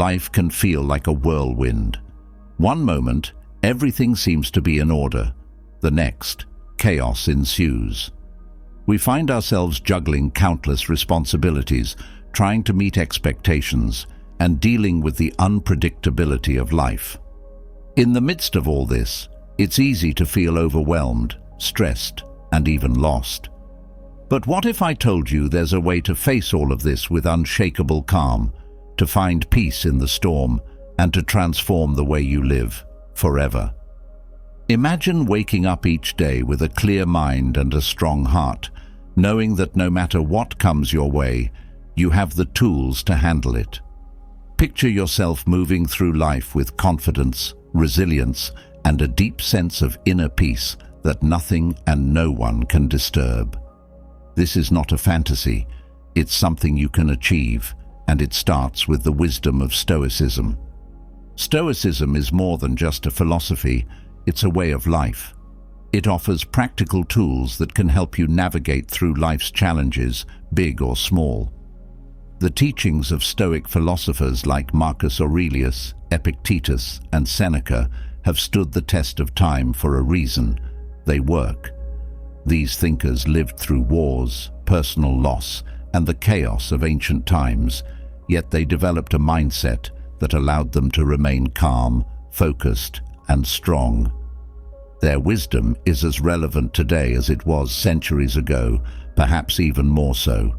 life can feel like a whirlwind. One moment, everything seems to be in order. The next, chaos ensues. We find ourselves juggling countless responsibilities, trying to meet expectations, and dealing with the unpredictability of life. In the midst of all this, it's easy to feel overwhelmed, stressed, and even lost. But what if I told you there's a way to face all of this with unshakable calm, to find peace in the storm, and to transform the way you live forever? Imagine waking up each day with a clear mind and a strong heart, knowing that no matter what comes your way, you have the tools to handle it. Picture yourself moving through life with confidence, resilience, and a deep sense of inner peace that nothing and no one can disturb. This is not a fantasy, it's something you can achieve, and it starts with the wisdom of Stoicism. Stoicism is more than just a philosophy, it's a way of life. It offers practical tools that can help you navigate through life's challenges, big or small. The teachings of Stoic philosophers like Marcus Aurelius, Epictetus, and Seneca have stood the test of time for a reason. They work. These thinkers lived through wars, personal loss, and the chaos of ancient times, yet they developed a mindset that allowed them to remain calm, focused, and strong. Their wisdom is as relevant today as it was centuries ago, perhaps even more so.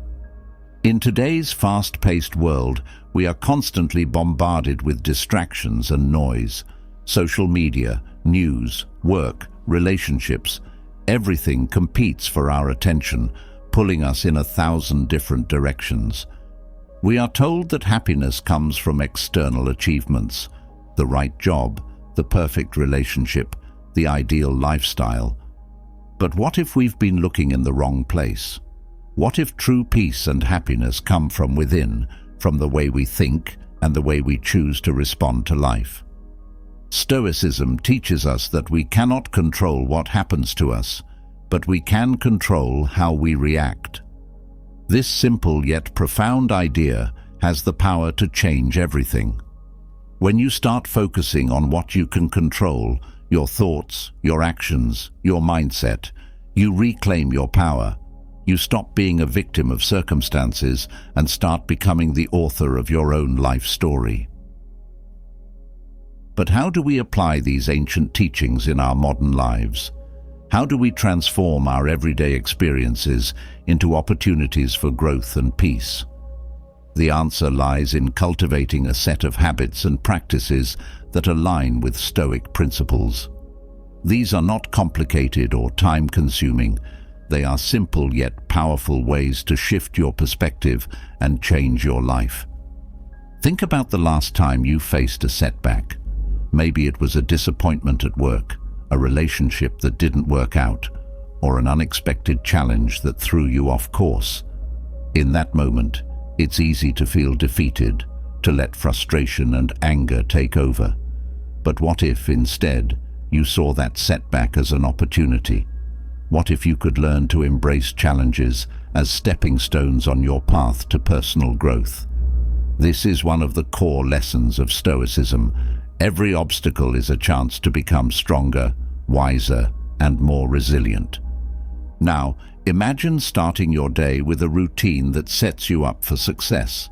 In today's fast-paced world, we are constantly bombarded with distractions and noise. Social media, news, work, relationships, everything competes for our attention, pulling us in 1,000 different directions. We are told that happiness comes from external achievements, the right job, the perfect relationship, the ideal lifestyle. But what if we've been looking in the wrong place? What if true peace and happiness come from within, from the way we think and the way we choose to respond to life? Stoicism teaches us that we cannot control what happens to us, but we can control how we react. This simple yet profound idea has the power to change everything. When you start focusing on what you can control, your thoughts, your actions, your mindset, you reclaim your power. You stop being a victim of circumstances and start becoming the author of your own life story. But how do we apply these ancient teachings in our modern lives? How do we transform our everyday experiences into opportunities for growth and peace? The answer lies in cultivating a set of habits and practices that align with Stoic principles. These are not complicated or time-consuming. They are simple yet powerful ways to shift your perspective and change your life. Think about the last time you faced a setback. Maybe it was a disappointment at work, a relationship that didn't work out, or an unexpected challenge that threw you off course. In that moment, it's easy to feel defeated, to let frustration and anger take over. But what if, instead, you saw that setback as an opportunity? What if you could learn to embrace challenges as stepping stones on your path to personal growth? This is one of the core lessons of Stoicism. Every obstacle is a chance to become stronger, wiser, and more resilient. Now, imagine starting your day with a routine that sets you up for success.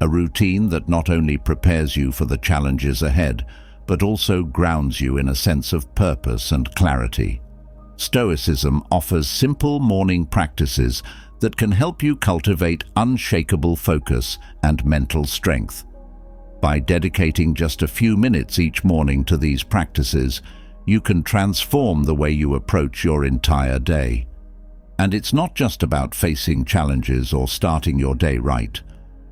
A routine that not only prepares you for the challenges ahead, but also grounds you in a sense of purpose and clarity. Stoicism offers simple morning practices that can help you cultivate unshakable focus and mental strength. By dedicating just a few minutes each morning to these practices, you can transform the way you approach your entire day. And it's not just about facing challenges or starting your day right.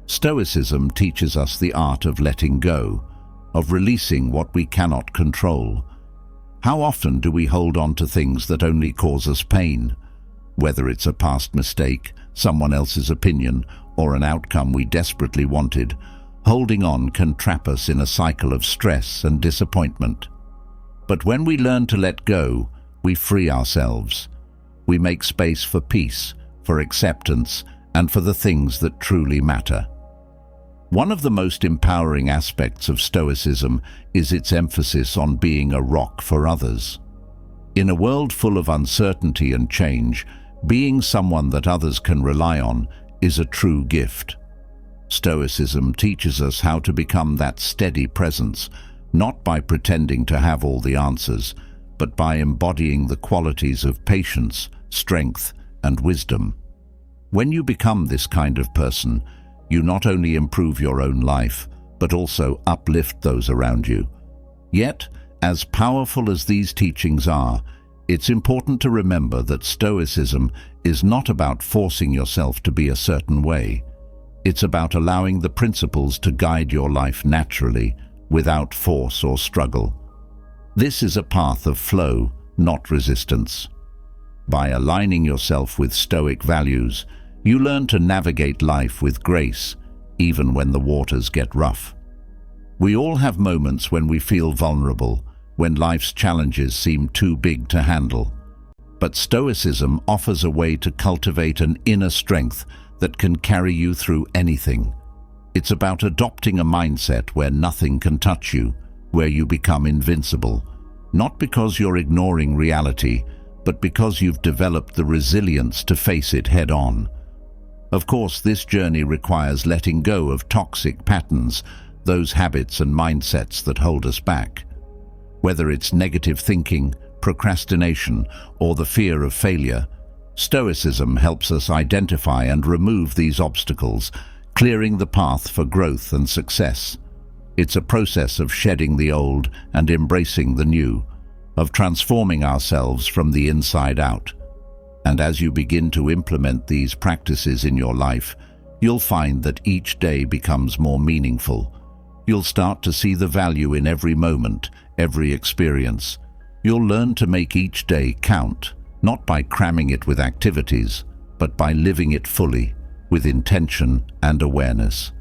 Stoicism teaches us the art of letting go, of releasing what we cannot control. How often do we hold on to things that only cause us pain? Whether it's a past mistake, someone else's opinion, or an outcome we desperately wanted, holding on can trap us in a cycle of stress and disappointment. But when we learn to let go, we free ourselves. We make space for peace, for acceptance, and for the things that truly matter. One of the most empowering aspects of Stoicism is its emphasis on being a rock for others. In a world full of uncertainty and change, being someone that others can rely on is a true gift. Stoicism teaches us how to become that steady presence, not by pretending to have all the answers, but by embodying the qualities of patience, strength, and wisdom. When you become this kind of person, you not only improve your own life, but also uplift those around you. Yet, as powerful as these teachings are, it's important to remember that Stoicism is not about forcing yourself to be a certain way. It's about allowing the principles to guide your life naturally, without force or struggle. This is a path of flow, not resistance. By aligning yourself with Stoic values, you learn to navigate life with grace, even when the waters get rough. We all have moments when we feel vulnerable, when life's challenges seem too big to handle. But Stoicism offers a way to cultivate an inner strength that can carry you through anything. It's about adopting a mindset where nothing can touch you, where you become invincible, not because you're ignoring reality, but because you've developed the resilience to face it head-on. Of course, this journey requires letting go of toxic patterns, those habits and mindsets that hold us back. Whether it's negative thinking, procrastination, or the fear of failure, Stoicism helps us identify and remove these obstacles, clearing the path for growth and success. It's a process of shedding the old and embracing the new, of transforming ourselves from the inside out. And as you begin to implement these practices in your life, you'll find that each day becomes more meaningful. You'll start to see the value in every moment, every experience. You'll learn to make each day count, not by cramming it with activities, but by living it fully, with intention and awareness.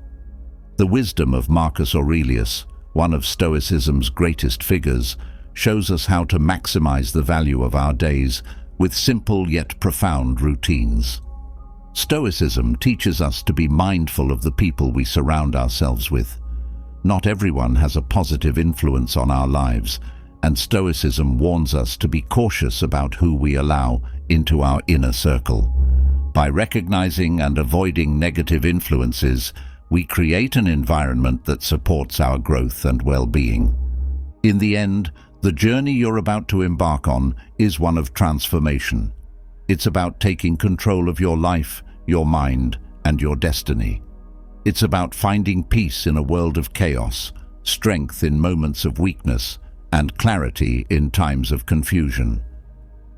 The wisdom of Marcus Aurelius, one of Stoicism's greatest figures, shows us how to maximize the value of our days with simple yet profound routines. Stoicism teaches us to be mindful of the people we surround ourselves with. Not everyone has a positive influence on our lives, and Stoicism warns us to be cautious about who we allow into our inner circle. By recognizing and avoiding negative influences, we create an environment that supports our growth and well-being. In the end, the journey you're about to embark on is one of transformation. It's about taking control of your life, your mind, and your destiny. It's about finding peace in a world of chaos, strength in moments of weakness, and clarity in times of confusion.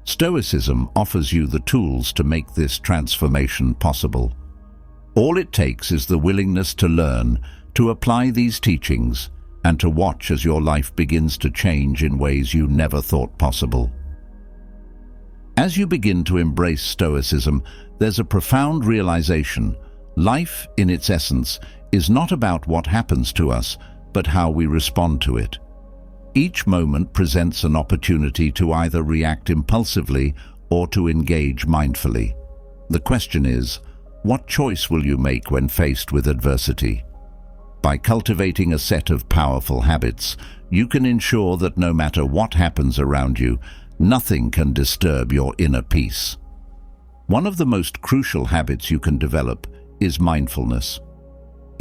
Stoicism offers you the tools to make this transformation possible. All it takes is the willingness to learn, to apply these teachings, and to watch as your life begins to change in ways you never thought possible. As you begin to embrace Stoicism, there's a profound realization. Life, in its essence, is not about what happens to us, but how we respond to it. Each moment presents an opportunity to either react impulsively or to engage mindfully. The question is, what choice will you make when faced with adversity? By cultivating a set of powerful habits, you can ensure that no matter what happens around you, nothing can disturb your inner peace. One of the most crucial habits you can develop is mindfulness.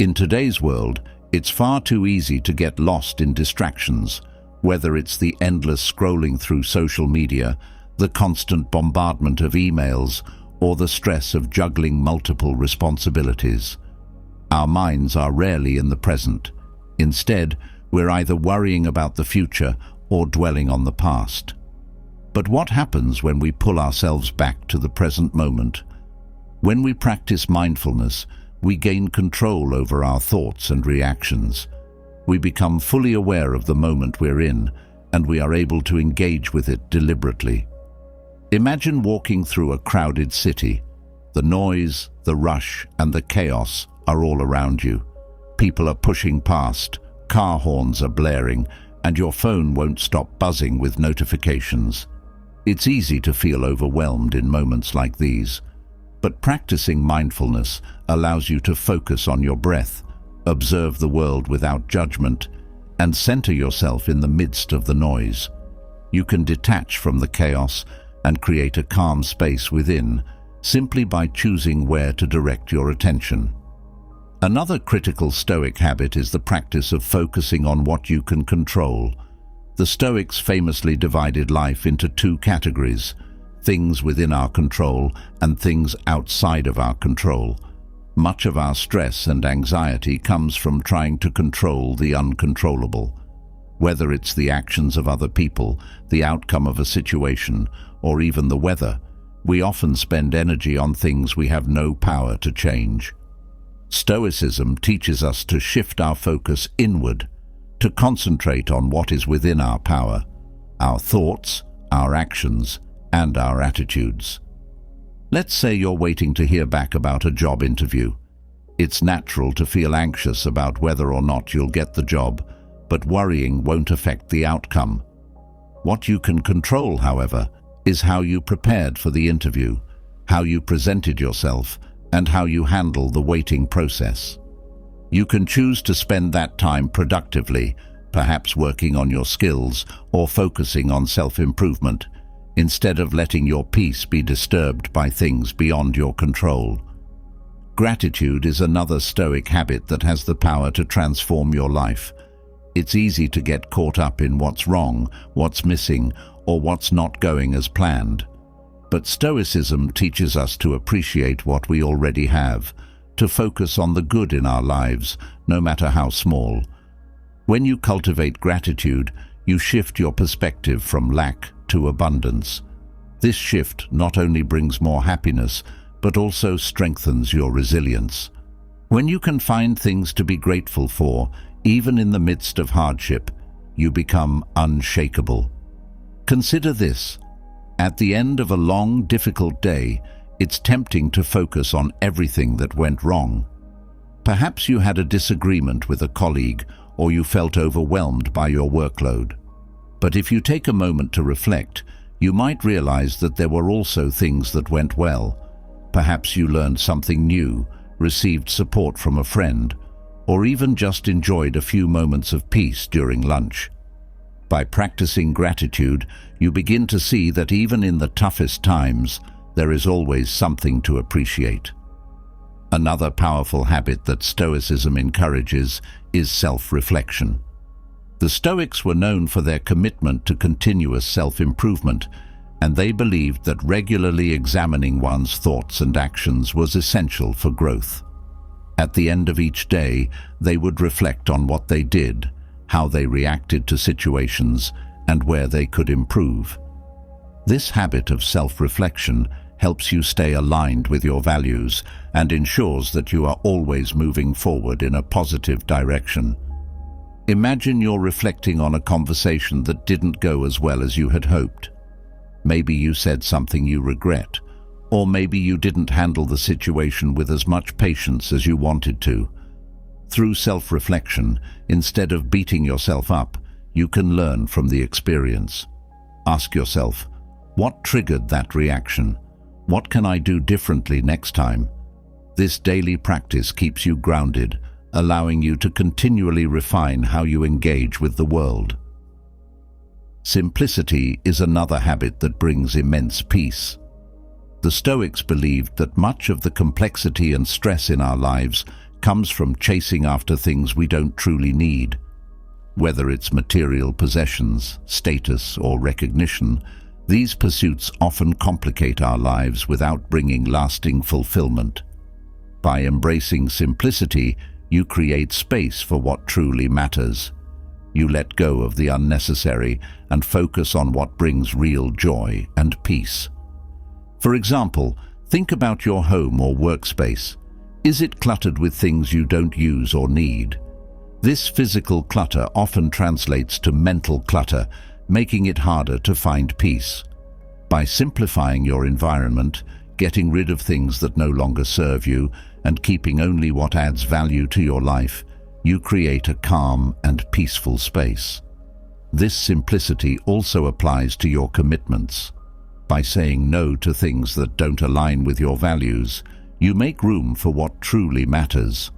In today's world, it's far too easy to get lost in distractions, whether it's the endless scrolling through social media, the constant bombardment of emails, or the stress of juggling multiple responsibilities. Our minds are rarely in the present. Instead, we're either worrying about the future or dwelling on the past. But what happens when we pull ourselves back to the present moment? When we practice mindfulness, we gain control over our thoughts and reactions. We become fully aware of the moment we're in, and we are able to engage with it deliberately. Imagine walking through a crowded city. The noise, the rush, and the chaos are all around you. People are pushing past, car horns are blaring, and your phone won't stop buzzing with notifications. It's easy to feel overwhelmed in moments like these, but practicing mindfulness allows you to focus on your breath, observe the world without judgment, and center yourself in the midst of the noise. You can detach from the chaos and create a calm space within, simply by choosing where to direct your attention. Another critical Stoic habit is the practice of focusing on what you can control. The Stoics famously divided life into two categories: things within our control and things outside of our control. Much of our stress and anxiety comes from trying to control the uncontrollable. Whether it's the actions of other people, the outcome of a situation, or even the weather, we often spend energy on things we have no power to change. Stoicism teaches us to shift our focus inward, to concentrate on what is within our power: our thoughts, our actions, and our attitudes. Let's say you're waiting to hear back about a job interview. It's natural to feel anxious about whether or not you'll get the job, but worrying won't affect the outcome. What you can control, however, is how you prepared for the interview, how you presented yourself, and how you handle the waiting process. You can choose to spend that time productively, perhaps working on your skills or focusing on self-improvement, instead of letting your peace be disturbed by things beyond your control. Gratitude is another Stoic habit that has the power to transform your life. It's easy to get caught up in what's wrong, what's missing, or what's not going as planned. But Stoicism teaches us to appreciate what we already have, to focus on the good in our lives, no matter how small. When you cultivate gratitude, you shift your perspective from lack to abundance. This shift not only brings more happiness, but also strengthens your resilience. When you can find things to be grateful for, even in the midst of hardship, you become unshakable. Consider this: at the end of a long, difficult day, it's tempting to focus on everything that went wrong. Perhaps you had a disagreement with a colleague, or you felt overwhelmed by your workload. But if you take a moment to reflect, you might realize that there were also things that went well. Perhaps you learned something new, received support from a friend, or even just enjoyed a few moments of peace during lunch. By practicing gratitude, you begin to see that even in the toughest times, there is always something to appreciate. Another powerful habit that Stoicism encourages is self-reflection. The Stoics were known for their commitment to continuous self-improvement, and they believed that regularly examining one's thoughts and actions was essential for growth. At the end of each day, they would reflect on what they did, how they reacted to situations, and where they could improve. This habit of self-reflection helps you stay aligned with your values and ensures that you are always moving forward in a positive direction. Imagine you're reflecting on a conversation that didn't go as well as you had hoped. Maybe you said something you regret, or maybe you didn't handle the situation with as much patience as you wanted to. Through self-reflection, instead of beating yourself up, you can learn from the experience. Ask yourself, what triggered that reaction? What can I do differently next time? This daily practice keeps you grounded, allowing you to continually refine how you engage with the world. Simplicity is another habit that brings immense peace. The Stoics believed that much of the complexity and stress in our lives comes from chasing after things we don't truly need. Whether it's material possessions, status, or recognition, these pursuits often complicate our lives without bringing lasting fulfillment. By embracing simplicity, you create space for what truly matters. You let go of the unnecessary and focus on what brings real joy and peace. For example, think about your home or workspace. Is it cluttered with things you don't use or need? This physical clutter often translates to mental clutter, making it harder to find peace. By simplifying your environment, getting rid of things that no longer serve you, and keeping only what adds value to your life, you create a calm and peaceful space. This simplicity also applies to your commitments. By saying no to things that don't align with your values, you make room for what truly matters.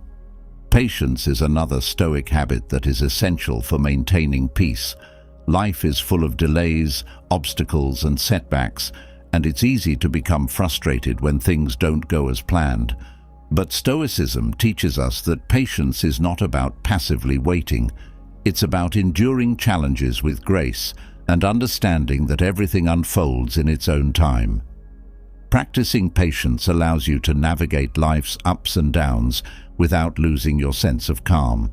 Patience is another Stoic habit that is essential for maintaining peace. Life is full of delays, obstacles, and setbacks, and it's easy to become frustrated when things don't go as planned. But Stoicism teaches us that patience is not about passively waiting. It's about enduring challenges with grace and understanding that everything unfolds in its own time. Practicing patience allows you to navigate life's ups and downs without losing your sense of calm.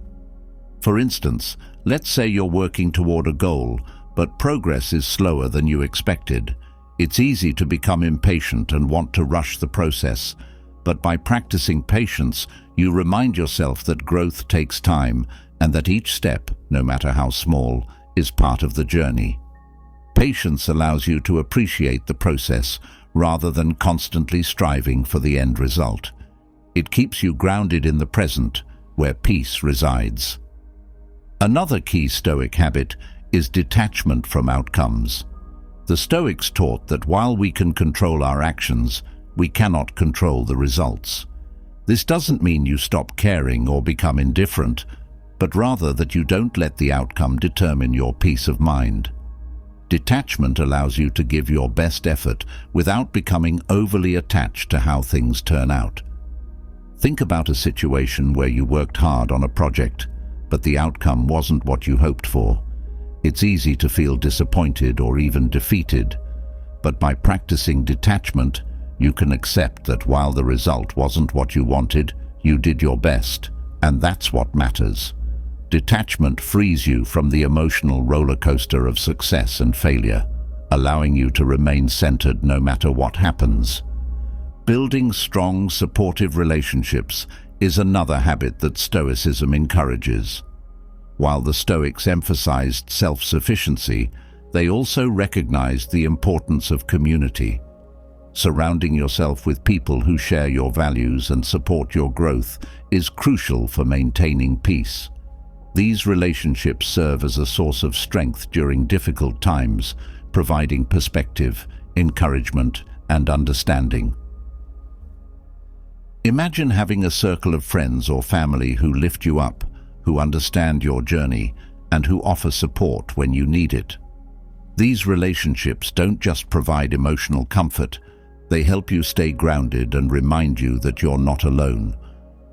For instance, let's say you're working toward a goal, but progress is slower than you expected. It's easy to become impatient and want to rush the process, but by practicing patience, you remind yourself that growth takes time and that each step, no matter how small, is part of the journey. Patience allows you to appreciate the process rather than constantly striving for the end result. It keeps you grounded in the present, where peace resides. Another key Stoic habit is detachment from outcomes. The Stoics taught that while we can control our actions, we cannot control the results. This doesn't mean you stop caring or become indifferent, but rather that you don't let the outcome determine your peace of mind. Detachment allows you to give your best effort without becoming overly attached to how things turn out. Think about a situation where you worked hard on a project, but the outcome wasn't what you hoped for. It's easy to feel disappointed or even defeated, but by practicing detachment, you can accept that while the result wasn't what you wanted, you did your best, and that's what matters. Detachment frees you from the emotional roller coaster of success and failure, allowing you to remain centered no matter what happens. Building strong, supportive relationships is another habit that Stoicism encourages. While the Stoics emphasized self-sufficiency, they also recognized the importance of community. Surrounding yourself with people who share your values and support your growth is crucial for maintaining peace. These relationships serve as a source of strength during difficult times, providing perspective, encouragement, and understanding. Imagine having a circle of friends or family who lift you up, who understand your journey, and who offer support when you need it. These relationships don't just provide emotional comfort, they help you stay grounded and remind you that you're not alone.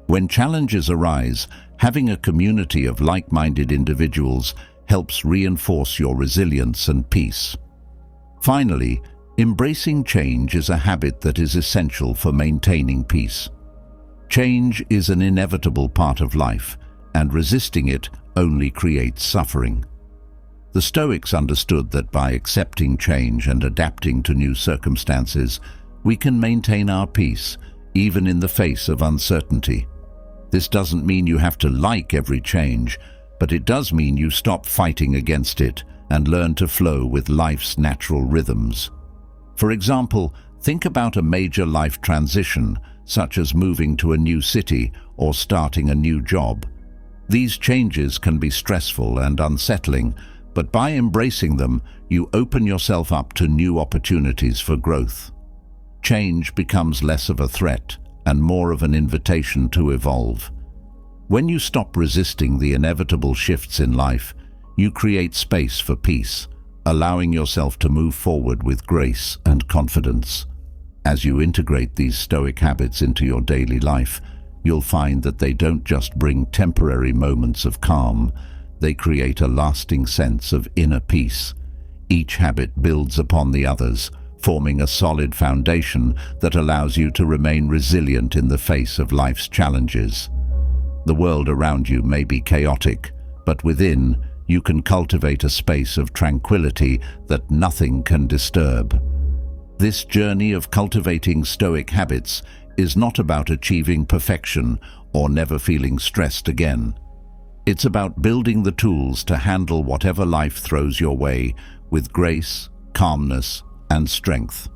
When challenges arise, having a community of like-minded individuals helps reinforce your resilience and peace. Finally, embracing change is a habit that is essential for maintaining peace. Change is an inevitable part of life, and resisting it only creates suffering. The Stoics understood that by accepting change and adapting to new circumstances, we can maintain our peace, even in the face of uncertainty. This doesn't mean you have to like every change, but it does mean you stop fighting against it and learn to flow with life's natural rhythms. For example, think about a major life transition, such as moving to a new city or starting a new job. These changes can be stressful and unsettling, but by embracing them, you open yourself up to new opportunities for growth. Change becomes less of a threat and more of an invitation to evolve. When you stop resisting the inevitable shifts in life, you create space for peace, allowing yourself to move forward with grace and confidence. As you integrate these Stoic habits into your daily life, you'll find that they don't just bring temporary moments of calm, they create a lasting sense of inner peace. Each habit builds upon the others, forming a solid foundation that allows you to remain resilient in the face of life's challenges. The world around you may be chaotic, but within, you can cultivate a space of tranquility that nothing can disturb. This journey of cultivating Stoic habits is not about achieving perfection or never feeling stressed again. It's about building the tools to handle whatever life throws your way with grace, calmness, and strength.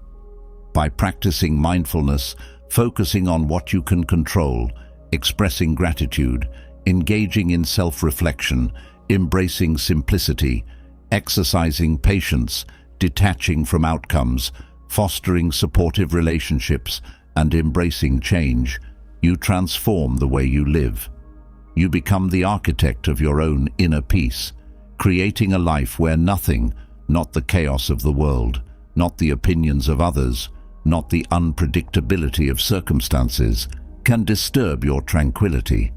By practicing mindfulness, focusing on what you can control, expressing gratitude, engaging in self-reflection, embracing simplicity, exercising patience, detaching from outcomes, fostering supportive relationships, and embracing change, you transform the way you live. You become the architect of your own inner peace, creating a life where nothing, not the chaos of the world, not the opinions of others, not the unpredictability of circumstances, can disturb your tranquility.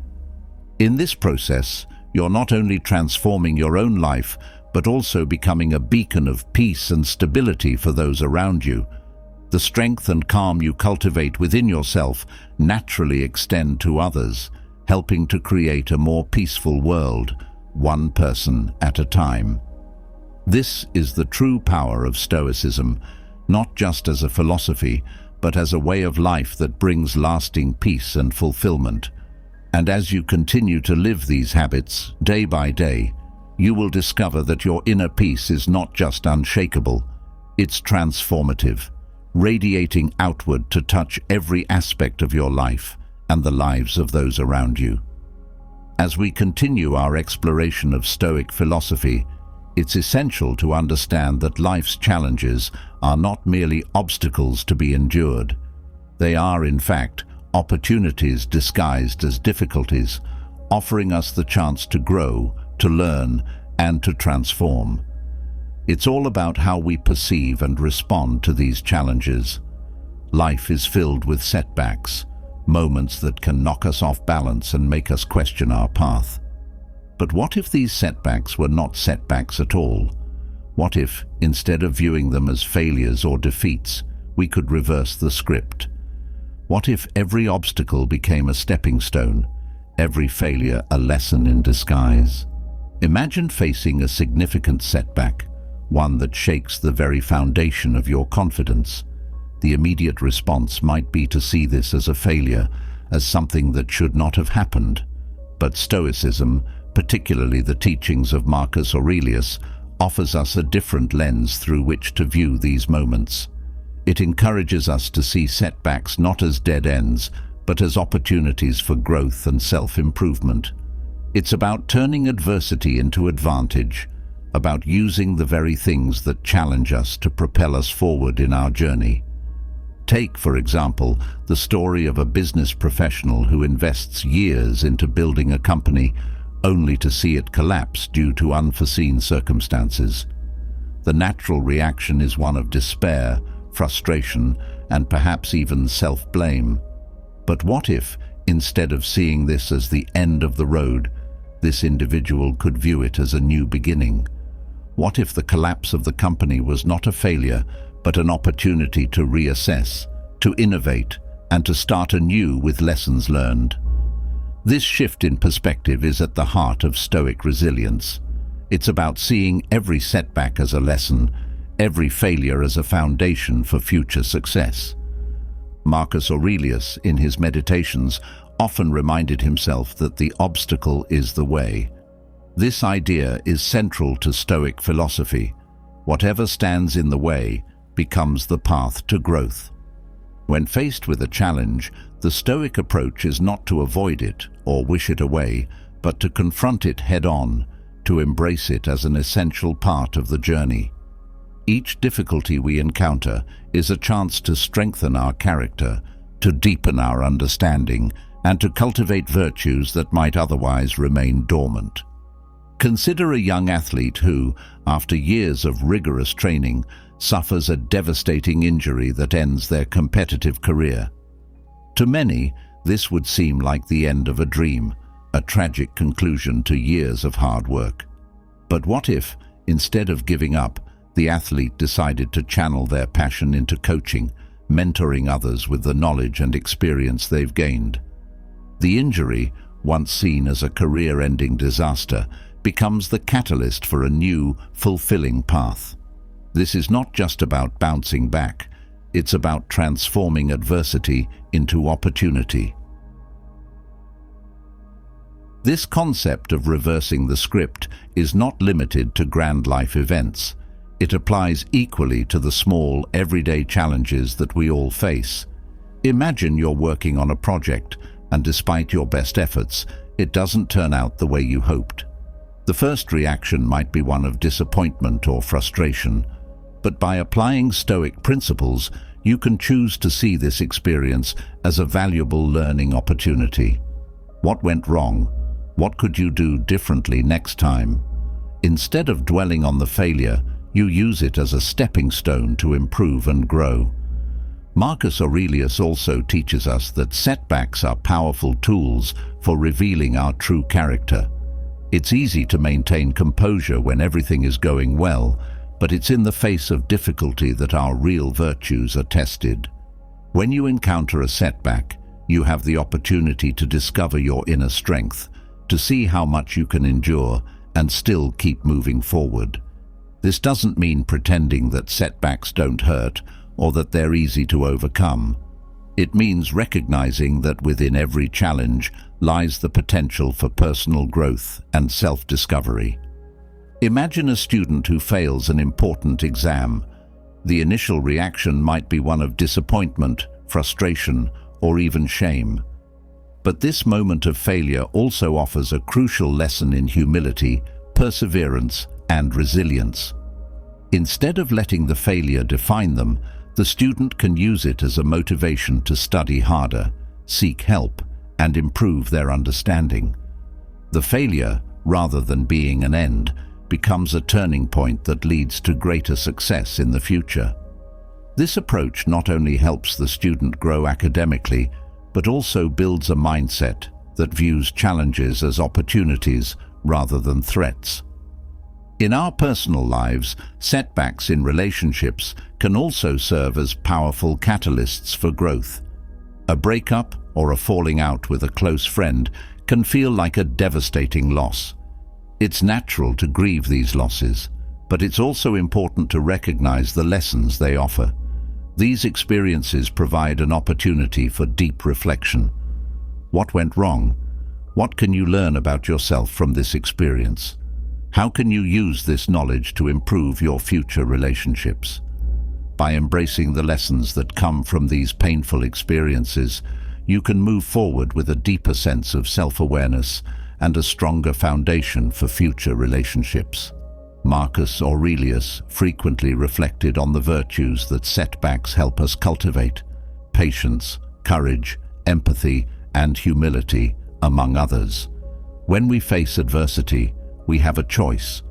In this process, you're not only transforming your own life, but also becoming a beacon of peace and stability for those around you. The strength and calm you cultivate within yourself naturally extend to others, helping to create a more peaceful world, one person at a time. This is the true power of Stoicism, not just as a philosophy, but as a way of life that brings lasting peace and fulfillment. And as you continue to live these habits day by day, you will discover that your inner peace is not just unshakable, it's transformative, radiating outward to touch every aspect of your life and the lives of those around you. As we continue our exploration of Stoic philosophy, it's essential to understand that life's challenges are not merely obstacles to be endured. They are, in fact, opportunities disguised as difficulties, offering us the chance to grow, to learn, and to transform. It's all about how we perceive and respond to these challenges. Life is filled with setbacks, moments that can knock us off balance and make us question our path. But what if these setbacks were not setbacks at all? What if, instead of viewing them as failures or defeats, we could reverse the script? What if every obstacle became a stepping stone, every failure a lesson in disguise? Imagine facing a significant setback, one that shakes the very foundation of your confidence. The immediate response might be to see this as a failure, as something that should not have happened. But Stoicism, particularly the teachings of Marcus Aurelius, offers us a different lens through which to view these moments. It encourages us to see setbacks not as dead ends, but as opportunities for growth and self-improvement. It's about turning adversity into advantage, about using the very things that challenge us to propel us forward in our journey. Take, for example, the story of a business professional who invests years into building a company only to see it collapse due to unforeseen circumstances. The natural reaction is one of despair, frustration, and perhaps even self-blame. But what if, instead of seeing this as the end of the road, this individual could view it as a new beginning? What if the collapse of the company was not a failure, but an opportunity to reassess, to innovate, and to start anew with lessons learned? This shift in perspective is at the heart of Stoic resilience. It's about seeing every setback as a lesson, every failure as a foundation for future success. Marcus Aurelius, in his meditations, often reminded himself that the obstacle is the way. This idea is central to Stoic philosophy. Whatever stands in the way becomes the path to growth. When faced with a challenge, the Stoic approach is not to avoid it or wish it away, but to confront it head-on, to embrace it as an essential part of the journey. Each difficulty we encounter is a chance to strengthen our character, to deepen our understanding, and to cultivate virtues that might otherwise remain dormant. Consider a young athlete who, after years of rigorous training, suffers a devastating injury that ends their competitive career. To many, this would seem like the end of a dream, a tragic conclusion to years of hard work. But what if, instead of giving up, the athlete decided to channel their passion into coaching, mentoring others with the knowledge and experience they've gained? The injury, once seen as a career-ending disaster, becomes the catalyst for a new, fulfilling path. This is not just about bouncing back, it's about transforming adversity into opportunity. This concept of reversing the script is not limited to grand life events. It applies equally to the small, everyday challenges that we all face. Imagine you're working on a project, and despite your best efforts, it doesn't turn out the way you hoped. The first reaction might be one of disappointment or frustration, but by applying Stoic principles, you can choose to see this experience as a valuable learning opportunity. What went wrong? What could you do differently next time? Instead of dwelling on the failure, you use it as a stepping stone to improve and grow. Marcus Aurelius also teaches us that setbacks are powerful tools for revealing our true character. It's easy to maintain composure when everything is going well, but it's in the face of difficulty that our real virtues are tested. When you encounter a setback, you have the opportunity to discover your inner strength, to see how much you can endure and still keep moving forward. This doesn't mean pretending that setbacks don't hurt or that they're easy to overcome. It means recognizing that within every challenge lies the potential for personal growth and self-discovery. Imagine a student who fails an important exam. The initial reaction might be one of disappointment, frustration, or even shame. But this moment of failure also offers a crucial lesson in humility, perseverance, and resilience. Instead of letting the failure define them, the student can use it as a motivation to study harder, seek help, and improve their understanding. The failure, rather than being an end, becomes a turning point that leads to greater success in the future. This approach not only helps the student grow academically, but also builds a mindset that views challenges as opportunities rather than threats. In our personal lives, setbacks in relationships can also serve as powerful catalysts for growth. A breakup or a falling out with a close friend can feel like a devastating loss. It's natural to grieve these losses, but it's also important to recognize the lessons they offer. These experiences provide an opportunity for deep reflection. What went wrong? What can you learn about yourself from this experience? How can you use this knowledge to improve your future relationships? By embracing the lessons that come from these painful experiences, you can move forward with a deeper sense of self-awareness and a stronger foundation for future relationships. Marcus Aurelius frequently reflected on the virtues that setbacks help us cultivate: patience, courage, empathy, and humility, among others. When we face adversity, we have a choice.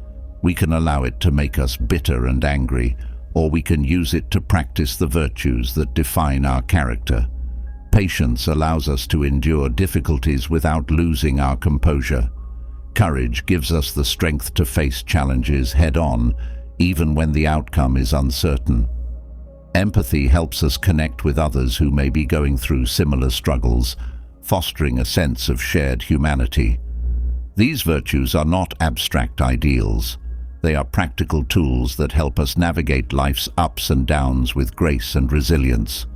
We can allow it to make us bitter and angry, or we can use it to practice the virtues that define our character. Patience allows us to endure difficulties without losing our composure. Courage gives us the strength to face challenges head-on, even when the outcome is uncertain. Empathy helps us connect with others who may be going through similar struggles, fostering a sense of shared humanity. These virtues are not abstract ideals. They are practical tools that help us navigate life's ups and downs with grace and resilience.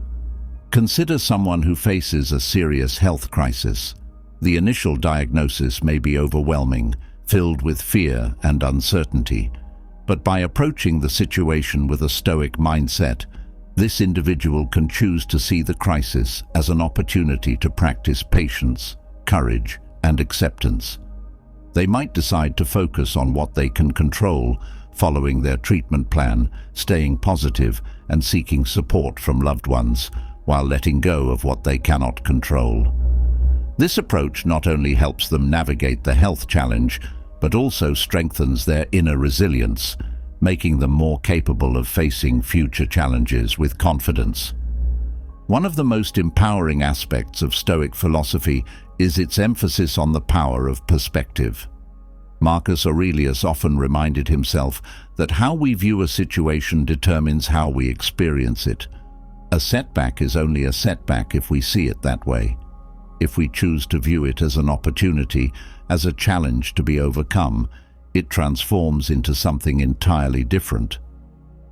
Consider someone who faces a serious health crisis. The initial diagnosis may be overwhelming, filled with fear and uncertainty. But by approaching the situation with a Stoic mindset, this individual can choose to see the crisis as an opportunity to practice patience, courage, and acceptance. They might decide to focus on what they can control, following their treatment plan, staying positive, and seeking support from loved ones, while letting go of what they cannot control. This approach not only helps them navigate the health challenge, but also strengthens their inner resilience, making them more capable of facing future challenges with confidence. One of the most empowering aspects of Stoic philosophy is its emphasis on the power of perspective. Marcus Aurelius often reminded himself that how we view a situation determines how we experience it. A setback is only a setback if we see it that way. If we choose to view it as an opportunity, as a challenge to be overcome, it transforms into something entirely different.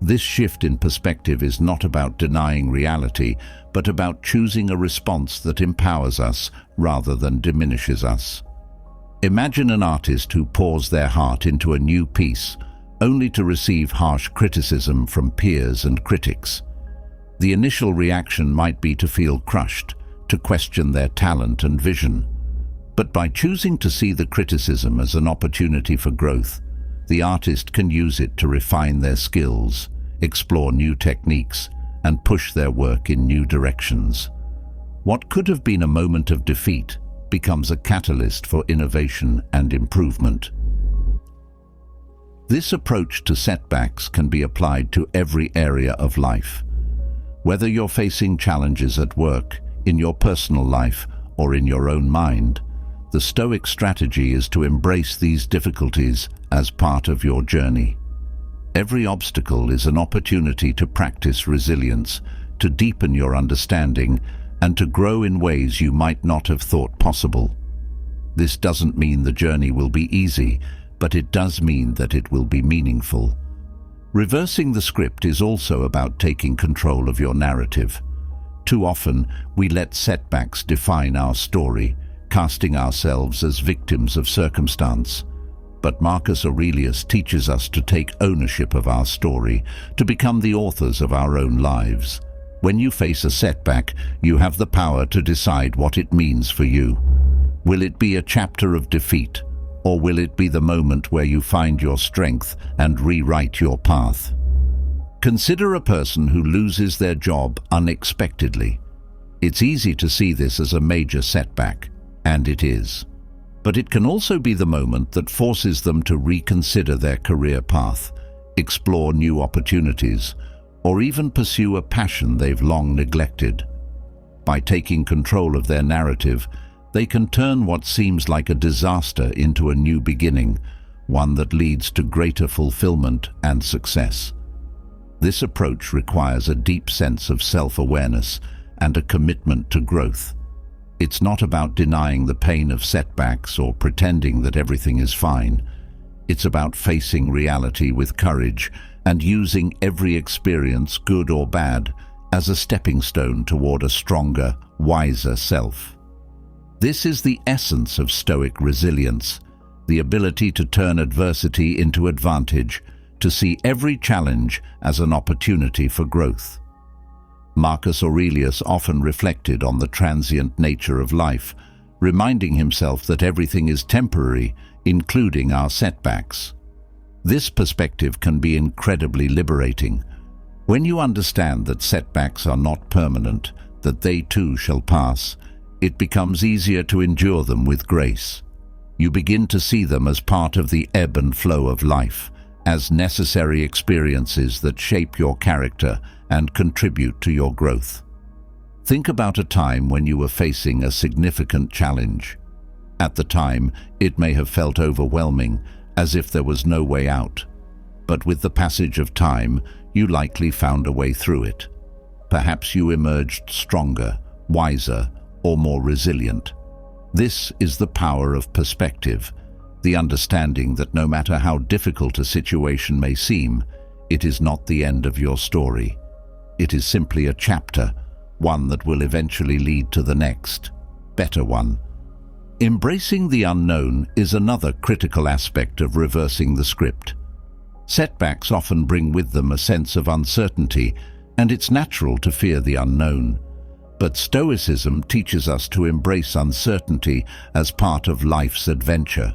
This shift in perspective is not about denying reality, but about choosing a response that empowers us rather than diminishes us. Imagine an artist who pours their heart into a new piece, only to receive harsh criticism from peers and critics. The initial reaction might be to feel crushed, to question their talent and vision. But by choosing to see the criticism as an opportunity for growth, the artist can use it to refine their skills, explore new techniques, and push their work in new directions. What could have been a moment of defeat becomes a catalyst for innovation and improvement. This approach to setbacks can be applied to every area of life. Whether you're facing challenges at work, in your personal life, or in your own mind, the Stoic strategy is to embrace these difficulties as part of your journey. Every obstacle is an opportunity to practice resilience, to deepen your understanding, and to grow in ways you might not have thought possible. This doesn't mean the journey will be easy, but it does mean that it will be meaningful. Reversing the script is also about taking control of your narrative. Too often, we let setbacks define our story, casting ourselves as victims of circumstance. But Marcus Aurelius teaches us to take ownership of our story, to become the authors of our own lives. When you face a setback, you have the power to decide what it means for you. Will it be a chapter of defeat, or will it be the moment where you find your strength and rewrite your path? Consider a person who loses their job unexpectedly. It's easy to see this as a major setback, and it is. But it can also be the moment that forces them to reconsider their career path, explore new opportunities, or even pursue a passion they've long neglected. By taking control of their narrative, they can turn what seems like a disaster into a new beginning, one that leads to greater fulfillment and success. This approach requires a deep sense of self-awareness and a commitment to growth. It's not about denying the pain of setbacks or pretending that everything is fine. It's about facing reality with courage and using every experience, good or bad, as a stepping stone toward a stronger, wiser self. This is the essence of Stoic resilience, the ability to turn adversity into advantage, to see every challenge as an opportunity for growth. Marcus Aurelius often reflected on the transient nature of life, reminding himself that everything is temporary, including our setbacks. This perspective can be incredibly liberating. When you understand that setbacks are not permanent, that they too shall pass, it becomes easier to endure them with grace. You begin to see them as part of the ebb and flow of life, as necessary experiences that shape your character and contribute to your growth. Think about a time when you were facing a significant challenge. At the time, it may have felt overwhelming, as if there was no way out. But with the passage of time, you likely found a way through it. Perhaps you emerged stronger, wiser, or more resilient. This is the power of perspective, the understanding that no matter how difficult a situation may seem, it is not the end of your story. It is simply a chapter, one that will eventually lead to the next, better one. Embracing the unknown is another critical aspect of reversing the script. Setbacks often bring with them a sense of uncertainty, and it's natural to fear the unknown. But Stoicism teaches us to embrace uncertainty as part of life's adventure.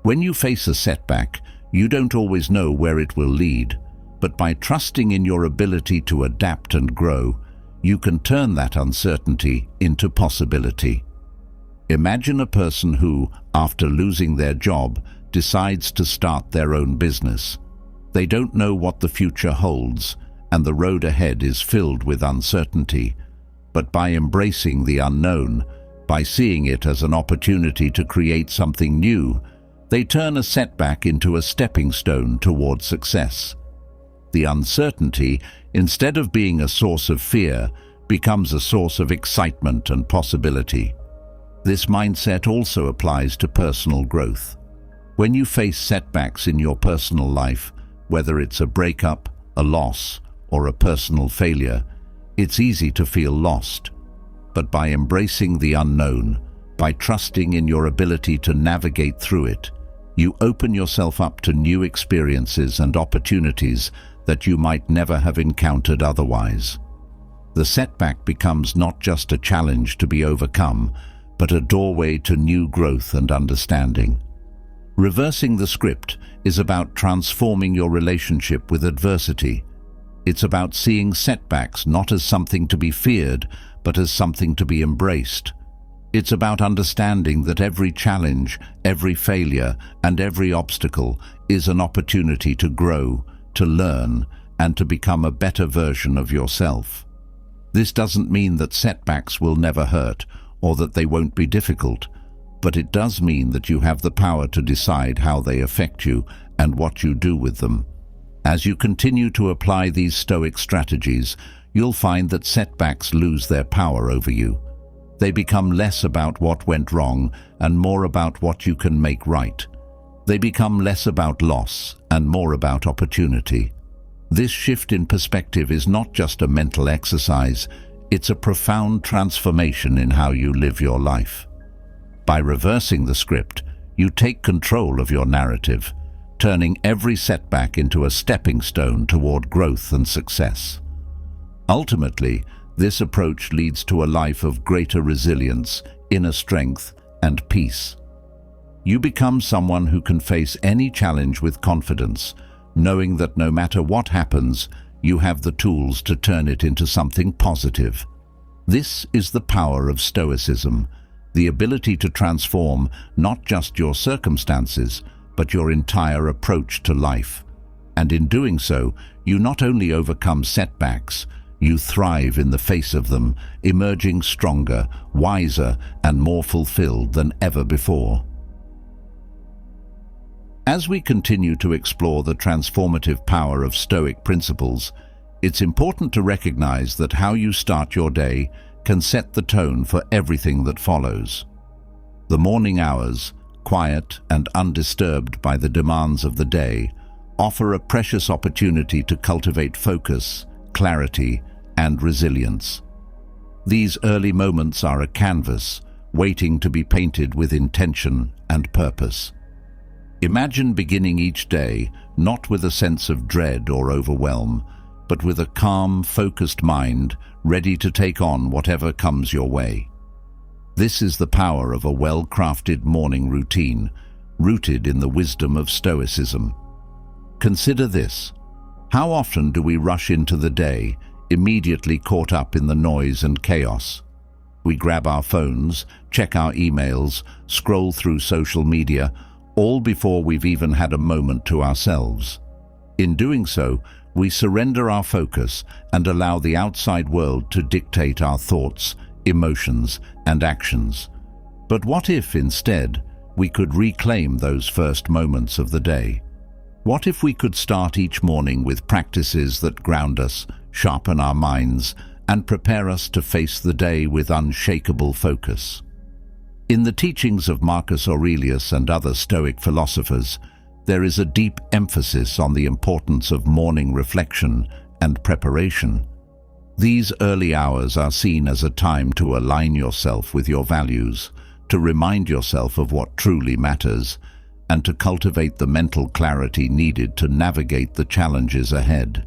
When you face a setback, you don't always know where it will lead, but by trusting in your ability to adapt and grow, you can turn that uncertainty into possibility. Imagine a person who, after losing their job, decides to start their own business. They don't know what the future holds, and the road ahead is filled with uncertainty. But by embracing the unknown, by seeing it as an opportunity to create something new, they turn a setback into a stepping stone toward success. The uncertainty, instead of being a source of fear, becomes a source of excitement and possibility. This mindset also applies to personal growth. When you face setbacks in your personal life, whether it's a breakup, a loss, or a personal failure, it's easy to feel lost. But by embracing the unknown, by trusting in your ability to navigate through it, you open yourself up to new experiences and opportunities that you might never have encountered otherwise. The setback becomes not just a challenge to be overcome, but a doorway to new growth and understanding. Reversing the script is about transforming your relationship with adversity. It's about seeing setbacks not as something to be feared, but as something to be embraced. It's about understanding that every challenge, every failure, and every obstacle is an opportunity to grow, to learn, and to become a better version of yourself. This doesn't mean that setbacks will never hurt or that they won't be difficult, but it does mean that you have the power to decide how they affect you and what you do with them. As you continue to apply these Stoic strategies, you'll find that setbacks lose their power over you. They become less about what went wrong and more about what you can make right. They become less about loss and more about opportunity. This shift in perspective is not just a mental exercise, it's a profound transformation in how you live your life. By reversing the script, you take control of your narrative, turning every setback into a stepping stone toward growth and success. Ultimately, this approach leads to a life of greater resilience, inner strength, and peace. You become someone who can face any challenge with confidence, knowing that no matter what happens, you have the tools to turn it into something positive. This is the power of Stoicism, the ability to transform not just your circumstances, but your entire approach to life. And in doing so, you not only overcome setbacks, you thrive in the face of them, emerging stronger, wiser, and more fulfilled than ever before. As we continue to explore the transformative power of Stoic principles, it's important to recognize that how you start your day can set the tone for everything that follows. The morning hours, quiet and undisturbed by the demands of the day, offer a precious opportunity to cultivate focus, clarity, and resilience. These early moments are a canvas waiting to be painted with intention and purpose. Imagine beginning each day not with a sense of dread or overwhelm, but with a calm, focused mind ready to take on whatever comes your way. This is the power of a well-crafted morning routine, rooted in the wisdom of Stoicism. Consider this. How often do we rush into the day, immediately caught up in the noise and chaos? We grab our phones, check our emails, scroll through social media, all before we've even had a moment to ourselves. In doing so, we surrender our focus and allow the outside world to dictate our thoughts, emotions, and actions. But what if, instead, we could reclaim those first moments of the day? What if we could start each morning with practices that ground us, sharpen our minds, and prepare us to face the day with unshakable focus? In the teachings of Marcus Aurelius and other Stoic philosophers, there is a deep emphasis on the importance of morning reflection and preparation. These early hours are seen as a time to align yourself with your values, to remind yourself of what truly matters, and to cultivate the mental clarity needed to navigate the challenges ahead.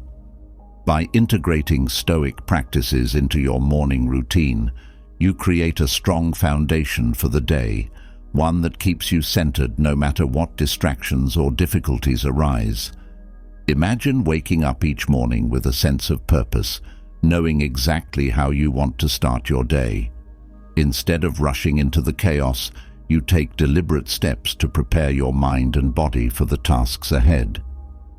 By integrating Stoic practices into your morning routine, you create a strong foundation for the day, one that keeps you centered no matter what distractions or difficulties arise. Imagine waking up each morning with a sense of purpose, knowing exactly how you want to start your day. Instead of rushing into the chaos, you take deliberate steps to prepare your mind and body for the tasks ahead.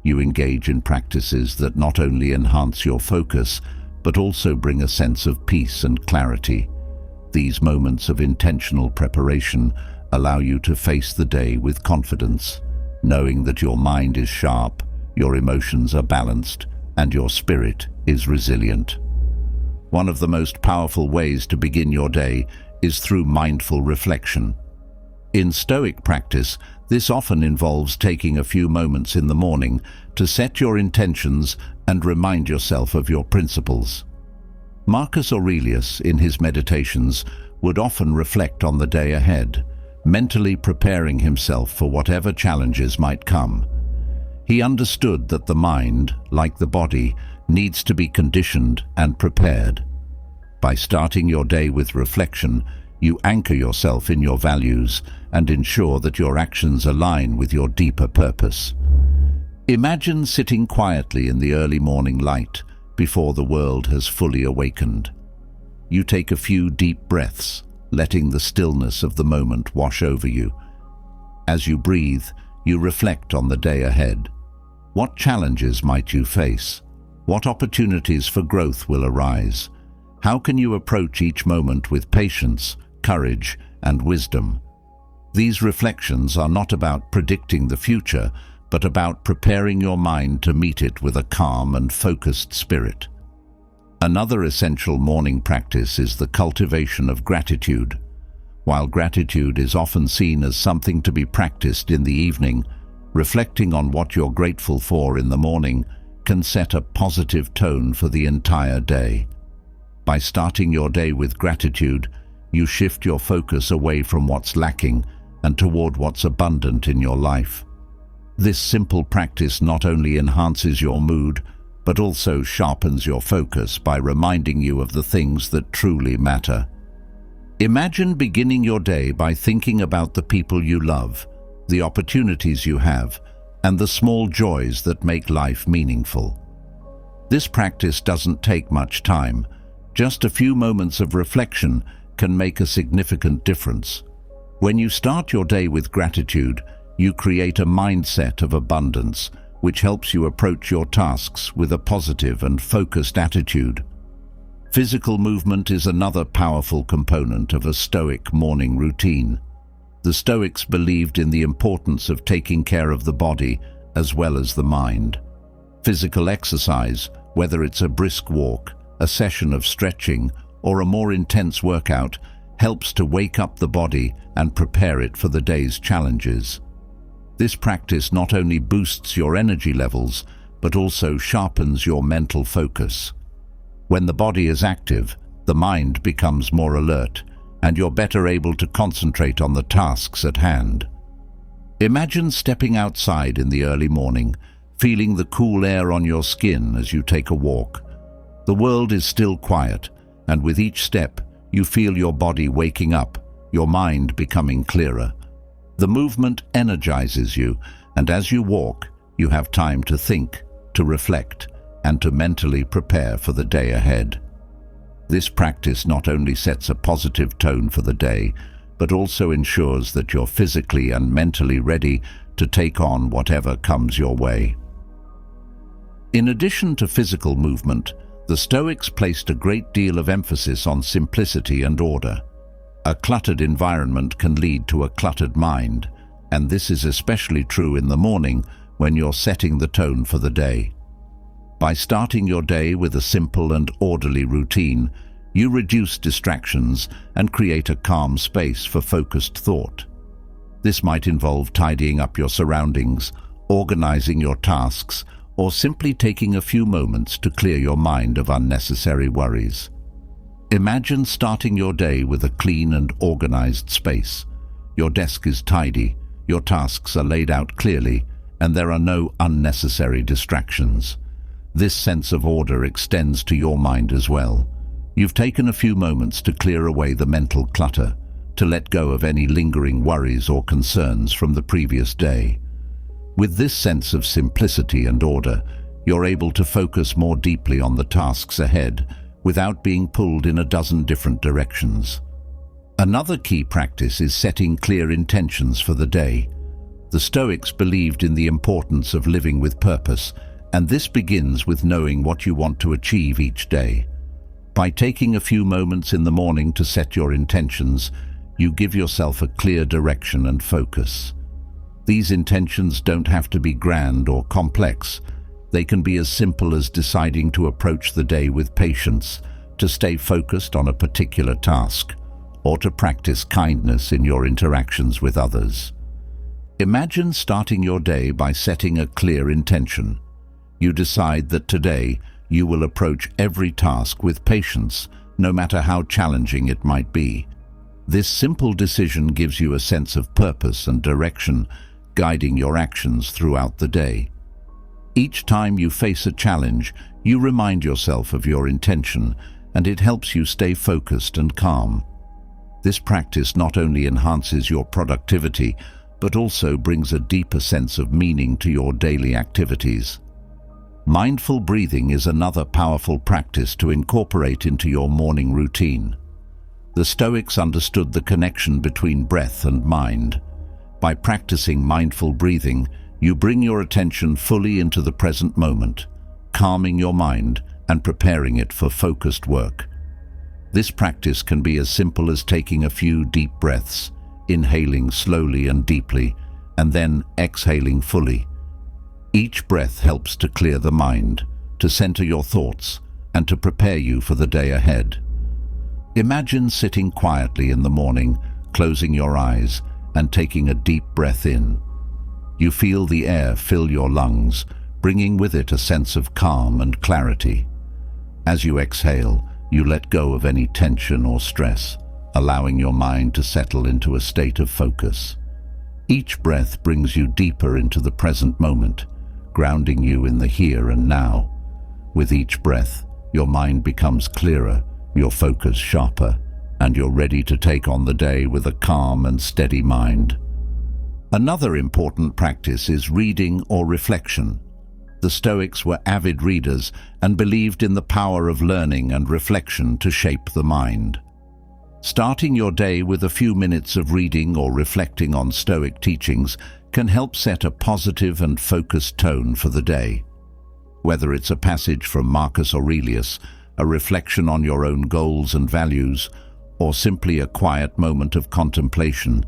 You engage in practices that not only enhance your focus, but also bring a sense of peace and clarity. These moments of intentional preparation allow you to face the day with confidence, knowing that your mind is sharp, your emotions are balanced, and your spirit is resilient. One of the most powerful ways to begin your day is through mindful reflection. In Stoic practice, this often involves taking a few moments in the morning to set your intentions and remind yourself of your principles. Marcus Aurelius, in his meditations, would often reflect on the day ahead, mentally preparing himself for whatever challenges might come. He understood that the mind, like the body, needs to be conditioned and prepared. By starting your day with reflection, you anchor yourself in your values and ensure that your actions align with your deeper purpose. Imagine sitting quietly in the early morning light before the world has fully awakened. You take a few deep breaths, letting the stillness of the moment wash over you. As you breathe, you reflect on the day ahead. What challenges might you face? What opportunities for growth will arise? How can you approach each moment with patience, courage, and wisdom? These reflections are not about predicting the future, but about preparing your mind to meet it with a calm and focused spirit. Another essential morning practice is the cultivation of gratitude. While gratitude is often seen as something to be practiced in the evening, reflecting on what you're grateful for in the morning can set a positive tone for the entire day. By starting your day with gratitude, you shift your focus away from what's lacking and toward what's abundant in your life. This simple practice not only enhances your mood, but also sharpens your focus by reminding you of the things that truly matter. Imagine beginning your day by thinking about the people you love, the opportunities you have, and the small joys that make life meaningful. This practice doesn't take much time. Just a few moments of reflection can make a significant difference. When you start your day with gratitude, you create a mindset of abundance, which helps you approach your tasks with a positive and focused attitude. Physical movement is another powerful component of a Stoic morning routine. The Stoics believed in the importance of taking care of the body as well as the mind. Physical exercise, whether it's a brisk walk, a session of stretching, or a more intense workout, helps to wake up the body and prepare it for the day's challenges. This practice not only boosts your energy levels, but also sharpens your mental focus. When the body is active, the mind becomes more alert, and you're better able to concentrate on the tasks at hand. Imagine stepping outside in the early morning, feeling the cool air on your skin as you take a walk. The world is still quiet, and with each step, you feel your body waking up, your mind becoming clearer. The movement energizes you, and as you walk, you have time to think, to reflect, and to mentally prepare for the day ahead. This practice not only sets a positive tone for the day, but also ensures that you're physically and mentally ready to take on whatever comes your way. In addition to physical movement, the Stoics placed a great deal of emphasis on simplicity and order. A cluttered environment can lead to a cluttered mind, and this is especially true in the morning when you're setting the tone for the day. By starting your day with a simple and orderly routine, you reduce distractions and create a calm space for focused thought. This might involve tidying up your surroundings, organizing your tasks, or simply taking a few moments to clear your mind of unnecessary worries. Imagine starting your day with a clean and organized space. Your desk is tidy, your tasks are laid out clearly, and there are no unnecessary distractions. This sense of order extends to your mind as well. You've taken a few moments to clear away the mental clutter, to let go of any lingering worries or concerns from the previous day. With this sense of simplicity and order, you're able to focus more deeply on the tasks ahead without being pulled in a dozen different directions. Another key practice is setting clear intentions for the day. The Stoics believed in the importance of living with purpose, and this begins with knowing what you want to achieve each day. By taking a few moments in the morning to set your intentions, you give yourself a clear direction and focus. These intentions don't have to be grand or complex. They can be as simple as deciding to approach the day with patience, to stay focused on a particular task, or to practice kindness in your interactions with others. Imagine starting your day by setting a clear intention. You decide that today you will approach every task with patience, no matter how challenging it might be. This simple decision gives you a sense of purpose and direction, guiding your actions throughout the day. Each time you face a challenge, you remind yourself of your intention, and it helps you stay focused and calm. This practice not only enhances your productivity, but also brings a deeper sense of meaning to your daily activities. Mindful breathing is another powerful practice to incorporate into your morning routine. The Stoics understood the connection between breath and mind. By practicing mindful breathing, you bring your attention fully into the present moment, calming your mind and preparing it for focused work. This practice can be as simple as taking a few deep breaths, inhaling slowly and deeply, and then exhaling fully. Each breath helps to clear the mind, to center your thoughts, and to prepare you for the day ahead. Imagine sitting quietly in the morning, closing your eyes, and taking a deep breath in. You feel the air fill your lungs, bringing with it a sense of calm and clarity. As you exhale, you let go of any tension or stress, allowing your mind to settle into a state of focus. Each breath brings you deeper into the present moment, grounding you in the here and now. With each breath, your mind becomes clearer, your focus sharper, and you're ready to take on the day with a calm and steady mind. Another important practice is reading or reflection. The Stoics were avid readers and believed in the power of learning and reflection to shape the mind. Starting your day with a few minutes of reading or reflecting on Stoic teachings can help set a positive and focused tone for the day. Whether it's a passage from Marcus Aurelius, a reflection on your own goals and values, or simply a quiet moment of contemplation,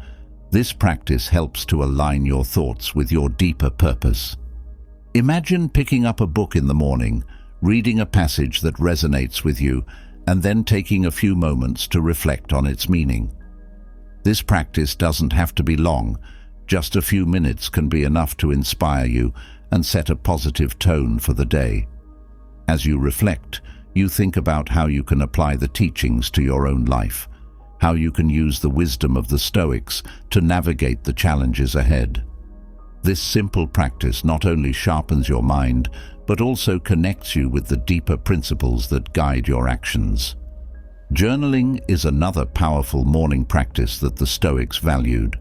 this practice helps to align your thoughts with your deeper purpose. Imagine picking up a book in the morning, reading a passage that resonates with you, and then taking a few moments to reflect on its meaning. This practice doesn't have to be long. Just a few minutes can be enough to inspire you and set a positive tone for the day. As you reflect, you think about how you can apply the teachings to your own life, how you can use the wisdom of the Stoics to navigate the challenges ahead. This simple practice not only sharpens your mind, but also connects you with the deeper principles that guide your actions. Journaling is another powerful morning practice that the Stoics valued.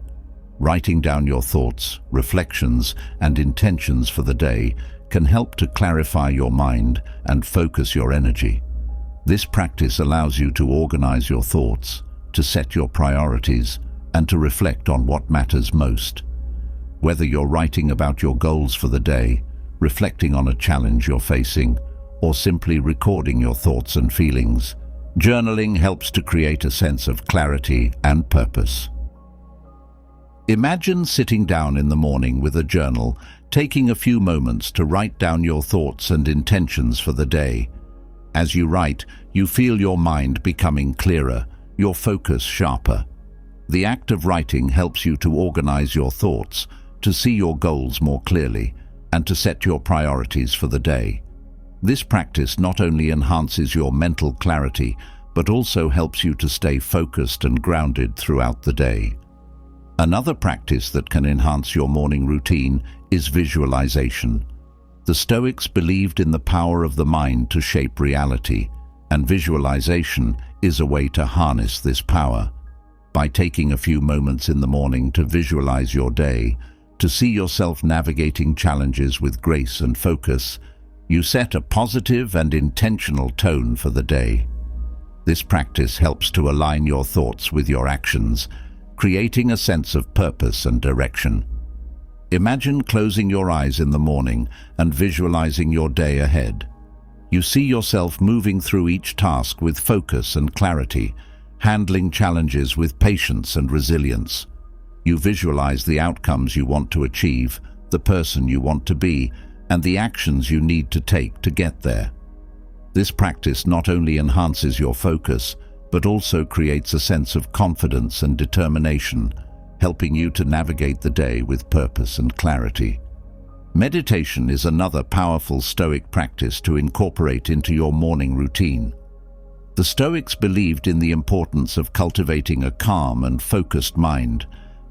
Writing down your thoughts, reflections, and intentions for the day can help to clarify your mind and focus your energy. This practice allows you to organize your thoughts, to set your priorities, and to reflect on what matters most. Whether you're writing about your goals for the day, reflecting on a challenge you're facing, or simply recording your thoughts and feelings, journaling helps to create a sense of clarity and purpose. Imagine sitting down in the morning with a journal, taking a few moments to write down your thoughts and intentions for the day. As you write, you feel your mind becoming clearer, your focus sharper. The act of writing helps you to organize your thoughts, to see your goals more clearly, and to set your priorities for the day. This practice not only enhances your mental clarity, but also helps you to stay focused and grounded throughout the day. Another practice that can enhance your morning routine is visualization. The Stoics believed in the power of the mind to shape reality, and visualization is a way to harness this power. By taking a few moments in the morning to visualize your day, to see yourself navigating challenges with grace and focus, you set a positive and intentional tone for the day. This practice helps to align your thoughts with your actions, creating a sense of purpose and direction. Imagine closing your eyes in the morning and visualizing your day ahead. You see yourself moving through each task with focus and clarity, handling challenges with patience and resilience. You visualize the outcomes you want to achieve, the person you want to be, and the actions you need to take to get there. This practice not only enhances your focus, but also creates a sense of confidence and determination, helping you to navigate the day with purpose and clarity. Meditation is another powerful Stoic practice to incorporate into your morning routine. The Stoics believed in the importance of cultivating a calm and focused mind,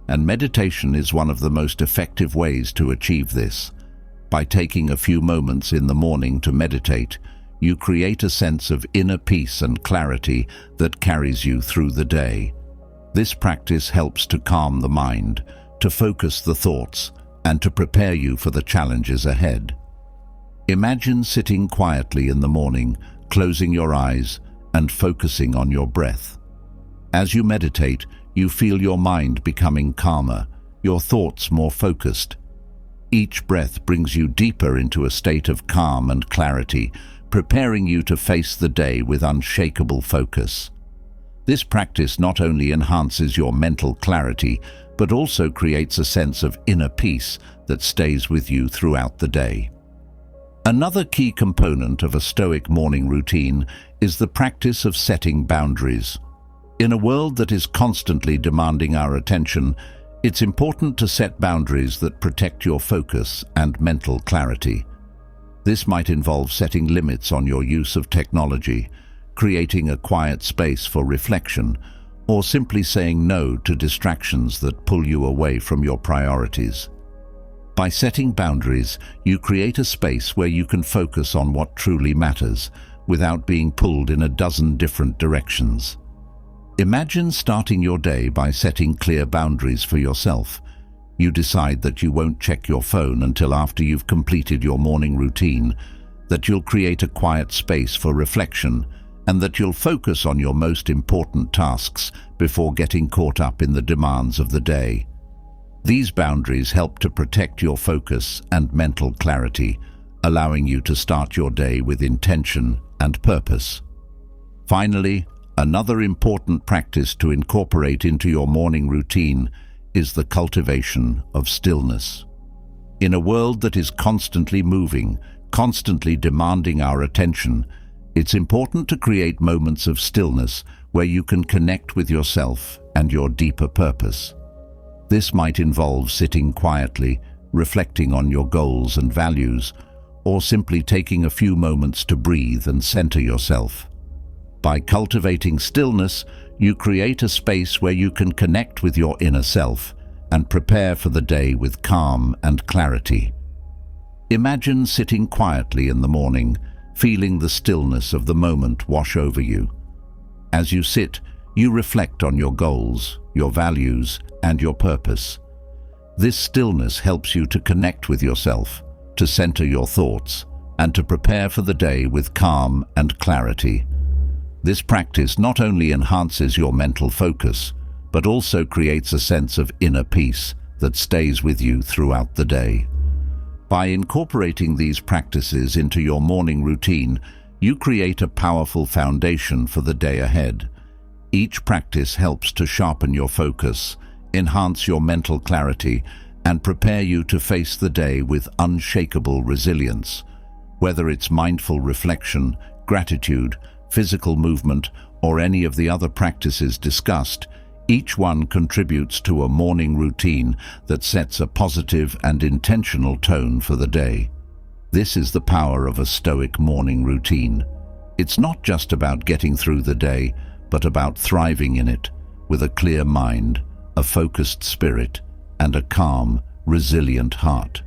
and meditation is one of the most effective ways to achieve this. By taking a few moments in the morning to meditate, you create a sense of inner peace and clarity that carries you through the day. This practice helps to calm the mind, to focus the thoughts, and to prepare you for the challenges ahead. Imagine sitting quietly in the morning, closing your eyes, and focusing on your breath. As you meditate, you feel your mind becoming calmer, your thoughts more focused. Each breath brings you deeper into a state of calm and clarity, preparing you to face the day with unshakable focus. This practice not only enhances your mental clarity, but also creates a sense of inner peace that stays with you throughout the day. Another key component of a Stoic morning routine is the practice of setting boundaries. In a world that is constantly demanding our attention, it's important to set boundaries that protect your focus and mental clarity. This might involve setting limits on your use of technology, creating a quiet space for reflection, or simply saying no to distractions that pull you away from your priorities. By setting boundaries, you create a space where you can focus on what truly matters, without being pulled in a dozen different directions. Imagine starting your day by setting clear boundaries for yourself. You decide that you won't check your phone until after you've completed your morning routine, that you'll create a quiet space for reflection, and that you'll focus on your most important tasks before getting caught up in the demands of the day. These boundaries help to protect your focus and mental clarity, allowing you to start your day with intention and purpose. Finally, another important practice to incorporate into your morning routine is the cultivation of stillness. In a world that is constantly moving, constantly demanding our attention, it's important to create moments of stillness where you can connect with yourself and your deeper purpose. This might involve sitting quietly, reflecting on your goals and values, or simply taking a few moments to breathe and center yourself. By cultivating stillness, you create a space where you can connect with your inner self and prepare for the day with calm and clarity. Imagine sitting quietly in the morning, feeling the stillness of the moment wash over you. As you sit, you reflect on your goals, your values, and your purpose. This stillness helps you to connect with yourself, to center your thoughts, and to prepare for the day with calm and clarity. This practice not only enhances your mental focus, but also creates a sense of inner peace that stays with you throughout the day. By incorporating these practices into your morning routine, you create a powerful foundation for the day ahead. Each practice helps to sharpen your focus, enhance your mental clarity, and prepare you to face the day with unshakable resilience. Whether it's mindful reflection, gratitude, physical movement, or any of the other practices discussed, each one contributes to a morning routine that sets a positive and intentional tone for the day. This is the power of a Stoic morning routine. It's not just about getting through the day, but about thriving in it, with a clear mind, a focused spirit, and a calm, resilient heart.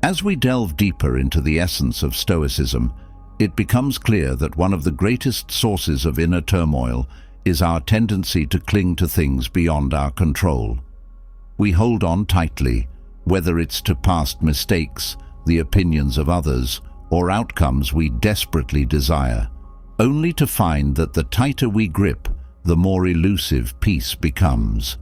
As we delve deeper into the essence of Stoicism, it becomes clear that one of the greatest sources of inner turmoil is our tendency to cling to things beyond our control. We hold on tightly, whether it's to past mistakes, the opinions of others, or outcomes we desperately desire, only to find that the tighter we grip, the more elusive peace becomes.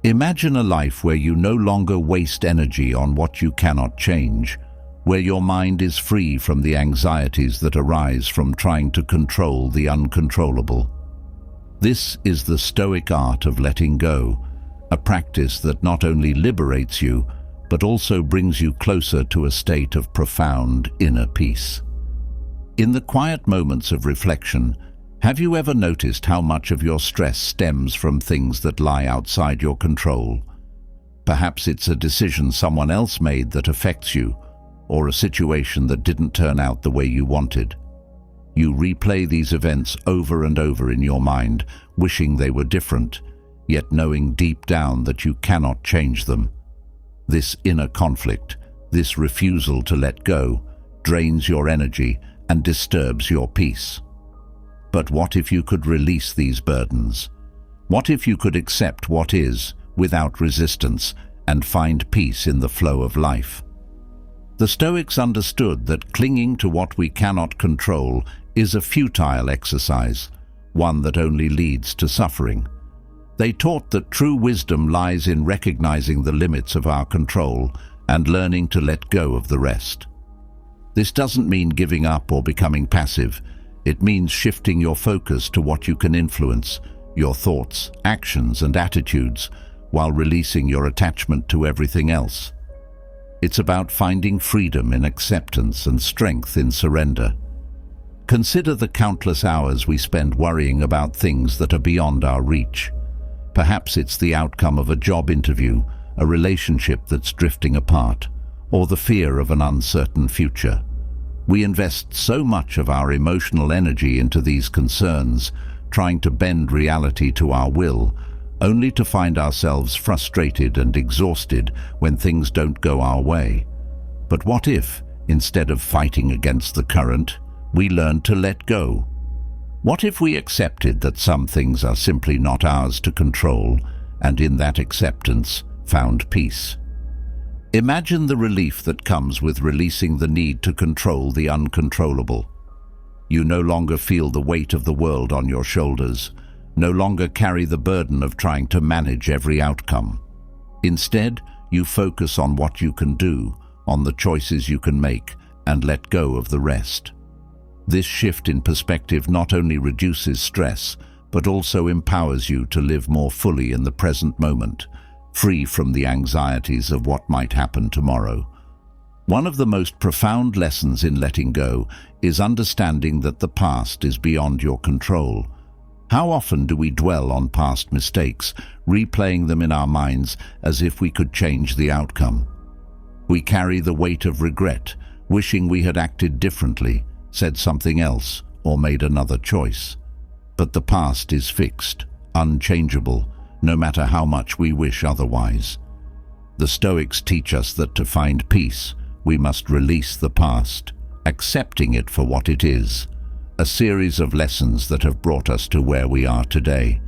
Imagine a life where you no longer waste energy on what you cannot change, where your mind is free from the anxieties that arise from trying to control the uncontrollable. This is the Stoic art of letting go, a practice that not only liberates you, but also brings you closer to a state of profound inner peace. In the quiet moments of reflection, have you ever noticed how much of your stress stems from things that lie outside your control? Perhaps it's a decision someone else made that affects you, or a situation that didn't turn out the way you wanted. You replay these events over and over in your mind, wishing they were different, yet knowing deep down that you cannot change them. This inner conflict, this refusal to let go, drains your energy and disturbs your peace. But what if you could release these burdens? What if you could accept what is, without resistance, and find peace in the flow of life? The Stoics understood that clinging to what we cannot control is a futile exercise. one that only leads to suffering. They taught that true wisdom lies in recognizing the limits of our control and learning to let go of the rest. This doesn't mean giving up or becoming passive. It means shifting your focus to what you can influence, your thoughts, actions, and attitudes, while releasing your attachment to everything else. It's about finding freedom in acceptance and strength in surrender. Consider the countless hours we spend worrying about things that are beyond our reach. Perhaps it's the outcome of a job interview, a relationship that's drifting apart, or the fear of an uncertain future. We invest so much of our emotional energy into these concerns, trying to bend reality to our will, only to find ourselves frustrated and exhausted when things don't go our way. But what if, instead of fighting against the current, we learned to let go? What if we accepted that some things are simply not ours to control, and in that acceptance found peace? Imagine the relief that comes with releasing the need to control the uncontrollable. You no longer feel the weight of the world on your shoulders, no longer carry the burden of trying to manage every outcome. Instead, you focus on what you can do, on the choices you can make, and let go of the rest. This shift in perspective not only reduces stress, but also empowers you to live more fully in the present moment, free from the anxieties of what might happen tomorrow. One of the most profound lessons in letting go is understanding that the past is beyond your control. How often do we dwell on past mistakes, replaying them in our minds as if we could change the outcome? We carry the weight of regret, wishing we had acted differently, said something else, or made another choice. But the past is fixed, unchangeable, no matter how much we wish otherwise. The Stoics teach us that to find peace, we must release the past, accepting it for what it is, a series of lessons that have brought us to where we are today.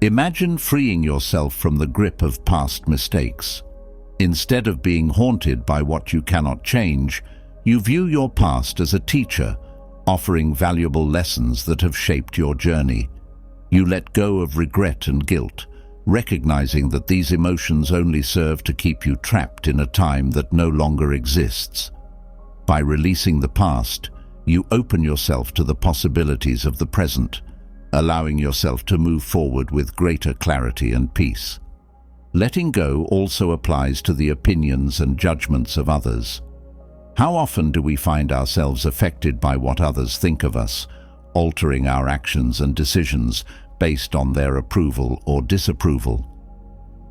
Imagine freeing yourself from the grip of past mistakes. Instead of being haunted by what you cannot change, you view your past as a teacher, offering valuable lessons that have shaped your journey. You let go of regret and guilt, recognizing that these emotions only serve to keep you trapped in a time that no longer exists. By releasing the past, you open yourself to the possibilities of the present, allowing yourself to move forward with greater clarity and peace. Letting go also applies to the opinions and judgments of others. How often do we find ourselves affected by what others think of us, altering our actions and decisions based on their approval or disapproval?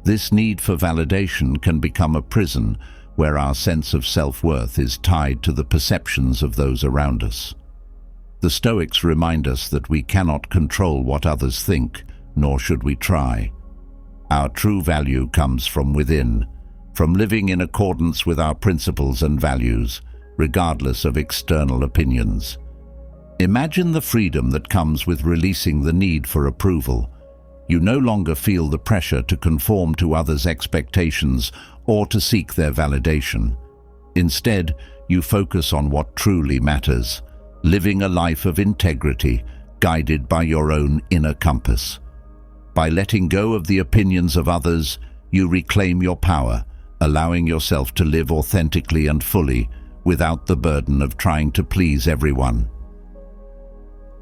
This need for validation can become a prison where our sense of self-worth is tied to the perceptions of those around us. The Stoics remind us that we cannot control what others think, nor should we try. Our true value comes from within, from living in accordance with our principles and values, regardless of external opinions. Imagine the freedom that comes with releasing the need for approval. You no longer feel the pressure to conform to others' expectations or to seek their validation. Instead, you focus on what truly matters, living a life of integrity, guided by your own inner compass. By letting go of the opinions of others, you reclaim your power, allowing yourself to live authentically and fully, without the burden of trying to please everyone.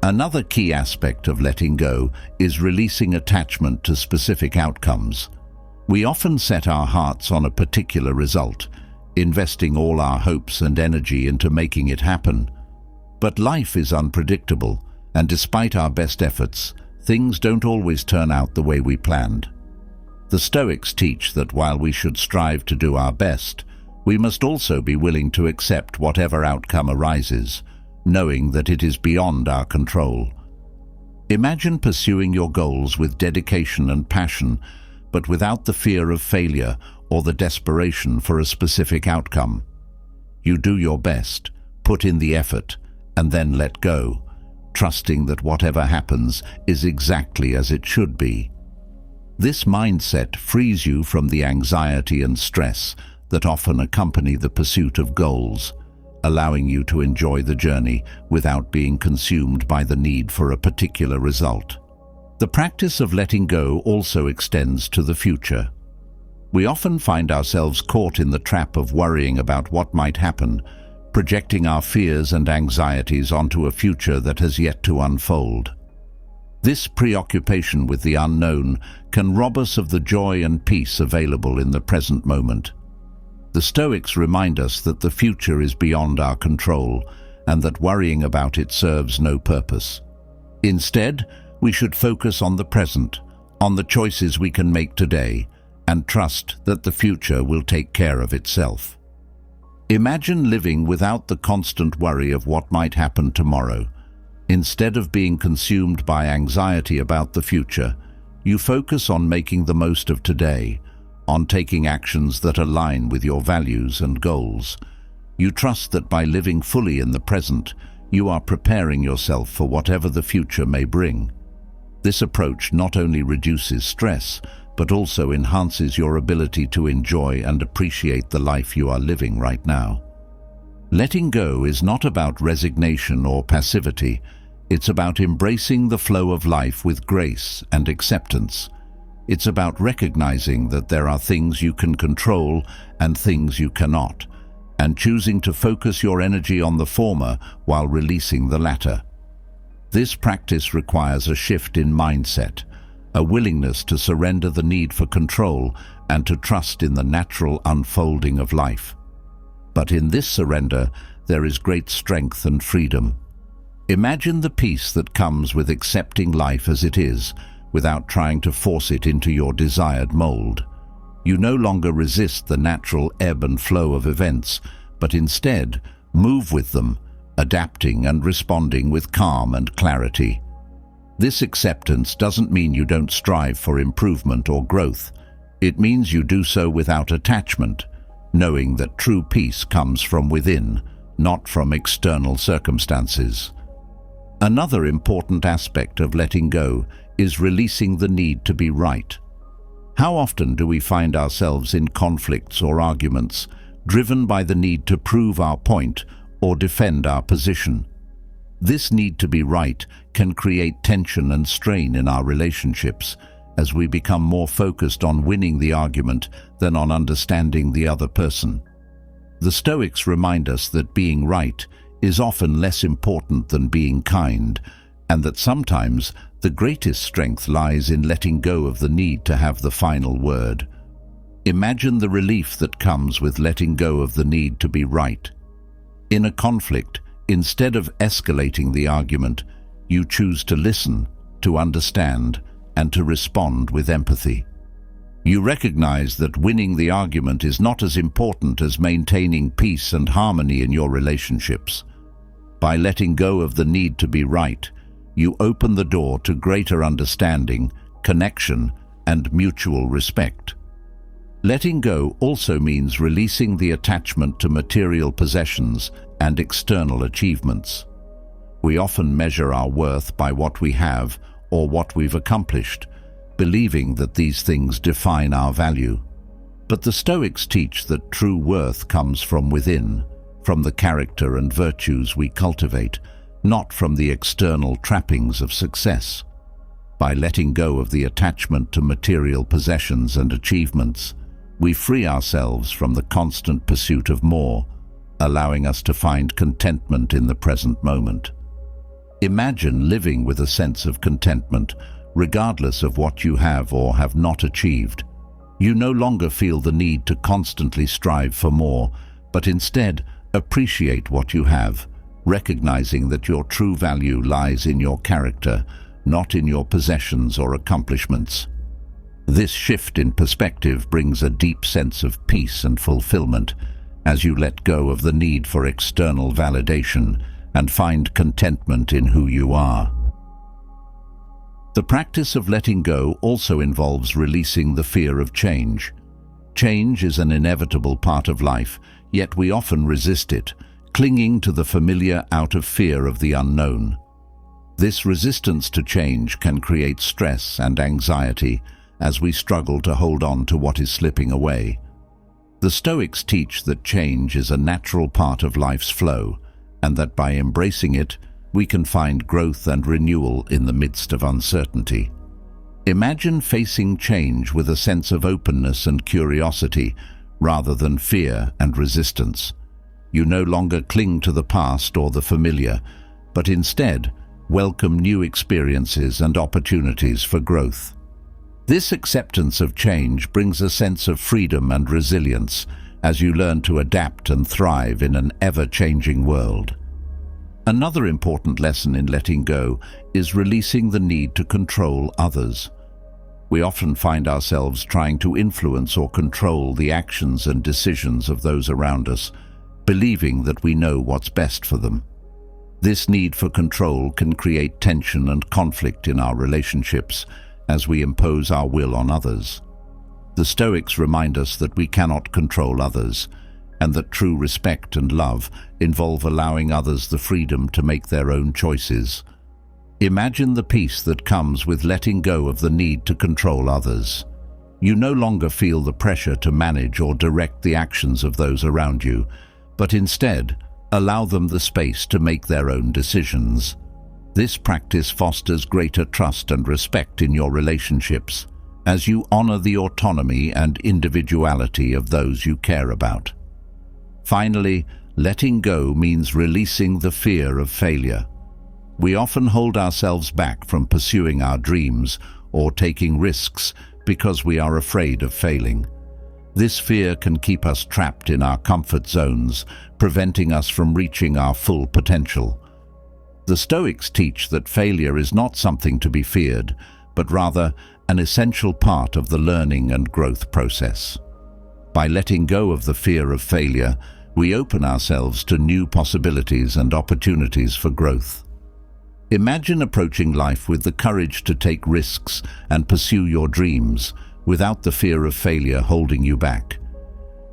Another key aspect of letting go is releasing attachment to specific outcomes. We often set our hearts on a particular result, investing all our hopes and energy into making it happen. But life is unpredictable, and despite our best efforts, things don't always turn out the way we planned. The Stoics teach that while we should strive to do our best, we must also be willing to accept whatever outcome arises, knowing that it is beyond our control. Imagine pursuing your goals with dedication and passion, but without the fear of failure or the desperation for a specific outcome. You do your best, put in the effort, and then let go, trusting that whatever happens is exactly as it should be. This mindset frees you from the anxiety and stress that often accompany the pursuit of goals, allowing you to enjoy the journey without being consumed by the need for a particular result. The practice of letting go also extends to the future. We often find ourselves caught in the trap of worrying about what might happen, projecting our fears and anxieties onto a future that has yet to unfold. This preoccupation with the unknown can rob us of the joy and peace available in the present moment. The Stoics remind us that the future is beyond our control and that worrying about it serves no purpose. Instead, we should focus on the present, on the choices we can make today, and trust that the future will take care of itself. Imagine living without the constant worry of what might happen tomorrow. Instead of being consumed by anxiety about the future, you focus on making the most of today, on taking actions that align with your values and goals. You trust that by living fully in the present, you are preparing yourself for whatever the future may bring. This approach not only reduces stress, but also enhances your ability to enjoy and appreciate the life you are living right now. Letting go is not about resignation or passivity. It's about embracing the flow of life with grace and acceptance. It's about recognizing that there are things you can control and things you cannot, and choosing to focus your energy on the former while releasing the latter. This practice requires a shift in mindset, a willingness to surrender the need for control and to trust in the natural unfolding of life. But in this surrender, there is great strength and freedom. Imagine the peace that comes with accepting life as it is, without trying to force it into your desired mold. You no longer resist the natural ebb and flow of events, but instead move with them, adapting and responding with calm and clarity. This acceptance doesn't mean you don't strive for improvement or growth. It means you do so without attachment, knowing that true peace comes from within, not from external circumstances. Another important aspect of letting go is releasing the need to be right. How often do we find ourselves in conflicts or arguments, driven by the need to prove our point or defend our position? This need to be right can create tension and strain in our relationships, as we become more focused on winning the argument than on understanding the other person. The Stoics remind us that being right is often less important than being kind, and that sometimes the greatest strength lies in letting go of the need to have the final word. Imagine the relief that comes with letting go of the need to be right. In a conflict, instead of escalating the argument, you choose to listen, to understand, and to respond with empathy. You recognize that winning the argument is not as important as maintaining peace and harmony in your relationships. By letting go of the need to be right, you open the door to greater understanding, connection, and mutual respect. Letting go also means releasing the attachment to material possessions and external achievements. We often measure our worth by what we have or what we've accomplished, believing that these things define our value. But the Stoics teach that true worth comes from within, from the character and virtues we cultivate, not from the external trappings of success. By letting go of the attachment to material possessions and achievements, we free ourselves from the constant pursuit of more, allowing us to find contentment in the present moment. Imagine living with a sense of contentment, regardless of what you have or have not achieved. You no longer feel the need to constantly strive for more, but instead appreciate what you have, recognizing that your true value lies in your character, not in your possessions or accomplishments. This shift in perspective brings a deep sense of peace and fulfillment as you let go of the need for external validation and find contentment in who you are. The practice of letting go also involves releasing the fear of change. Change is an inevitable part of life, yet we often resist it, clinging to the familiar out of fear of the unknown. This resistance to change can create stress and anxiety as we struggle to hold on to what is slipping away. The Stoics teach that change is a natural part of life's flow, and that by embracing it, we can find growth and renewal in the midst of uncertainty. Imagine facing change with a sense of openness and curiosity, rather than fear and resistance. You no longer cling to the past or the familiar, but instead welcome new experiences and opportunities for growth. This acceptance of change brings a sense of freedom and resilience as you learn to adapt and thrive in an ever-changing world. Another important lesson in letting go is releasing the need to control others. We often find ourselves trying to influence or control the actions and decisions of those around us, believing that we know what's best for them. This need for control can create tension and conflict in our relationships as we impose our will on others. The Stoics remind us that we cannot control others, and that true respect and love involve allowing others the freedom to make their own choices. Imagine the peace that comes with letting go of the need to control others. You no longer feel the pressure to manage or direct the actions of those around you, but instead allow them the space to make their own decisions. This practice fosters greater trust and respect in your relationships, as you honor the autonomy and individuality of those you care about. Finally, letting go means releasing the fear of failure. We often hold ourselves back from pursuing our dreams or taking risks because we are afraid of failing. This fear can keep us trapped in our comfort zones, preventing us from reaching our full potential. The Stoics teach that failure is not something to be feared, but rather an essential part of the learning and growth process. By letting go of the fear of failure, we open ourselves to new possibilities and opportunities for growth. Imagine approaching life with the courage to take risks and pursue your dreams without the fear of failure holding you back.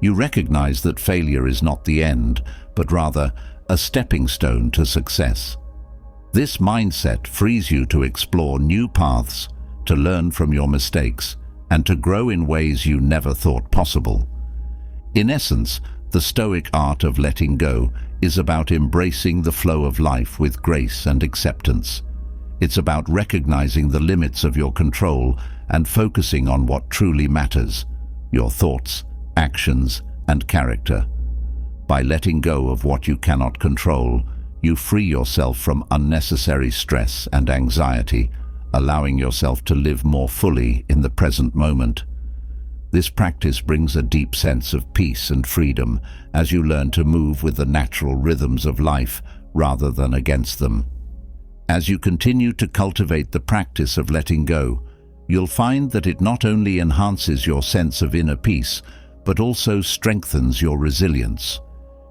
You recognize that failure is not the end, but rather a stepping stone to success. This mindset frees you to explore new paths, to learn from your mistakes, and to grow in ways you never thought possible. In essence, the Stoic art of letting go is about embracing the flow of life with grace and acceptance. It's about recognizing the limits of your control and focusing on what truly matters, your thoughts, actions, and character. By letting go of what you cannot control, you free yourself from unnecessary stress and anxiety, allowing yourself to live more fully in the present moment. This practice brings a deep sense of peace and freedom as you learn to move with the natural rhythms of life rather than against them. As you continue to cultivate the practice of letting go, you'll find that it not only enhances your sense of inner peace, but also strengthens your resilience.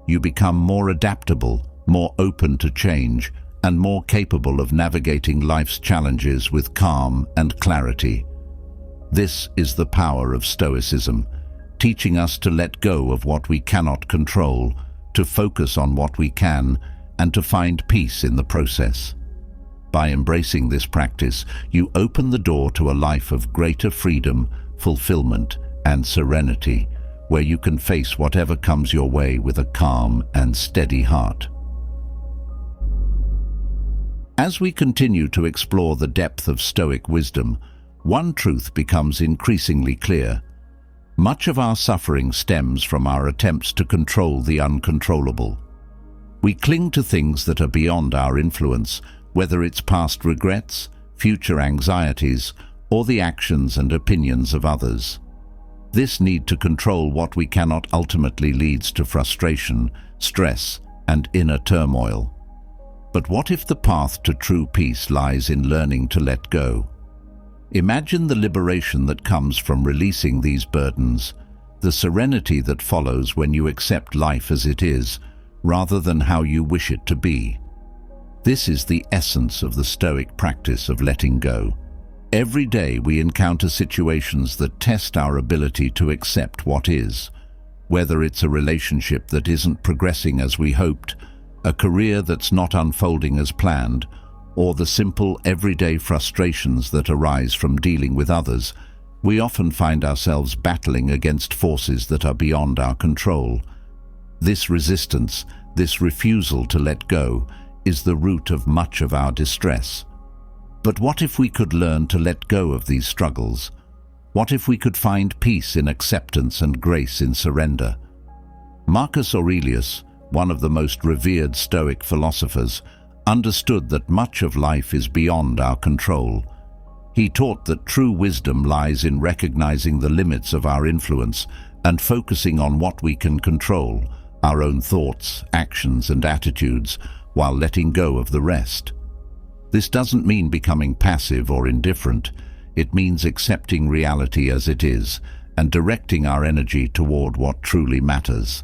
You become more adaptable, more open to change, and more capable of navigating life's challenges with calm and clarity. This is the power of Stoicism, teaching us to let go of what we cannot control, to focus on what we can, and to find peace in the process. By embracing this practice, you open the door to a life of greater freedom, fulfillment, and serenity, where you can face whatever comes your way with a calm and steady heart. As we continue to explore the depth of Stoic wisdom, one truth becomes increasingly clear. Much of our suffering stems from our attempts to control the uncontrollable. We cling to things that are beyond our influence, whether it's past regrets, future anxieties, or the actions and opinions of others. This need to control what we cannot ultimately leads to frustration, stress, and inner turmoil. But what if the path to true peace lies in learning to let go? Imagine the liberation that comes from releasing these burdens, the serenity that follows when you accept life as it is, rather than how you wish it to be. This is the essence of the Stoic practice of letting go. Every day we encounter situations that test our ability to accept what is, whether it's a relationship that isn't progressing as we hoped, a career that's not unfolding as planned, or the simple everyday frustrations that arise from dealing with others. We often find ourselves battling against forces that are beyond our control. This resistance, this refusal to let go, is the root of much of our distress. But what if we could learn to let go of these struggles? What if we could find peace in acceptance and grace in surrender? Marcus Aurelius, one of the most revered Stoic philosophers, understood that much of life is beyond our control. He taught that true wisdom lies in recognizing the limits of our influence and focusing on what we can control, our own thoughts, actions, and attitudes, while letting go of the rest. This doesn't mean becoming passive or indifferent. It means accepting reality as it is and directing our energy toward what truly matters.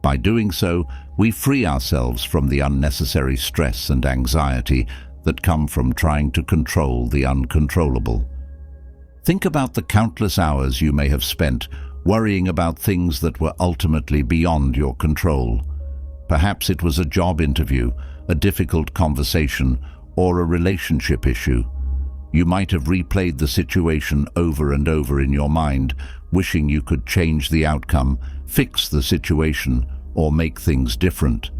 By doing so, we free ourselves from the unnecessary stress and anxiety that come from trying to control the uncontrollable. Think about the countless hours you may have spent worrying about things that were ultimately beyond your control. Perhaps it was a job interview, a difficult conversation, or a relationship issue. You might have replayed the situation over and over in your mind, wishing you could change the outcome, fix the situation, or make things different.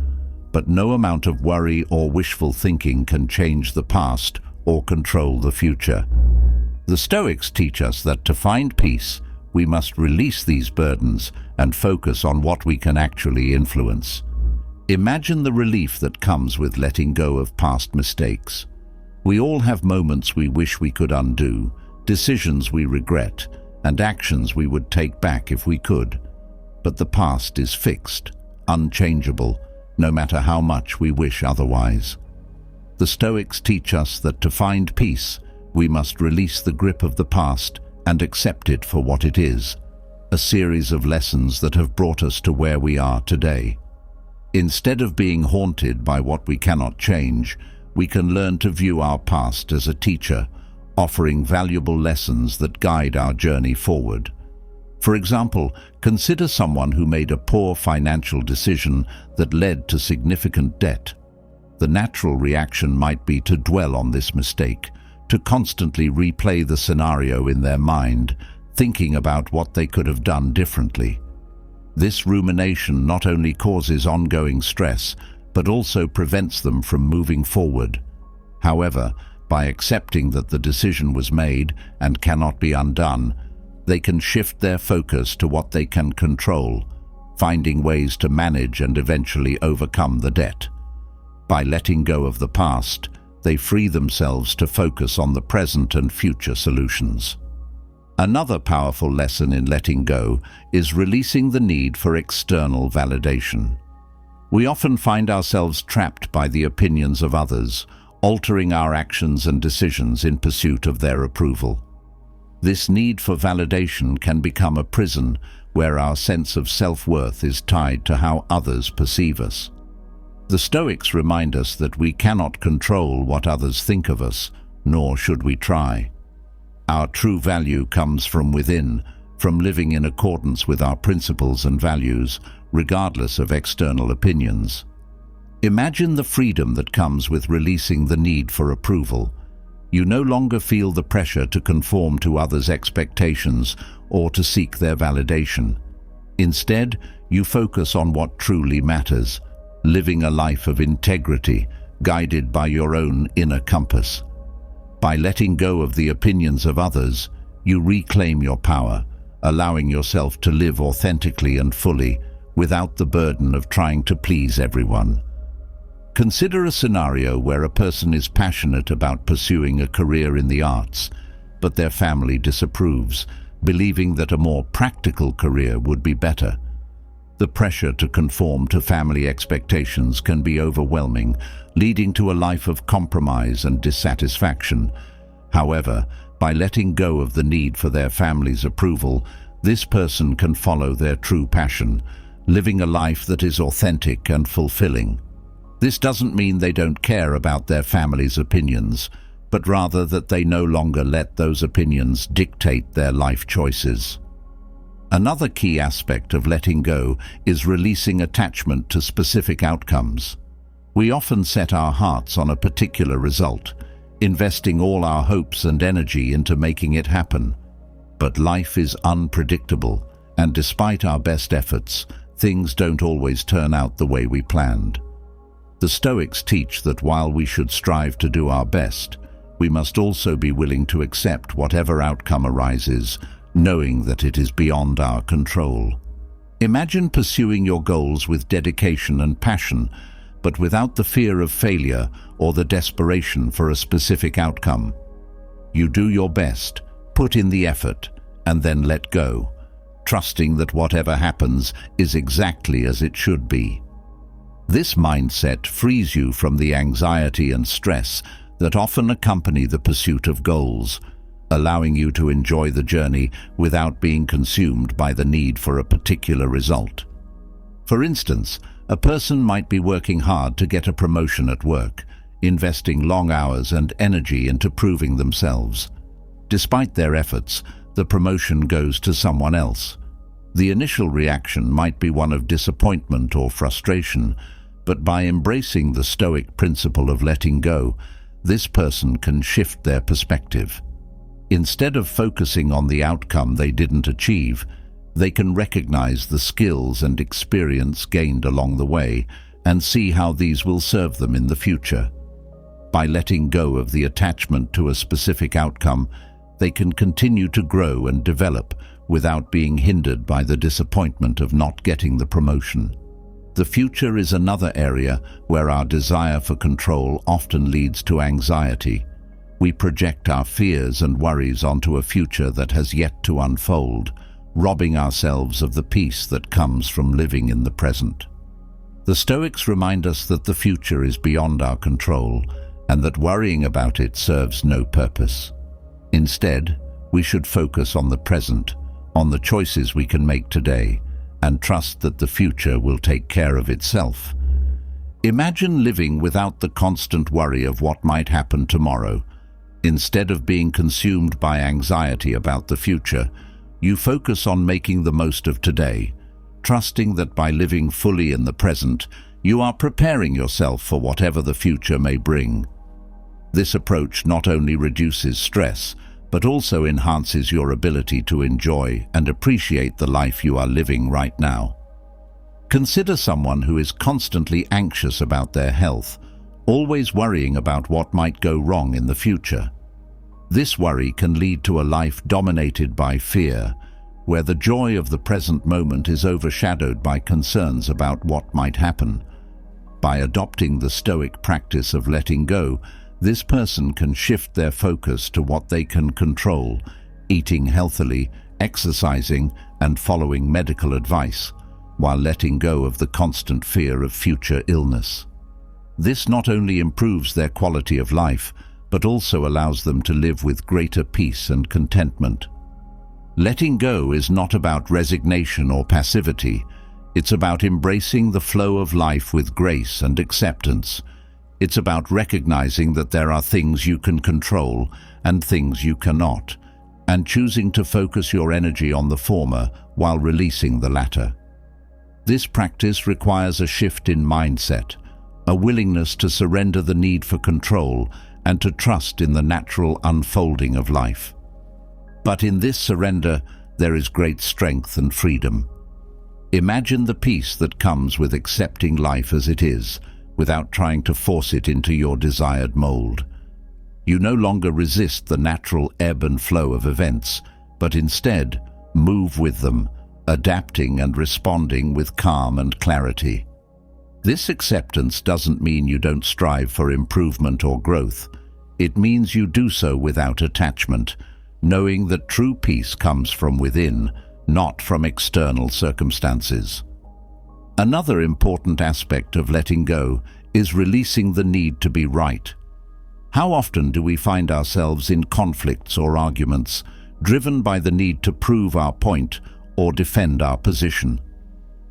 But no amount of worry or wishful thinking can change the past or control the future. The Stoics teach us that to find peace, we must release these burdens and focus on what we can actually influence. Imagine the relief that comes with letting go of past mistakes. We all have moments we wish we could undo, decisions we regret, and actions we would take back if we could. But the past is fixed, unchangeable, no matter how much we wish otherwise. The Stoics teach us that to find peace, we must release the grip of the past and accept it for what it is, a series of lessons that have brought us to where we are today. Instead of being haunted by what we cannot change, we can learn to view our past as a teacher, offering valuable lessons that guide our journey forward. For example, consider someone who made a poor financial decision that led to significant debt. The natural reaction might be to dwell on this mistake, to constantly replay the scenario in their mind, thinking about what they could have done differently. This rumination not only causes ongoing stress, but also prevents them from moving forward. However, by accepting that the decision was made and cannot be undone, they can shift their focus to what they can control, finding ways to manage and eventually overcome the debt. By letting go of the past, they free themselves to focus on the present and future solutions. Another powerful lesson in letting go is releasing the need for external validation. We often find ourselves trapped by the opinions of others, altering our actions and decisions in pursuit of their approval. This need for validation can become a prison where our sense of self-worth is tied to how others perceive us. The Stoics remind us that we cannot control what others think of us, nor should we try. Our true value comes from within, from living in accordance with our principles and values, regardless of external opinions. Imagine the freedom that comes with releasing the need for approval. You no longer feel the pressure to conform to others' expectations or to seek their validation. Instead, you focus on what truly matters, living a life of integrity, guided by your own inner compass. By letting go of the opinions of others, you reclaim your power, allowing yourself to live authentically and fully, without the burden of trying to please everyone. Consider a scenario where a person is passionate about pursuing a career in the arts, but their family disapproves, believing that a more practical career would be better. The pressure to conform to family expectations can be overwhelming, leading to a life of compromise and dissatisfaction. However, by letting go of the need for their family's approval, this person can follow their true passion, living a life that is authentic and fulfilling. This doesn't mean they don't care about their family's opinions, but rather that they no longer let those opinions dictate their life choices. Another key aspect of letting go is releasing attachment to specific outcomes. We often set our hearts on a particular result, investing all our hopes and energy into making it happen. But life is unpredictable, and despite our best efforts, things don't always turn out the way we planned. The Stoics teach that while we should strive to do our best, we must also be willing to accept whatever outcome arises, knowing that it is beyond our control. Imagine pursuing your goals with dedication and passion, but without the fear of failure or the desperation for a specific outcome. You do your best, put in the effort, and then let go, trusting that whatever happens is exactly as it should be. This mindset frees you from the anxiety and stress that often accompany the pursuit of goals, allowing you to enjoy the journey without being consumed by the need for a particular result. For instance, a person might be working hard to get a promotion at work, investing long hours and energy into proving themselves. Despite their efforts, the promotion goes to someone else. The initial reaction might be one of disappointment or frustration, but by embracing the Stoic principle of letting go, this person can shift their perspective. Instead of focusing on the outcome they didn't achieve, they can recognize the skills and experience gained along the way and see how these will serve them in the future. By letting go of the attachment to a specific outcome, they can continue to grow and develop without being hindered by the disappointment of not getting the promotion. The future is another area where our desire for control often leads to anxiety. We project our fears and worries onto a future that has yet to unfold, robbing ourselves of the peace that comes from living in the present. The Stoics remind us that the future is beyond our control and that worrying about it serves no purpose. Instead, we should focus on the present, on the choices we can make today, and trust that the future will take care of itself. Imagine living without the constant worry of what might happen tomorrow. Instead of being consumed by anxiety about the future, you focus on making the most of today, trusting that by living fully in the present, you are preparing yourself for whatever the future may bring. This approach not only reduces stress, but also enhances your ability to enjoy and appreciate the life you are living right now. Consider someone who is constantly anxious about their health, always worrying about what might go wrong in the future. This worry can lead to a life dominated by fear, where the joy of the present moment is overshadowed by concerns about what might happen. By adopting the Stoic practice of letting go, this person can shift their focus to what they can control, eating healthily, exercising, and following medical advice, while letting go of the constant fear of future illness. This not only improves their quality of life, but also allows them to live with greater peace and contentment. Letting go is not about resignation or passivity. It's about embracing the flow of life with grace and acceptance. It's about recognizing that there are things you can control and things you cannot, and choosing to focus your energy on the former while releasing the latter. This practice requires a shift in mindset, a willingness to surrender the need for control and to trust in the natural unfolding of life. But in this surrender, there is great strength and freedom. Imagine the peace that comes with accepting life as it is, without trying to force it into your desired mold. You no longer resist the natural ebb and flow of events, but instead move with them, adapting and responding with calm and clarity. This acceptance doesn't mean you don't strive for improvement or growth. It means you do so without attachment, knowing that true peace comes from within, not from external circumstances. Another important aspect of letting go is releasing the need to be right. How often do we find ourselves in conflicts or arguments, driven by the need to prove our point or defend our position?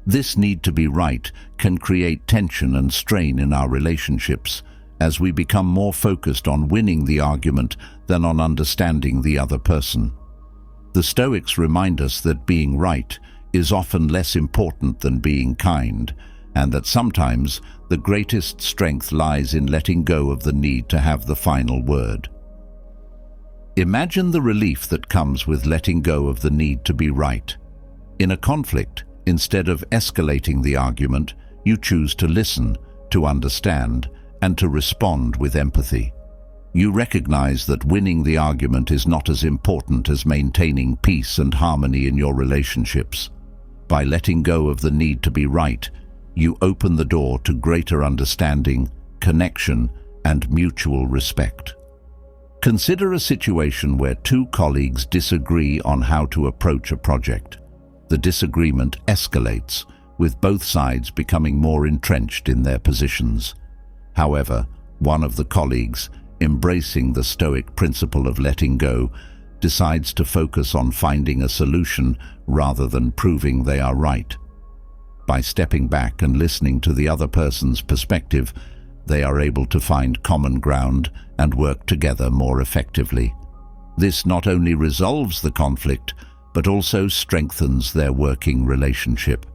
This need to be right can create tension and strain in our relationships, as we become more focused on winning the argument than on understanding the other person. The Stoics remind us that being right is often less important than being kind, and that sometimes the greatest strength lies in letting go of the need to have the final word. Imagine the relief that comes with letting go of the need to be right. In a conflict, instead of escalating the argument, you choose to listen, to understand, and to respond with empathy. You recognize that winning the argument is not as important as maintaining peace and harmony in your relationships. By letting go of the need to be right, you open the door to greater understanding, connection, and mutual respect. Consider a situation where two colleagues disagree on how to approach a project. The disagreement escalates, with both sides becoming more entrenched in their positions. However, one of the colleagues, embracing the Stoic principle of letting go, decides to focus on finding a solution rather than proving they are right. By stepping back and listening to the other person's perspective, they are able to find common ground and work together more effectively. This not only resolves the conflict, but also strengthens their working relationship.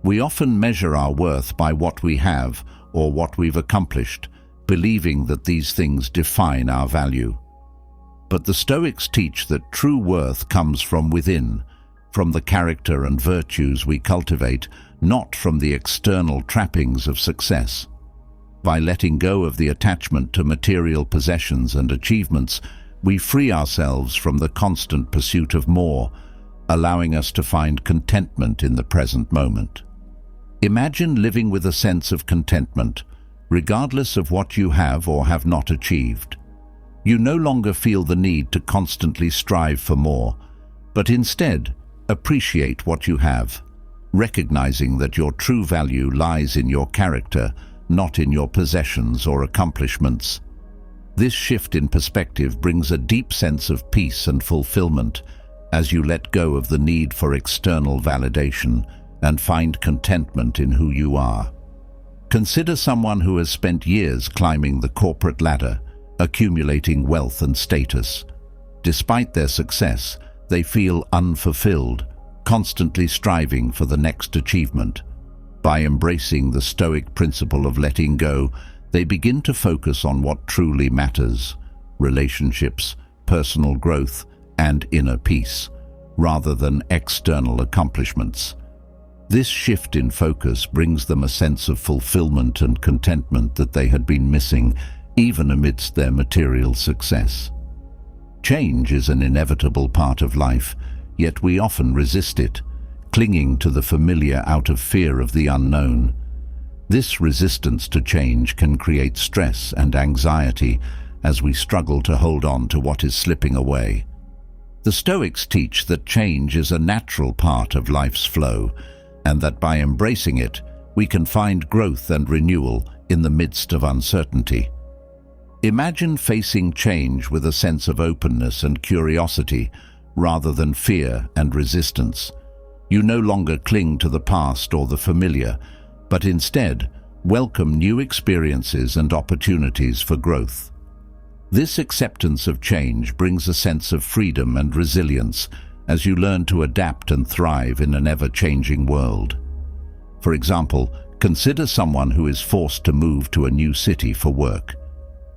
We often measure our worth by what we have or what we've accomplished, believing that these things define our value. But the Stoics teach that true worth comes from within, from the character and virtues we cultivate, not from the external trappings of success. By letting go of the attachment to material possessions and achievements, we free ourselves from the constant pursuit of more, allowing us to find contentment in the present moment. Imagine living with a sense of contentment, regardless of what you have or have not achieved. You no longer feel the need to constantly strive for more, but instead appreciate what you have, recognizing that your true value lies in your character, not in your possessions or accomplishments. This shift in perspective brings a deep sense of peace and fulfillment as you let go of the need for external validation and find contentment in who you are. Consider someone who has spent years climbing the corporate ladder, accumulating wealth and status. Despite their success, they feel unfulfilled, constantly striving for the next achievement. By embracing the Stoic principle of letting go, they begin to focus on what truly matters: relationships, personal growth, and inner peace, rather than external accomplishments. This shift in focus brings them a sense of fulfillment and contentment that they had been missing, even amidst their material success. Change is an inevitable part of life, yet we often resist it, clinging to the familiar out of fear of the unknown. This resistance to change can create stress and anxiety as we struggle to hold on to what is slipping away. The Stoics teach that change is a natural part of life's flow, and that by embracing it, we can find growth and renewal in the midst of uncertainty. Imagine facing change with a sense of openness and curiosity, rather than fear and resistance. You no longer cling to the past or the familiar, but instead welcome new experiences and opportunities for growth. This acceptance of change brings a sense of freedom and resilience as you learn to adapt and thrive in an ever-changing world. For example, consider someone who is forced to move to a new city for work.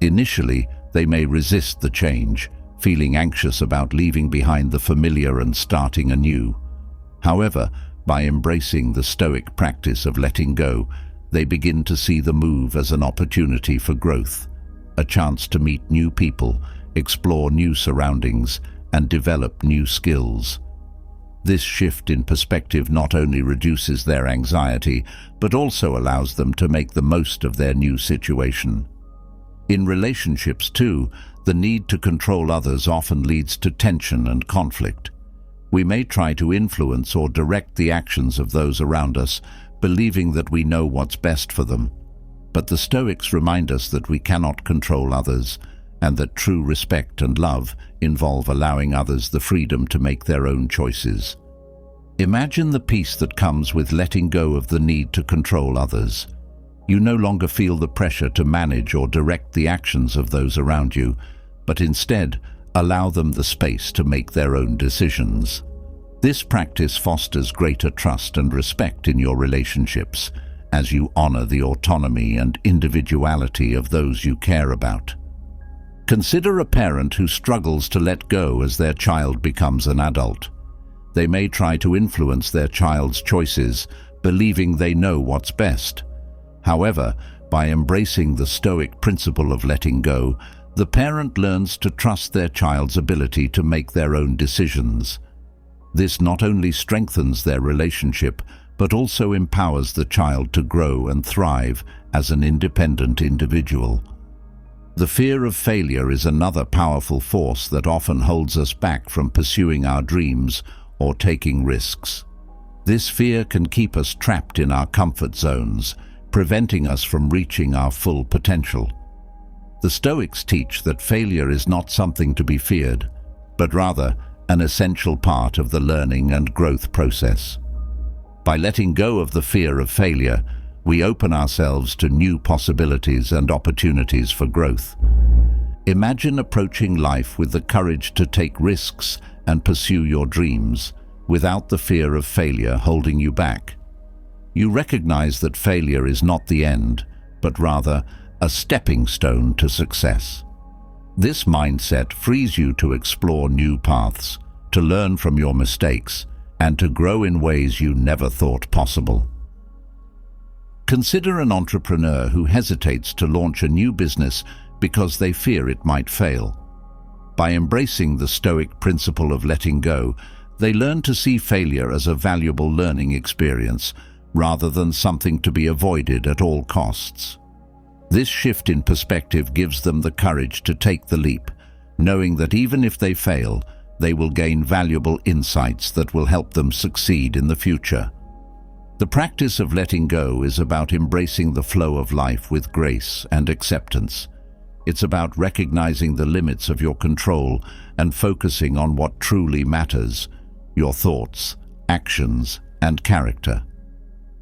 Initially, they may resist the change, feeling anxious about leaving behind the familiar and starting anew. However, by embracing the Stoic practice of letting go, they begin to see the move as an opportunity for growth, a chance to meet new people, explore new surroundings, and develop new skills. This shift in perspective not only reduces their anxiety, but also allows them to make the most of their new situation. In relationships too, the need to control others often leads to tension and conflict. We may try to influence or direct the actions of those around us, believing that we know what's best for them. But the Stoics remind us that we cannot control others, and that true respect and love involve allowing others the freedom to make their own choices. Imagine the peace that comes with letting go of the need to control others. You no longer feel the pressure to manage or direct the actions of those around you, but instead allow them the space to make their own decisions. This practice fosters greater trust and respect in your relationships, as you honor the autonomy and individuality of those you care about. Consider a parent who struggles to let go as their child becomes an adult. They may try to influence their child's choices, believing they know what's best. However, by embracing the Stoic principle of letting go, the parent learns to trust their child's ability to make their own decisions. This not only strengthens their relationship, but also empowers the child to grow and thrive as an independent individual. The fear of failure is another powerful force that often holds us back from pursuing our dreams or taking risks. This fear can keep us trapped in our comfort zones, preventing us from reaching our full potential. The Stoics teach that failure is not something to be feared, but rather an essential part of the learning and growth process. By letting go of the fear of failure, we open ourselves to new possibilities and opportunities for growth. Imagine approaching life with the courage to take risks and pursue your dreams, without the fear of failure holding you back. You recognize that failure is not the end, but rather a stepping stone to success. This mindset frees you to explore new paths, to learn from your mistakes, and to grow in ways you never thought possible. Consider an entrepreneur who hesitates to launch a new business because they fear it might fail. By embracing the Stoic principle of letting go, they learn to see failure as a valuable learning experience, rather than something to be avoided at all costs. This shift in perspective gives them the courage to take the leap, knowing that even if they fail, they will gain valuable insights that will help them succeed in the future. The practice of letting go is about embracing the flow of life with grace and acceptance. It's about recognizing the limits of your control and focusing on what truly matters: your thoughts, actions, and character.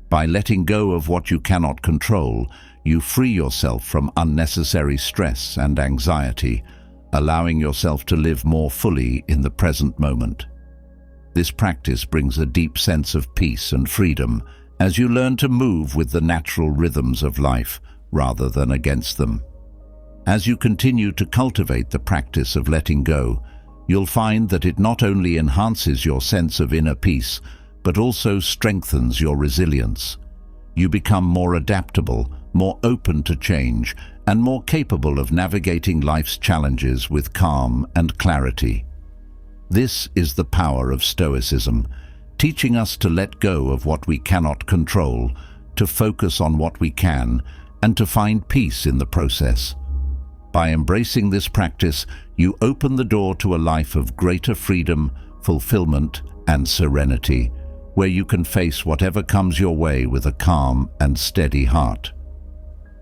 By letting go of what you cannot control, you free yourself from unnecessary stress and anxiety, allowing yourself to live more fully in the present moment. This practice brings a deep sense of peace and freedom as you learn to move with the natural rhythms of life rather than against them. As you continue to cultivate the practice of letting go, you'll find that it not only enhances your sense of inner peace, but also strengthens your resilience. You become more adaptable, more open to change, and more capable of navigating life's challenges with calm and clarity. This is the power of Stoicism, teaching us to let go of what we cannot control, to focus on what we can, and to find peace in the process. By embracing this practice, you open the door to a life of greater freedom, fulfillment, and serenity, where you can face whatever comes your way with a calm and steady heart.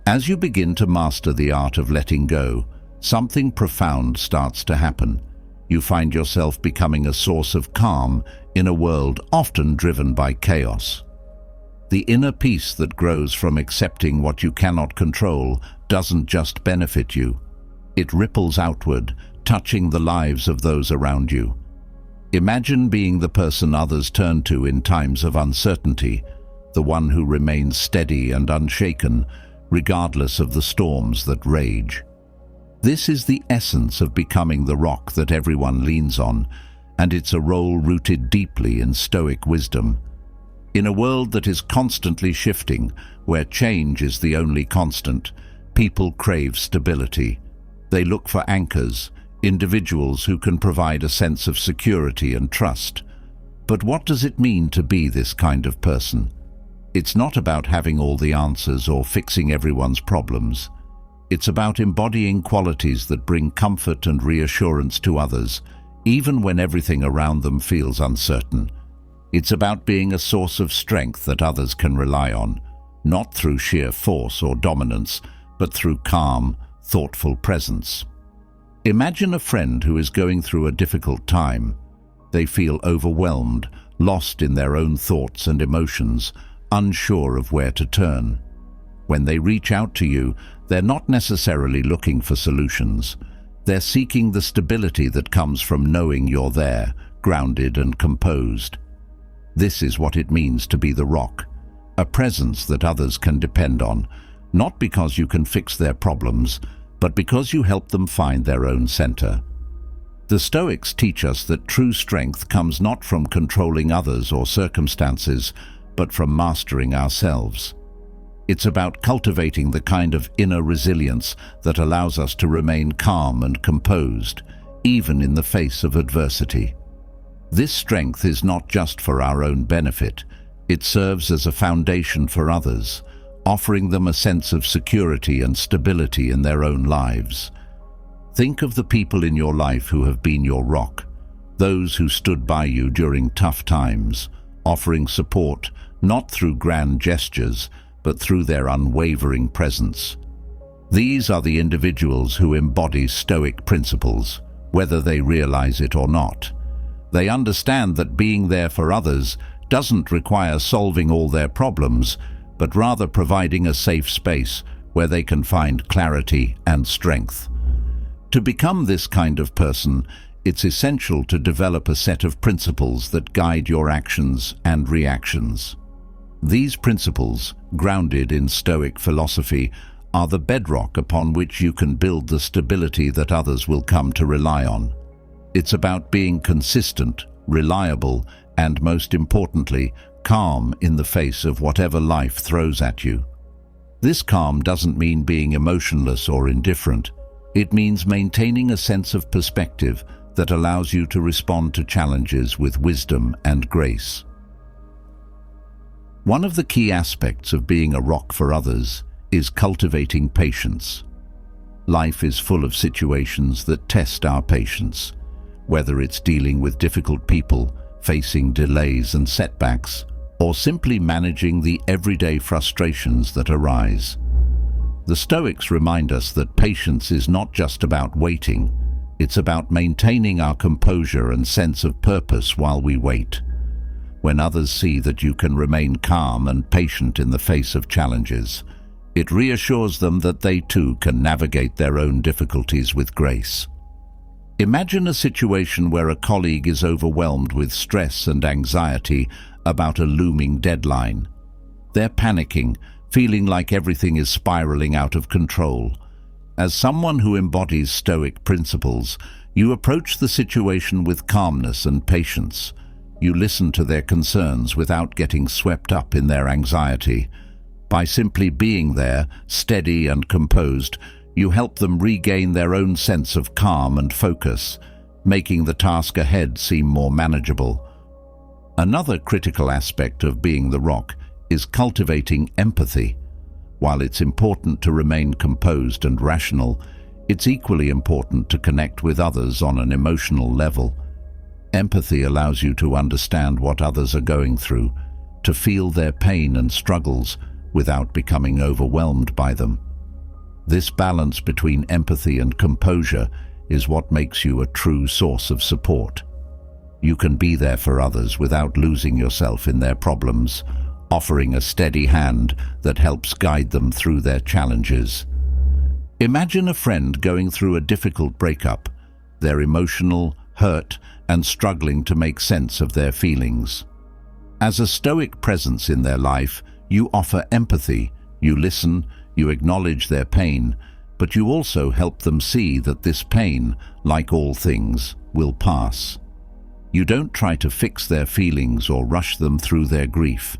As you begin to master the art of letting go, something profound starts to happen. You find yourself becoming a source of calm in a world often driven by chaos. The inner peace that grows from accepting what you cannot control doesn't just benefit you. It ripples outward, touching the lives of those around you. Imagine being the person others turn to in times of uncertainty, the one who remains steady and unshaken, regardless of the storms that rage. This is the essence of becoming the rock that everyone leans on, and it's a role rooted deeply in Stoic wisdom. In a world that is constantly shifting, where change is the only constant, people crave stability. They look for anchors, individuals who can provide a sense of security and trust. But what does it mean to be this kind of person? It's not about having all the answers or fixing everyone's problems. It's about embodying qualities that bring comfort and reassurance to others, even when everything around them feels uncertain. It's about being a source of strength that others can rely on, not through sheer force or dominance, but through calm, thoughtful presence. Imagine a friend who is going through a difficult time. They feel overwhelmed, lost in their own thoughts and emotions, unsure of where to turn. When they reach out to you, they're not necessarily looking for solutions. They're seeking the stability that comes from knowing you're there, grounded and composed. This is what it means to be the rock, a presence that others can depend on, not because you can fix their problems, but because you help them find their own center. The Stoics teach us that true strength comes not from controlling others or circumstances, but from mastering ourselves. It's about cultivating the kind of inner resilience that allows us to remain calm and composed, even in the face of adversity. This strength is not just for our own benefit, it serves as a foundation for others, offering them a sense of security and stability in their own lives. Think of the people in your life who have been your rock, those who stood by you during tough times, offering support not through grand gestures, but through their unwavering presence. These are the individuals who embody Stoic principles, whether they realize it or not. They understand that being there for others doesn't require solving all their problems, but rather providing a safe space where they can find clarity and strength. To become this kind of person, it's essential to develop a set of principles that guide your actions and reactions. These principles, grounded in Stoic philosophy, are the bedrock upon which you can build the stability that others will come to rely on. It's about being consistent, reliable, and most importantly, calm in the face of whatever life throws at you. This calm doesn't mean being emotionless or indifferent. It means maintaining a sense of perspective that allows you to respond to challenges with wisdom and grace. One of the key aspects of being a rock for others is cultivating patience. Life is full of situations that test our patience, whether it's dealing with difficult people, facing delays and setbacks, or simply managing the everyday frustrations that arise. The Stoics remind us that patience is not just about waiting, it's about maintaining our composure and sense of purpose while we wait. When others see that you can remain calm and patient in the face of challenges, it reassures them that they too can navigate their own difficulties with grace. Imagine a situation where a colleague is overwhelmed with stress and anxiety about a looming deadline. They're panicking, feeling like everything is spiraling out of control. As someone who embodies Stoic principles, you approach the situation with calmness and patience. You listen to their concerns without getting swept up in their anxiety. By simply being there, steady and composed, you help them regain their own sense of calm and focus, making the task ahead seem more manageable. Another critical aspect of being the rock is cultivating empathy. While it's important to remain composed and rational, it's equally important to connect with others on an emotional level. Empathy allows you to understand what others are going through, to feel their pain and struggles without becoming overwhelmed by them. This balance between empathy and composure is what makes you a true source of support. You can be there for others without losing yourself in their problems, offering a steady hand that helps guide them through their challenges. Imagine a friend going through a difficult breakup. They're emotional, hurt, and struggling to make sense of their feelings. As a Stoic presence in their life, you offer empathy, you listen, you acknowledge their pain, but you also help them see that this pain, like all things, will pass. You don't try to fix their feelings or rush them through their grief.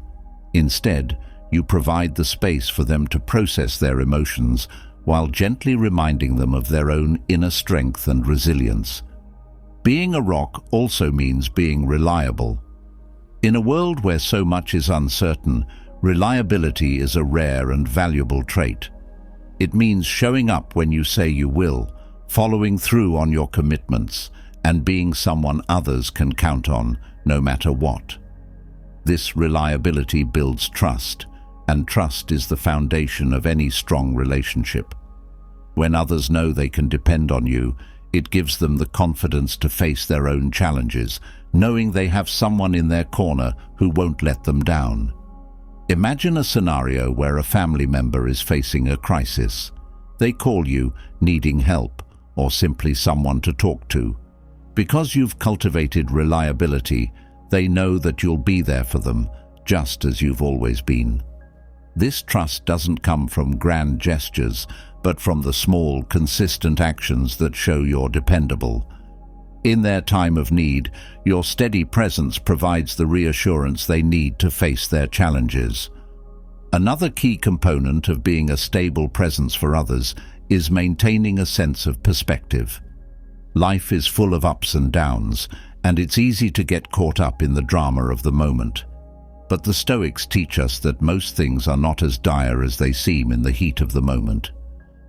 Instead, you provide the space for them to process their emotions while gently reminding them of their own inner strength and resilience. Being a rock also means being reliable. In a world where so much is uncertain, reliability is a rare and valuable trait. It means showing up when you say you will, following through on your commitments, and being someone others can count on, no matter what. This reliability builds trust, and trust is the foundation of any strong relationship. When others know they can depend on you, it gives them the confidence to face their own challenges, knowing they have someone in their corner who won't let them down. Imagine a scenario where a family member is facing a crisis. They call you, needing help, or simply someone to talk to. Because you've cultivated reliability, they know that you'll be there for them, just as you've always been. This trust doesn't come from grand gestures, but from the small, consistent actions that show you're dependable. In their time of need, your steady presence provides the reassurance they need to face their challenges. Another key component of being a stable presence for others is maintaining a sense of perspective. Life is full of ups and downs, and it's easy to get caught up in the drama of the moment. But the Stoics teach us that most things are not as dire as they seem in the heat of the moment.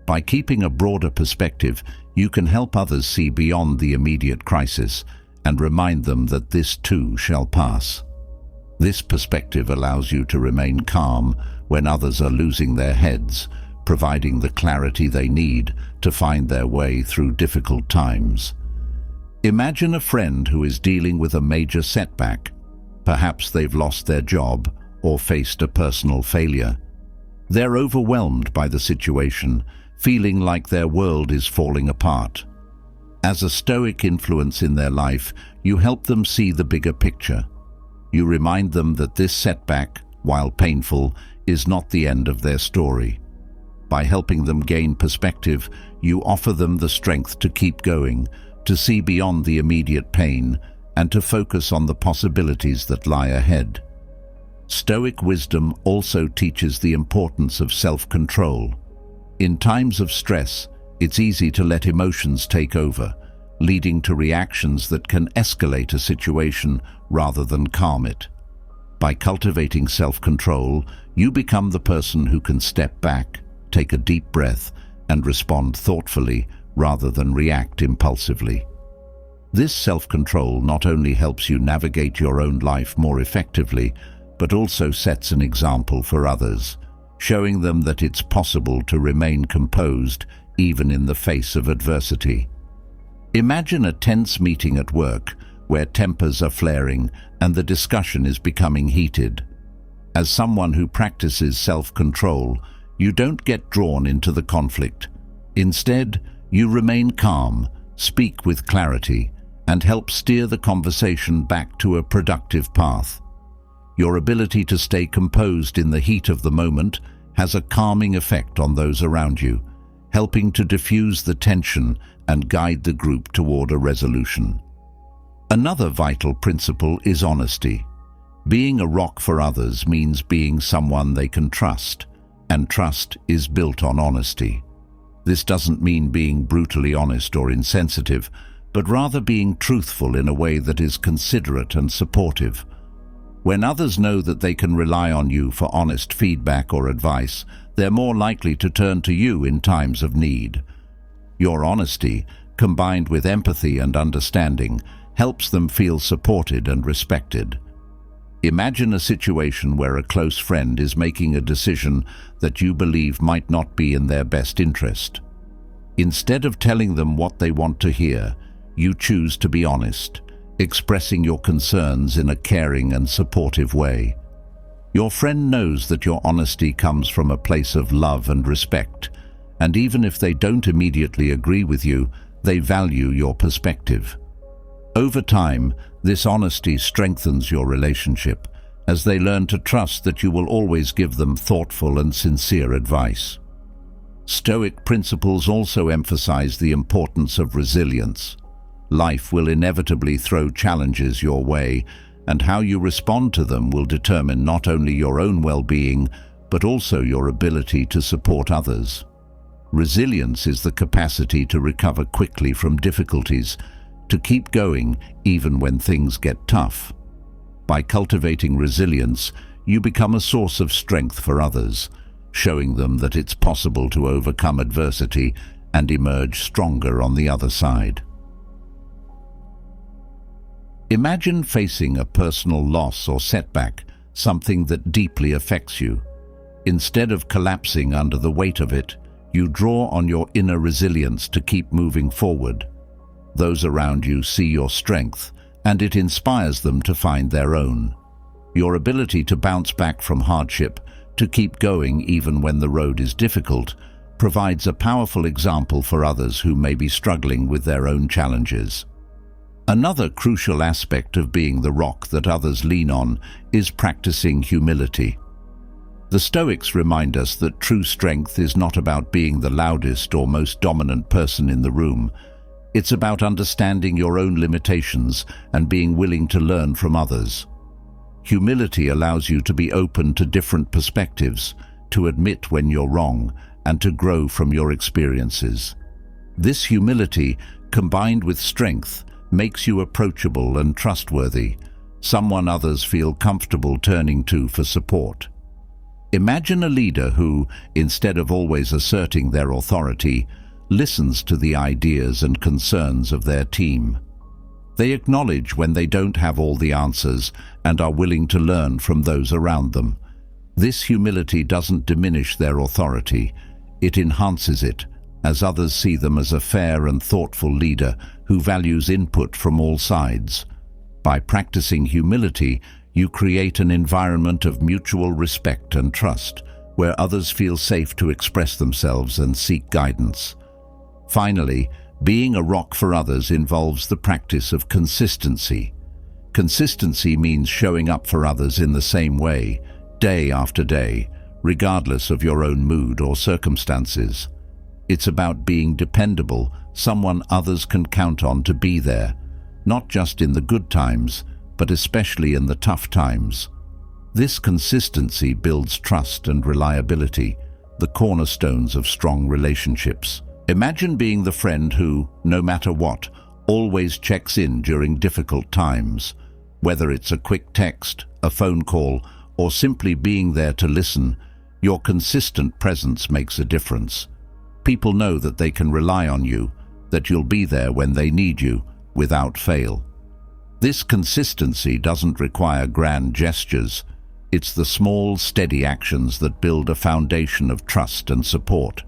By keeping a broader perspective, you can help others see beyond the immediate crisis and remind them that this too shall pass. This perspective allows you to remain calm when others are losing their heads, providing the clarity they need to find their way through difficult times. Imagine a friend who is dealing with a major setback. Perhaps they've lost their job or faced a personal failure. They're overwhelmed by the situation, feeling like their world is falling apart. As a Stoic influence in their life, you help them see the bigger picture. You remind them that this setback, while painful, is not the end of their story. By helping them gain perspective, you offer them the strength to keep going, to see beyond the immediate pain, and to focus on the possibilities that lie ahead. Stoic wisdom also teaches the importance of self-control. In times of stress, it's easy to let emotions take over, leading to reactions that can escalate a situation rather than calm it. By cultivating self-control, you become the person who can step back, take a deep breath, and respond thoughtfully rather than react impulsively. This self-control not only helps you navigate your own life more effectively, but also sets an example for others, showing them that it's possible to remain composed even in the face of adversity. Imagine a tense meeting at work where tempers are flaring and the discussion is becoming heated. As someone who practices self-control, you don't get drawn into the conflict. Instead, you remain calm, speak with clarity, and help steer the conversation back to a productive path. Your ability to stay composed in the heat of the moment has a calming effect on those around you, helping to diffuse the tension and guide the group toward a resolution. Another vital principle is honesty. Being a rock for others means being someone they can trust, and trust is built on honesty. This doesn't mean being brutally honest or insensitive, but rather being truthful in a way that is considerate and supportive. When others know that they can rely on you for honest feedback or advice, they're more likely to turn to you in times of need. Your honesty, combined with empathy and understanding, helps them feel supported and respected. Imagine a situation where a close friend is making a decision that you believe might not be in their best interest. Instead of telling them what they want to hear, you choose to be honest, expressing your concerns in a caring and supportive way. Your friend knows that your honesty comes from a place of love and respect, and even if they don't immediately agree with you, they value your perspective. Over time, this honesty strengthens your relationship, as they learn to trust that you will always give them thoughtful and sincere advice. Stoic principles also emphasize the importance of resilience. Life will inevitably throw challenges your way, and how you respond to them will determine not only your own well-being, but also your ability to support others. Resilience is the capacity to recover quickly from difficulties, to keep going even when things get tough. By cultivating resilience, you become a source of strength for others, showing them that it's possible to overcome adversity and emerge stronger on the other side. Imagine facing a personal loss or setback, something that deeply affects you. Instead of collapsing under the weight of it, you draw on your inner resilience to keep moving forward. Those around you see your strength, and it inspires them to find their own. Your ability to bounce back from hardship, to keep going even when the road is difficult, provides a powerful example for others who may be struggling with their own challenges. Another crucial aspect of being the rock that others lean on is practicing humility. The Stoics remind us that true strength is not about being the loudest or most dominant person in the room. It's about understanding your own limitations and being willing to learn from others. Humility allows you to be open to different perspectives, to admit when you're wrong, and to grow from your experiences. This humility, combined with strength, makes you approachable and trustworthy, someone others feel comfortable turning to for support. Imagine a leader who, instead of always asserting their authority, listens to the ideas and concerns of their team. They acknowledge when they don't have all the answers and are willing to learn from those around them. This humility doesn't diminish their authority, it enhances it, as others see them as a fair and thoughtful leader who values input from all sides. By practicing humility, you create an environment of mutual respect and trust, where others feel safe to express themselves and seek guidance. Finally, being a rock for others involves the practice of consistency. Consistency means showing up for others in the same way, day after day, regardless of your own mood or circumstances. It's about being dependable, someone others can count on to be there, not just in the good times, but especially in the tough times. This consistency builds trust and reliability, the cornerstones of strong relationships. Imagine being the friend who, no matter what, always checks in during difficult times. Whether it's a quick text, a phone call, or simply being there to listen, your consistent presence makes a difference. People know that they can rely on you, that you'll be there when they need you, without fail. This consistency doesn't require grand gestures. It's the small, steady actions that build a foundation of trust and support.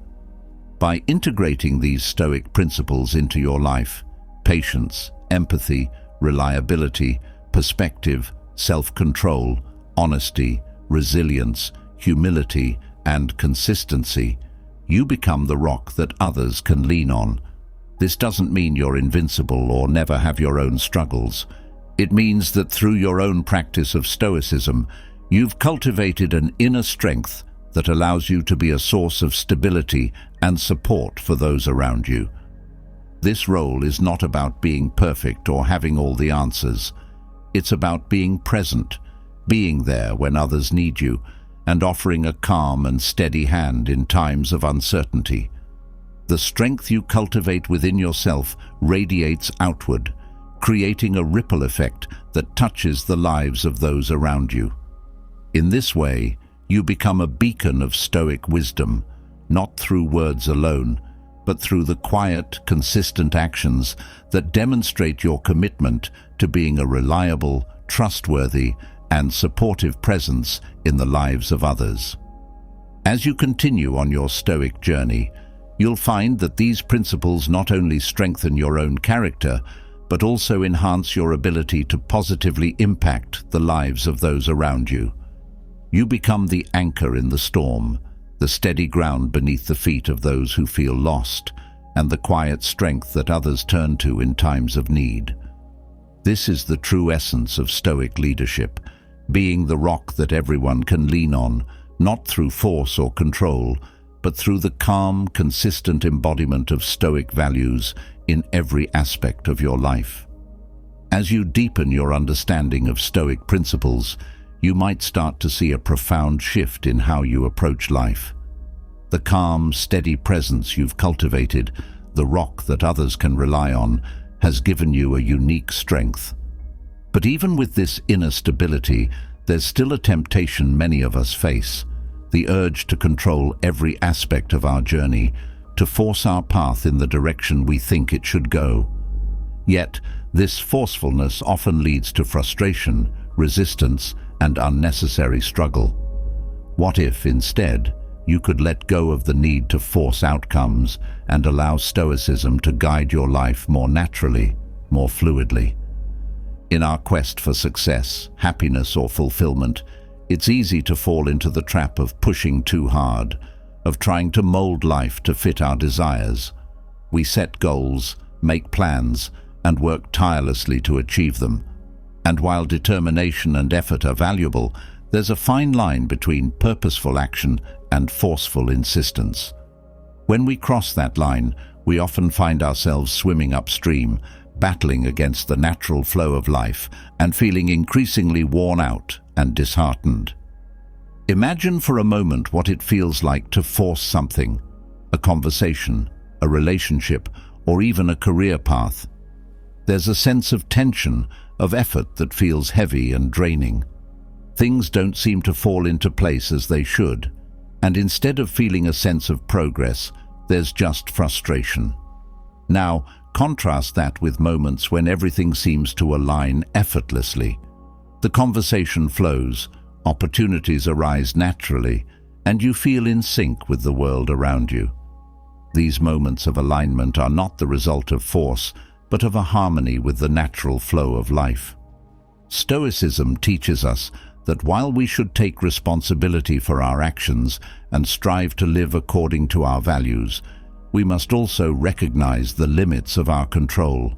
By integrating these Stoic principles into your life, patience, empathy, reliability, perspective, self-control, honesty, resilience, humility, and consistency, you become the rock that others can lean on. This doesn't mean you're invincible or never have your own struggles. It means that through your own practice of Stoicism, you've cultivated an inner strength that allows you to be a source of stability and support for those around you. This role is not about being perfect or having all the answers. It's about being present, being there when others need you, and offering a calm and steady hand in times of uncertainty. The strength you cultivate within yourself radiates outward, creating a ripple effect that touches the lives of those around you. In this way, you become a beacon of Stoic wisdom, not through words alone, but through the quiet, consistent actions that demonstrate your commitment to being a reliable, trustworthy, and supportive presence in the lives of others. As you continue on your Stoic journey, you'll find that these principles not only strengthen your own character, but also enhance your ability to positively impact the lives of those around you. You become the anchor in the storm, the steady ground beneath the feet of those who feel lost, and the quiet strength that others turn to in times of need. This is the true essence of Stoic leadership, being the rock that everyone can lean on, not through force or control, but through the calm, consistent embodiment of Stoic values in every aspect of your life. As you deepen your understanding of Stoic principles, you might start to see a profound shift in how you approach life. The calm, steady presence you've cultivated, the rock that others can rely on, has given you a unique strength. But even with this inner stability, there's still a temptation many of us face, the urge to control every aspect of our journey, to force our path in the direction we think it should go. Yet, this forcefulness often leads to frustration, resistance, and unnecessary struggle. What if, instead, you could let go of the need to force outcomes and allow Stoicism to guide your life more naturally, more fluidly? In our quest for success, happiness, or fulfillment, it's easy to fall into the trap of pushing too hard, of trying to mold life to fit our desires. We set goals, make plans, and work tirelessly to achieve them. And while determination and effort are valuable, There's a fine line between purposeful action and forceful insistence. When we cross that line, we often find ourselves swimming upstream, battling against the natural flow of life and feeling increasingly worn out and disheartened. Imagine for a moment what it feels like to force something, a conversation, a relationship, or even a career path. There's a sense of tension, of effort that feels heavy and draining. Things don't seem to fall into place as they should, and instead of feeling a sense of progress, there's just frustration. Now, contrast that with moments when everything seems to align effortlessly. The conversation flows, opportunities arise naturally, and you feel in sync with the world around you. These moments of alignment are not the result of force, but of a harmony with the natural flow of life. Stoicism teaches us that while we should take responsibility for our actions and strive to live according to our values, we must also recognize the limits of our control.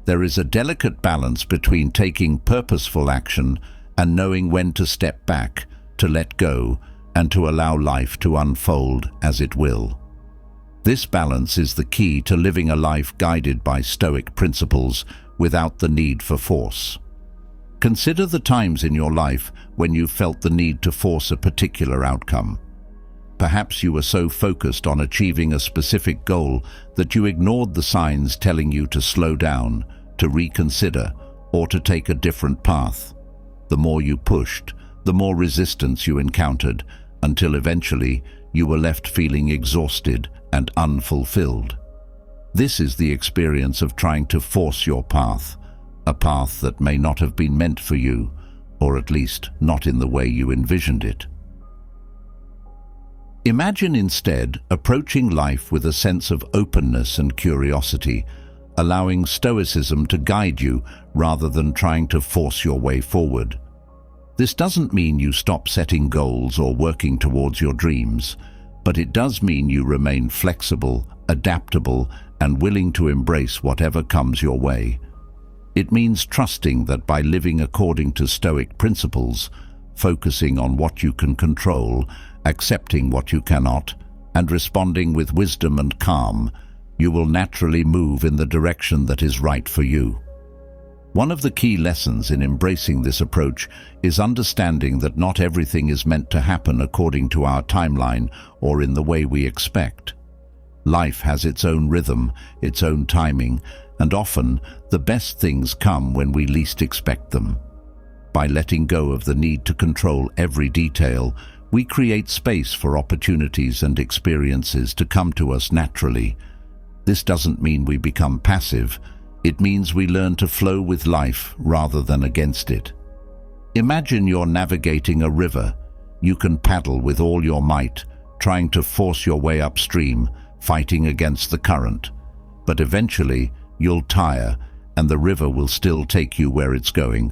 There is a delicate balance between taking purposeful action and knowing when to step back, to let go, and to allow life to unfold as it will. This balance is the key to living a life guided by Stoic principles without the need for force. Consider the times in your life when you felt the need to force a particular outcome. Perhaps you were so focused on achieving a specific goal that you ignored the signs telling you to slow down, to reconsider, or to take a different path. The more you pushed, the more resistance you encountered, until eventually you were left feeling exhausted and unfulfilled. This is the experience of trying to force your path, a path that may not have been meant for you, or at least not in the way you envisioned it. Imagine instead approaching life with a sense of openness and curiosity, allowing Stoicism to guide you rather than trying to force your way forward. This doesn't mean you stop setting goals or working towards your dreams, but it does mean you remain flexible, adaptable, and willing to embrace whatever comes your way. It means trusting that by living according to Stoic principles, focusing on what you can control, accepting what you cannot, and responding with wisdom and calm, you will naturally move in the direction that is right for you. One of the key lessons in embracing this approach is understanding that not everything is meant to happen according to our timeline or in the way we expect. Life has its own rhythm, its own timing, and often the best things come when we least expect them. By letting go of the need to control every detail, we create space for opportunities and experiences to come to us naturally. This doesn't mean we become passive. It means we learn to flow with life rather than against it. Imagine you're navigating a river. You can paddle with all your might, trying to force your way upstream, fighting against the current. But eventually, you'll tire, and the river will still take you where it's going.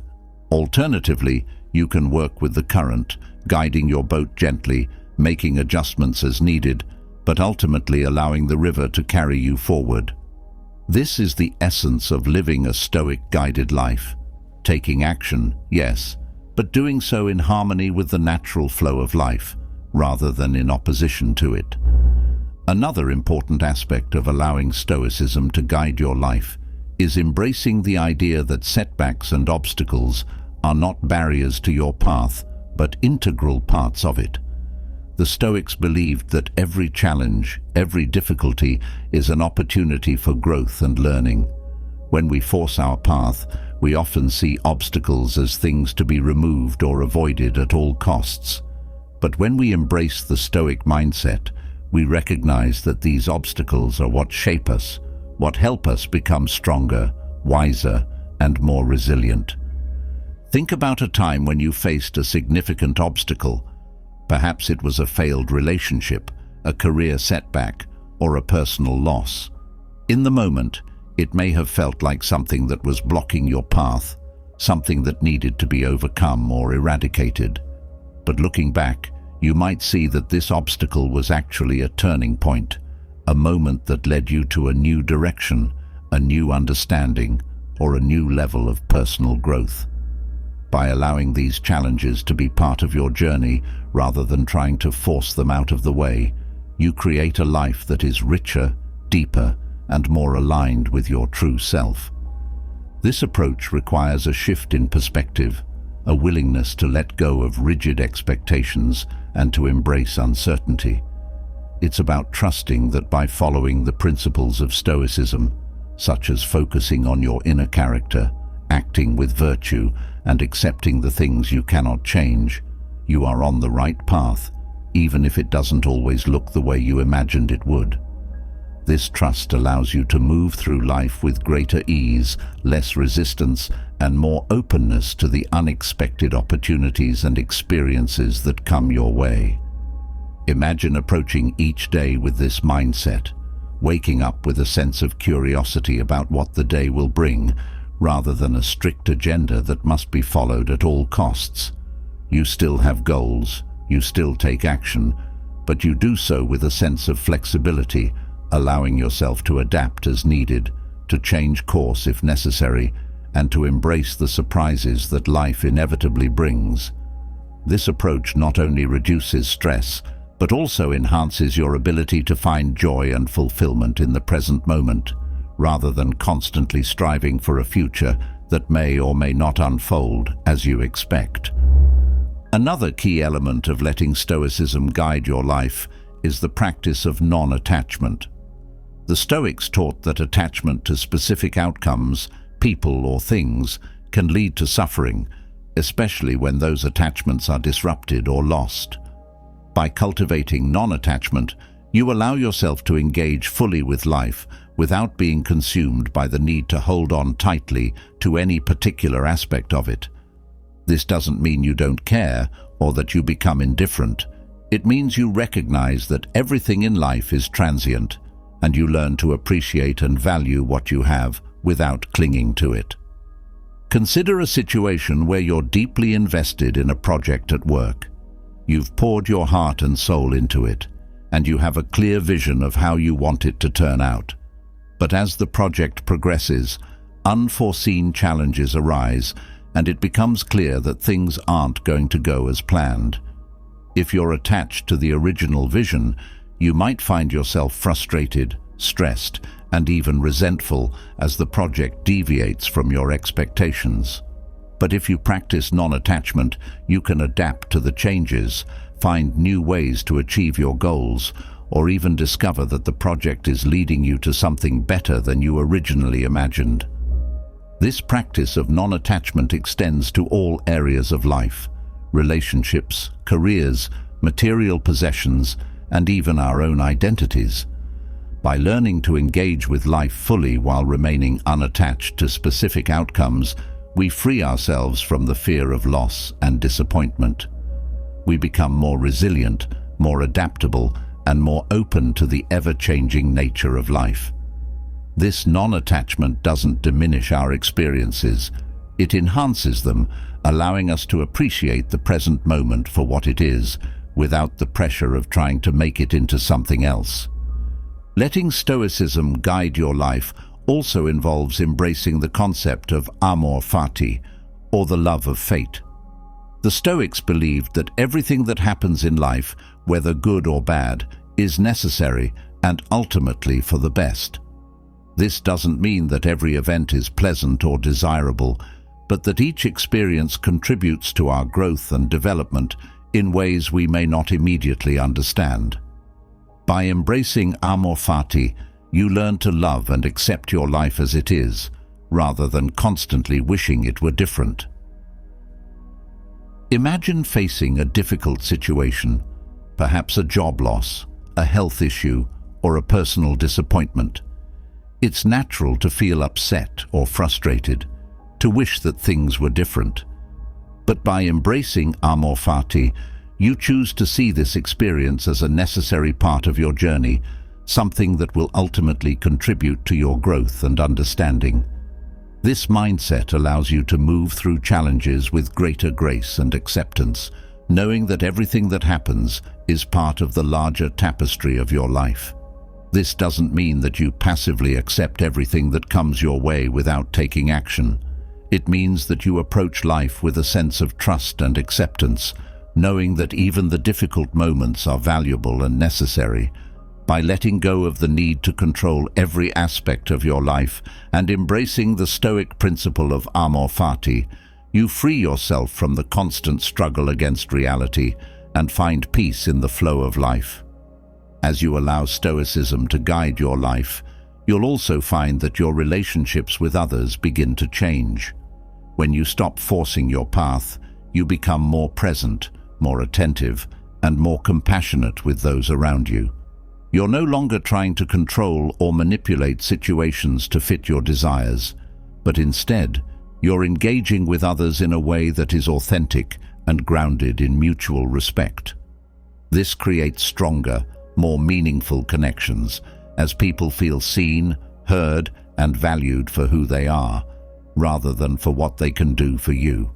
Alternatively, you can work with the current, guiding your boat gently, making adjustments as needed, but ultimately allowing the river to carry you forward. This is the essence of living a Stoic guided life. Taking action, yes, but doing so in harmony with the natural flow of life, rather than in opposition to it. Another important aspect of allowing Stoicism to guide your life is embracing the idea that setbacks and obstacles are not barriers to your path, but integral parts of it. The Stoics believed that every challenge, every difficulty is an opportunity for growth and learning. When we force our path, we often see obstacles as things to be removed or avoided at all costs. But when we embrace the Stoic mindset, we recognize that these obstacles are what shape us, what help us become stronger, wiser, and more resilient. Think about a time when you faced a significant obstacle. Perhaps it was a failed relationship, a career setback, or a personal loss. In the moment, it may have felt like something that was blocking your path, something that needed to be overcome or eradicated. But looking back, you might see that this obstacle was actually a turning point, a moment that led you to a new direction, a new understanding, or a new level of personal growth. by allowing these challenges to be part of your journey rather than trying to force them out of the way. You create a life that is richer, deeper, and more aligned with your true self. This approach requires a shift in perspective, a willingness to let go of rigid expectations and to embrace uncertainty. It's about trusting that by following the principles of Stoicism, such as focusing on your inner character, acting with virtue, and accepting the things you cannot change, you are on the right path, even if it doesn't always look the way you imagined it would. This trust allows you to move through life with greater ease, less resistance, and more openness to the unexpected opportunities and experiences that come your way. Imagine approaching each day with this mindset, waking up with a sense of curiosity about what the day will bring, rather than a strict agenda that must be followed at all costs. You still have goals, you still take action, but you do so with a sense of flexibility, allowing yourself to adapt as needed, to change course if necessary, and to embrace the surprises that life inevitably brings. This approach not only reduces stress, but also enhances your ability to find joy and fulfillment in the present moment, rather than constantly striving for a future that may or may not unfold as you expect. Another key element of letting Stoicism guide your life is the practice of non-attachment. The Stoics taught that attachment to specific outcomes, people or things, can lead to suffering, especially when those attachments are disrupted or lost. By cultivating non-attachment, you allow yourself to engage fully with life without being consumed by the need to hold on tightly to any particular aspect of it. This doesn't mean you don't care or that you become indifferent. It means you recognize that everything in life is transient, and you learn to appreciate and value what you have without clinging to it. Consider a situation where you're deeply invested in a project at work. You've poured your heart and soul into it, and you have a clear vision of how you want it to turn out. But as the project progresses, unforeseen challenges arise, and it becomes clear that things aren't going to go as planned. If you're attached to the original vision, you might find yourself frustrated, stressed, and even resentful as the project deviates from your expectations. But if you practice non-attachment, you can adapt to the changes, find new ways to achieve your goals, or even discover that the project is leading you to something better than you originally imagined. This practice of non-attachment extends to all areas of life: relationships, careers, material possessions, and even our own identities. By learning to engage with life fully while remaining unattached to specific outcomes, we free ourselves from the fear of loss and disappointment. We become more resilient, more adaptable, and more open to the ever-changing nature of life. This non-attachment doesn't diminish our experiences, it enhances them, allowing us to appreciate the present moment for what it is, without the pressure of trying to make it into something else. Letting Stoicism guide your life also involves embracing the concept of amor fati, or the love of fate. The Stoics believed that everything that happens in life, whether good or bad, is necessary and ultimately for the best. This doesn't mean that every event is pleasant or desirable, but that each experience contributes to our growth and development in ways we may not immediately understand. By embracing amor fati, you learn to love and accept your life as it is, rather than constantly wishing it were different. Imagine facing a difficult situation, perhaps a job loss, a health issue, or a personal disappointment. It's natural to feel upset or frustrated, to wish that things were different. But by embracing amor fati, you choose to see this experience as a necessary part of your journey, something that will ultimately contribute to your growth and understanding. This mindset allows you to move through challenges with greater grace and acceptance, knowing that everything that happens is part of the larger tapestry of your life. This doesn't mean that you passively accept everything that comes your way without taking action. It means that you approach life with a sense of trust and acceptance, knowing that even the difficult moments are valuable and necessary. By letting go of the need to control every aspect of your life and embracing the Stoic principle of amor fati, you free yourself from the constant struggle against reality and find peace in the flow of life. As you allow Stoicism to guide your life, you'll also find that your relationships with others begin to change. When you stop forcing your path, you become more present, more attentive, and more compassionate with those around you. You're no longer trying to control or manipulate situations to fit your desires, but instead, you're engaging with others in a way that is authentic and grounded in mutual respect. This creates stronger, more meaningful connections, as people feel seen, heard, and valued for who they are, rather than for what they can do for you.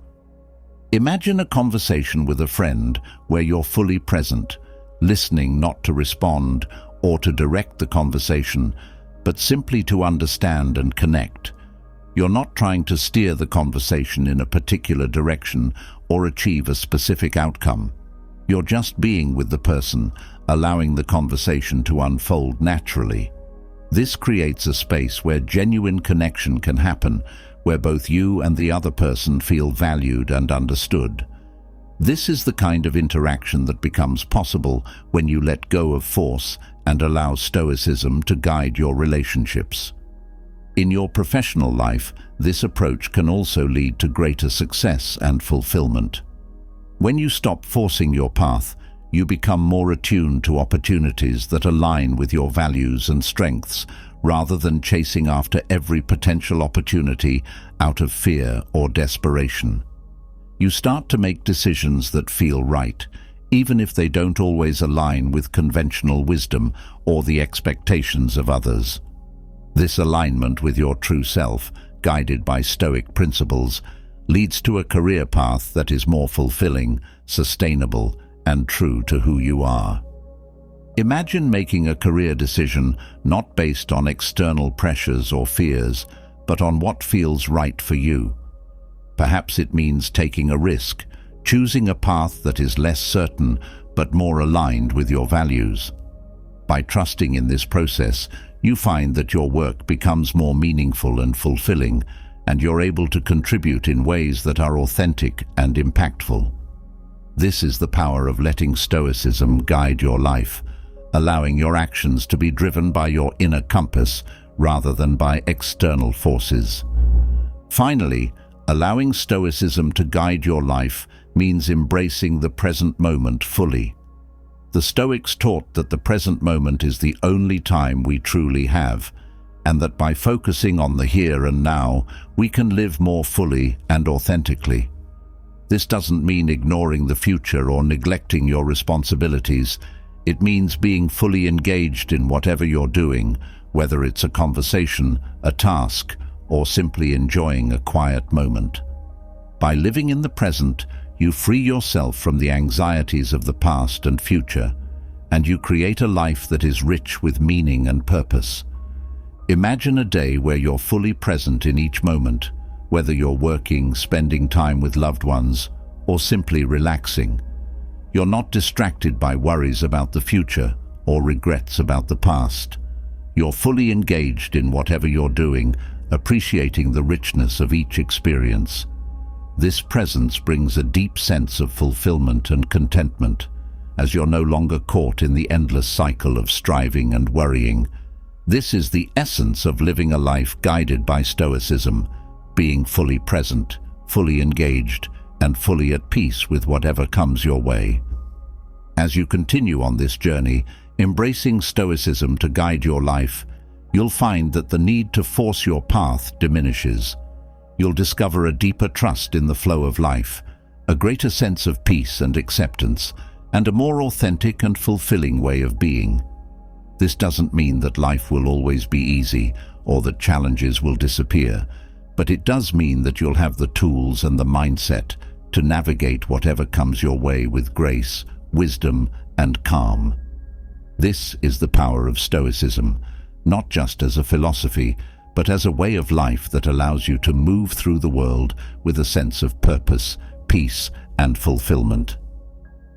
Imagine a conversation with a friend where you're fully present, listening not to respond or to direct the conversation, but simply to understand and connect. You're not trying to steer the conversation in a particular direction or achieve a specific outcome. You're just being with the person, allowing the conversation to unfold naturally. This creates a space where genuine connection can happen, where both you and the other person feel valued and understood. This is the kind of interaction that becomes possible when you let go of force and allow Stoicism to guide your relationships. In your professional life, this approach can also lead to greater success and fulfillment. When you stop forcing your path, you become more attuned to opportunities that align with your values and strengths, rather than chasing after every potential opportunity out of fear or desperation. You start to make decisions that feel right, even if they don't always align with conventional wisdom or the expectations of others. This alignment with your true self, guided by Stoic principles, leads to a career path that is more fulfilling, sustainable, and true to who you are. Imagine making a career decision not based on external pressures or fears, but on what feels right for you. Perhaps it means taking a risk, choosing a path that is less certain but more aligned with your values. By trusting in this process, you find that your work becomes more meaningful and fulfilling, and you're able to contribute in ways that are authentic and impactful. This is the power of letting Stoicism guide your life, allowing your actions to be driven by your inner compass rather than by external forces. Finally, allowing Stoicism to guide your life means embracing the present moment fully. The Stoics taught that the present moment is the only time we truly have, and that by focusing on the here and now, we can live more fully and authentically. This doesn't mean ignoring the future or neglecting your responsibilities. It means being fully engaged in whatever you're doing, whether it's a conversation, a task, or simply enjoying a quiet moment. By living in the present, you free yourself from the anxieties of the past and future, and you create a life that is rich with meaning and purpose. Imagine a day where you're fully present in each moment, whether you're working, spending time with loved ones, or simply relaxing. You're not distracted by worries about the future or regrets about the past. You're fully engaged in whatever you're doing, appreciating the richness of each experience. This presence brings a deep sense of fulfillment and contentment, as you're no longer caught in the endless cycle of striving and worrying. This is the essence of living a life guided by Stoicism, being fully present, fully engaged, and fully at peace with whatever comes your way. As you continue on this journey, embracing Stoicism to guide your life, you'll find that the need to force your path diminishes. You'll discover a deeper trust in the flow of life, a greater sense of peace and acceptance, and a more authentic and fulfilling way of being. This doesn't mean that life will always be easy or that challenges will disappear, but it does mean that you'll have the tools and the mindset to navigate whatever comes your way with grace, wisdom, and calm. This is the power of Stoicism, not just as a philosophy, but as a way of life that allows you to move through the world with a sense of purpose, peace, and fulfillment.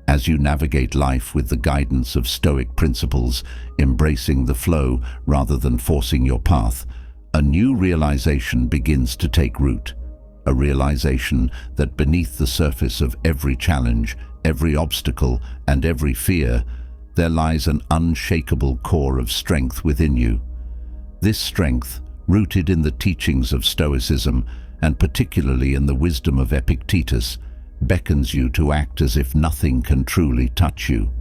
As you navigate life with the guidance of Stoic principles, embracing the flow rather than forcing your path, a new realization begins to take root. A realization that beneath the surface of every challenge, every obstacle, and every fear, there lies an unshakable core of strength within you. This strength, rooted in the teachings of Stoicism, and particularly in the wisdom of Epictetus, beckons you to act as if nothing can truly touch you.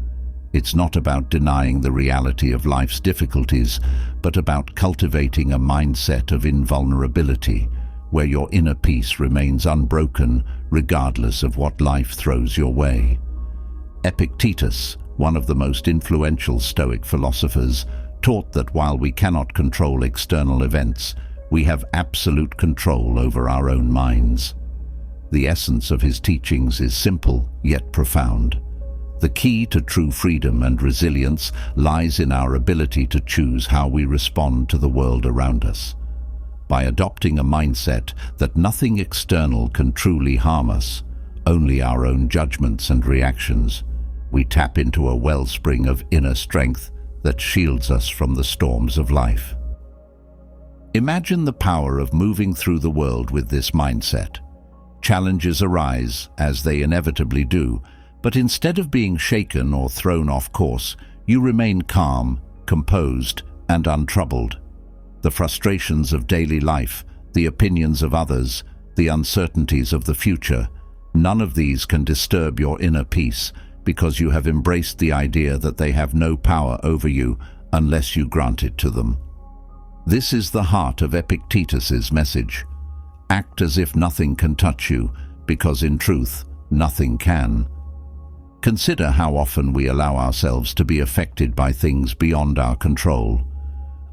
It's not about denying the reality of life's difficulties, but about cultivating a mindset of invulnerability, where your inner peace remains unbroken regardless of what life throws your way. Epictetus, one of the most influential Stoic philosophers, taught that while we cannot control external events, we have absolute control over our own minds. The essence of his teachings is simple yet profound. The key to true freedom and resilience lies in our ability to choose how we respond to the world around us. By adopting a mindset that nothing external can truly harm us, only our own judgments and reactions, we tap into a wellspring of inner strength that shields us from the storms of life. Imagine the power of moving through the world with this mindset. Challenges arise, as they inevitably do, but instead of being shaken or thrown off course, you remain calm, composed, and untroubled. The frustrations of daily life, the opinions of others, the uncertainties of the future, none of these can disturb your inner peace because you have embraced the idea that they have no power over you unless you grant it to them. This is the heart of Epictetus's message. Act as if nothing can touch you, because in truth, nothing can. Consider how often we allow ourselves to be affected by things beyond our control.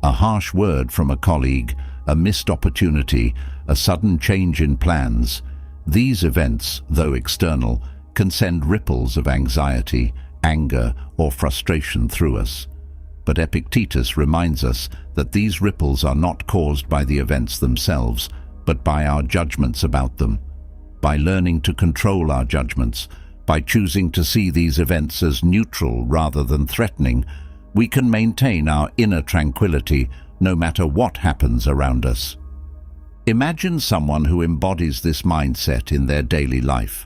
A harsh word from a colleague, a missed opportunity, a sudden change in plans. These events, though external, can send ripples of anxiety, anger, or frustration through us. But Epictetus reminds us that these ripples are not caused by the events themselves, but by our judgments about them. By learning to control our judgments, by choosing to see these events as neutral rather than threatening, we can maintain our inner tranquility no matter what happens around us. Imagine someone who embodies this mindset in their daily life.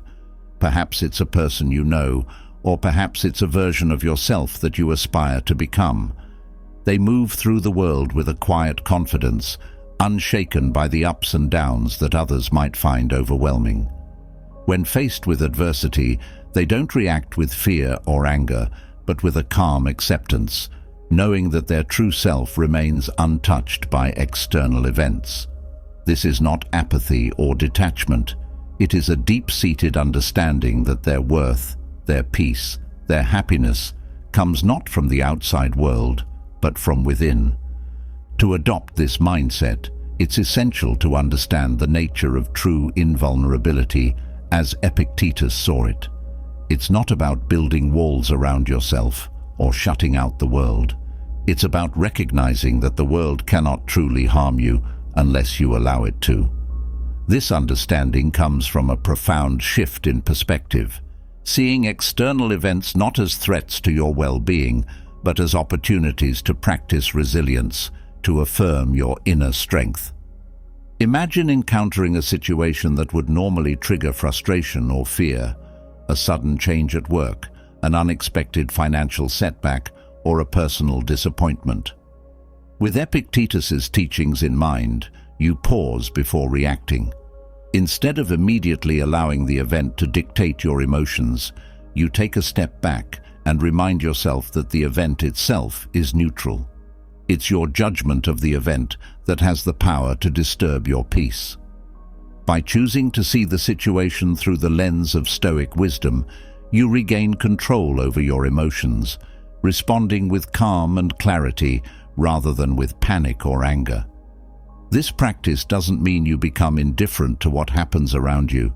Perhaps it's a person you know, or perhaps it's a version of yourself that you aspire to become. They move through the world with a quiet confidence, unshaken by the ups and downs that others might find overwhelming. When faced with adversity, they don't react with fear or anger, but with a calm acceptance, knowing that their true self remains untouched by external events. This is not apathy or detachment. It is a deep-seated understanding that their worth, their peace, their happiness comes not from the outside world, but from within. To adopt this mindset, it's essential to understand the nature of true invulnerability as Epictetus saw it. It's not about building walls around yourself or shutting out the world. It's about recognizing that the world cannot truly harm you unless you allow it to. This understanding comes from a profound shift in perspective, seeing external events not as threats to your well-being, but as opportunities to practice resilience, to affirm your inner strength. Imagine encountering a situation that would normally trigger frustration or fear, a sudden change at work, an unexpected financial setback, or a personal disappointment. With Epictetus's teachings in mind, you pause before reacting. Instead of immediately allowing the event to dictate your emotions, you take a step back and remind yourself that the event itself is neutral. It's your judgment of the event that has the power to disturb your peace. By choosing to see the situation through the lens of Stoic wisdom, you regain control over your emotions, responding with calm and clarity rather than with panic or anger. This practice doesn't mean you become indifferent to what happens around you.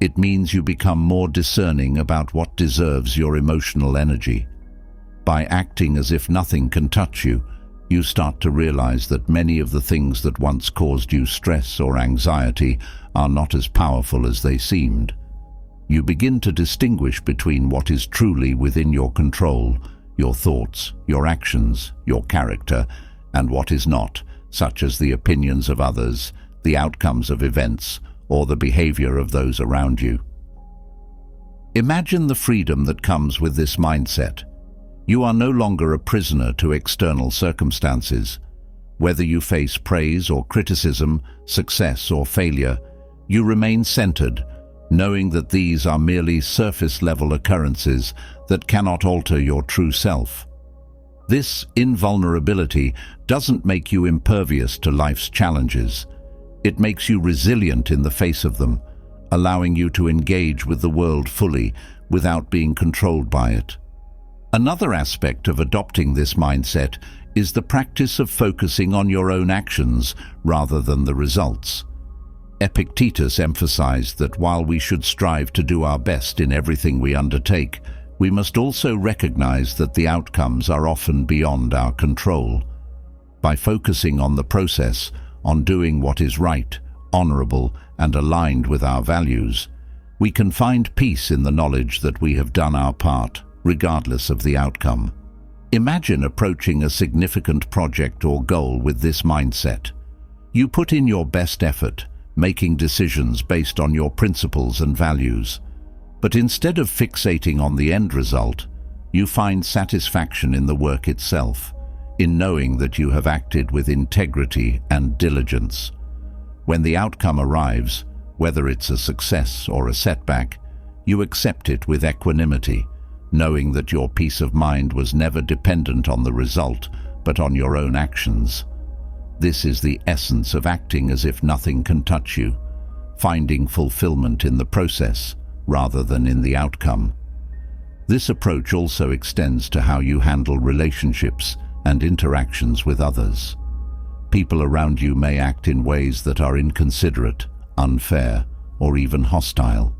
It means you become more discerning about what deserves your emotional energy. By acting as if nothing can touch you, You start to realize that many of the things that once caused you stress or anxiety are not as powerful as they seemed. You begin to distinguish between what is truly within your control, your thoughts, your actions, your character, and what is not, such as the opinions of others, the outcomes of events, or the behavior of those around you. Imagine the freedom that comes with this mindset. You are no longer a prisoner to external circumstances. Whether you face praise or criticism, success or failure, you remain centered, knowing that these are merely surface-level occurrences that cannot alter your true self. This invulnerability doesn't make you impervious to life's challenges. It makes you resilient in the face of them, allowing you to engage with the world fully without being controlled by it. Another aspect of adopting this mindset is the practice of focusing on your own actions rather than the results. Epictetus emphasized that while we should strive to do our best in everything we undertake, we must also recognize that the outcomes are often beyond our control. By focusing on the process, on doing what is right, honorable, and aligned with our values, we can find peace in the knowledge that we have done our part, regardless of the outcome. Imagine approaching a significant project or goal with this mindset. You put in your best effort, making decisions based on your principles and values. But instead of fixating on the end result, you find satisfaction in the work itself, in knowing that you have acted with integrity and diligence. When the outcome arrives, whether it's a success or a setback, you accept it with equanimity, knowing that your peace of mind was never dependent on the result, but on your own actions. This is the essence of acting as if nothing can touch you, finding fulfillment in the process rather than in the outcome. This approach also extends to how you handle relationships and interactions with others. People around you may act in ways that are inconsiderate, unfair, or even hostile.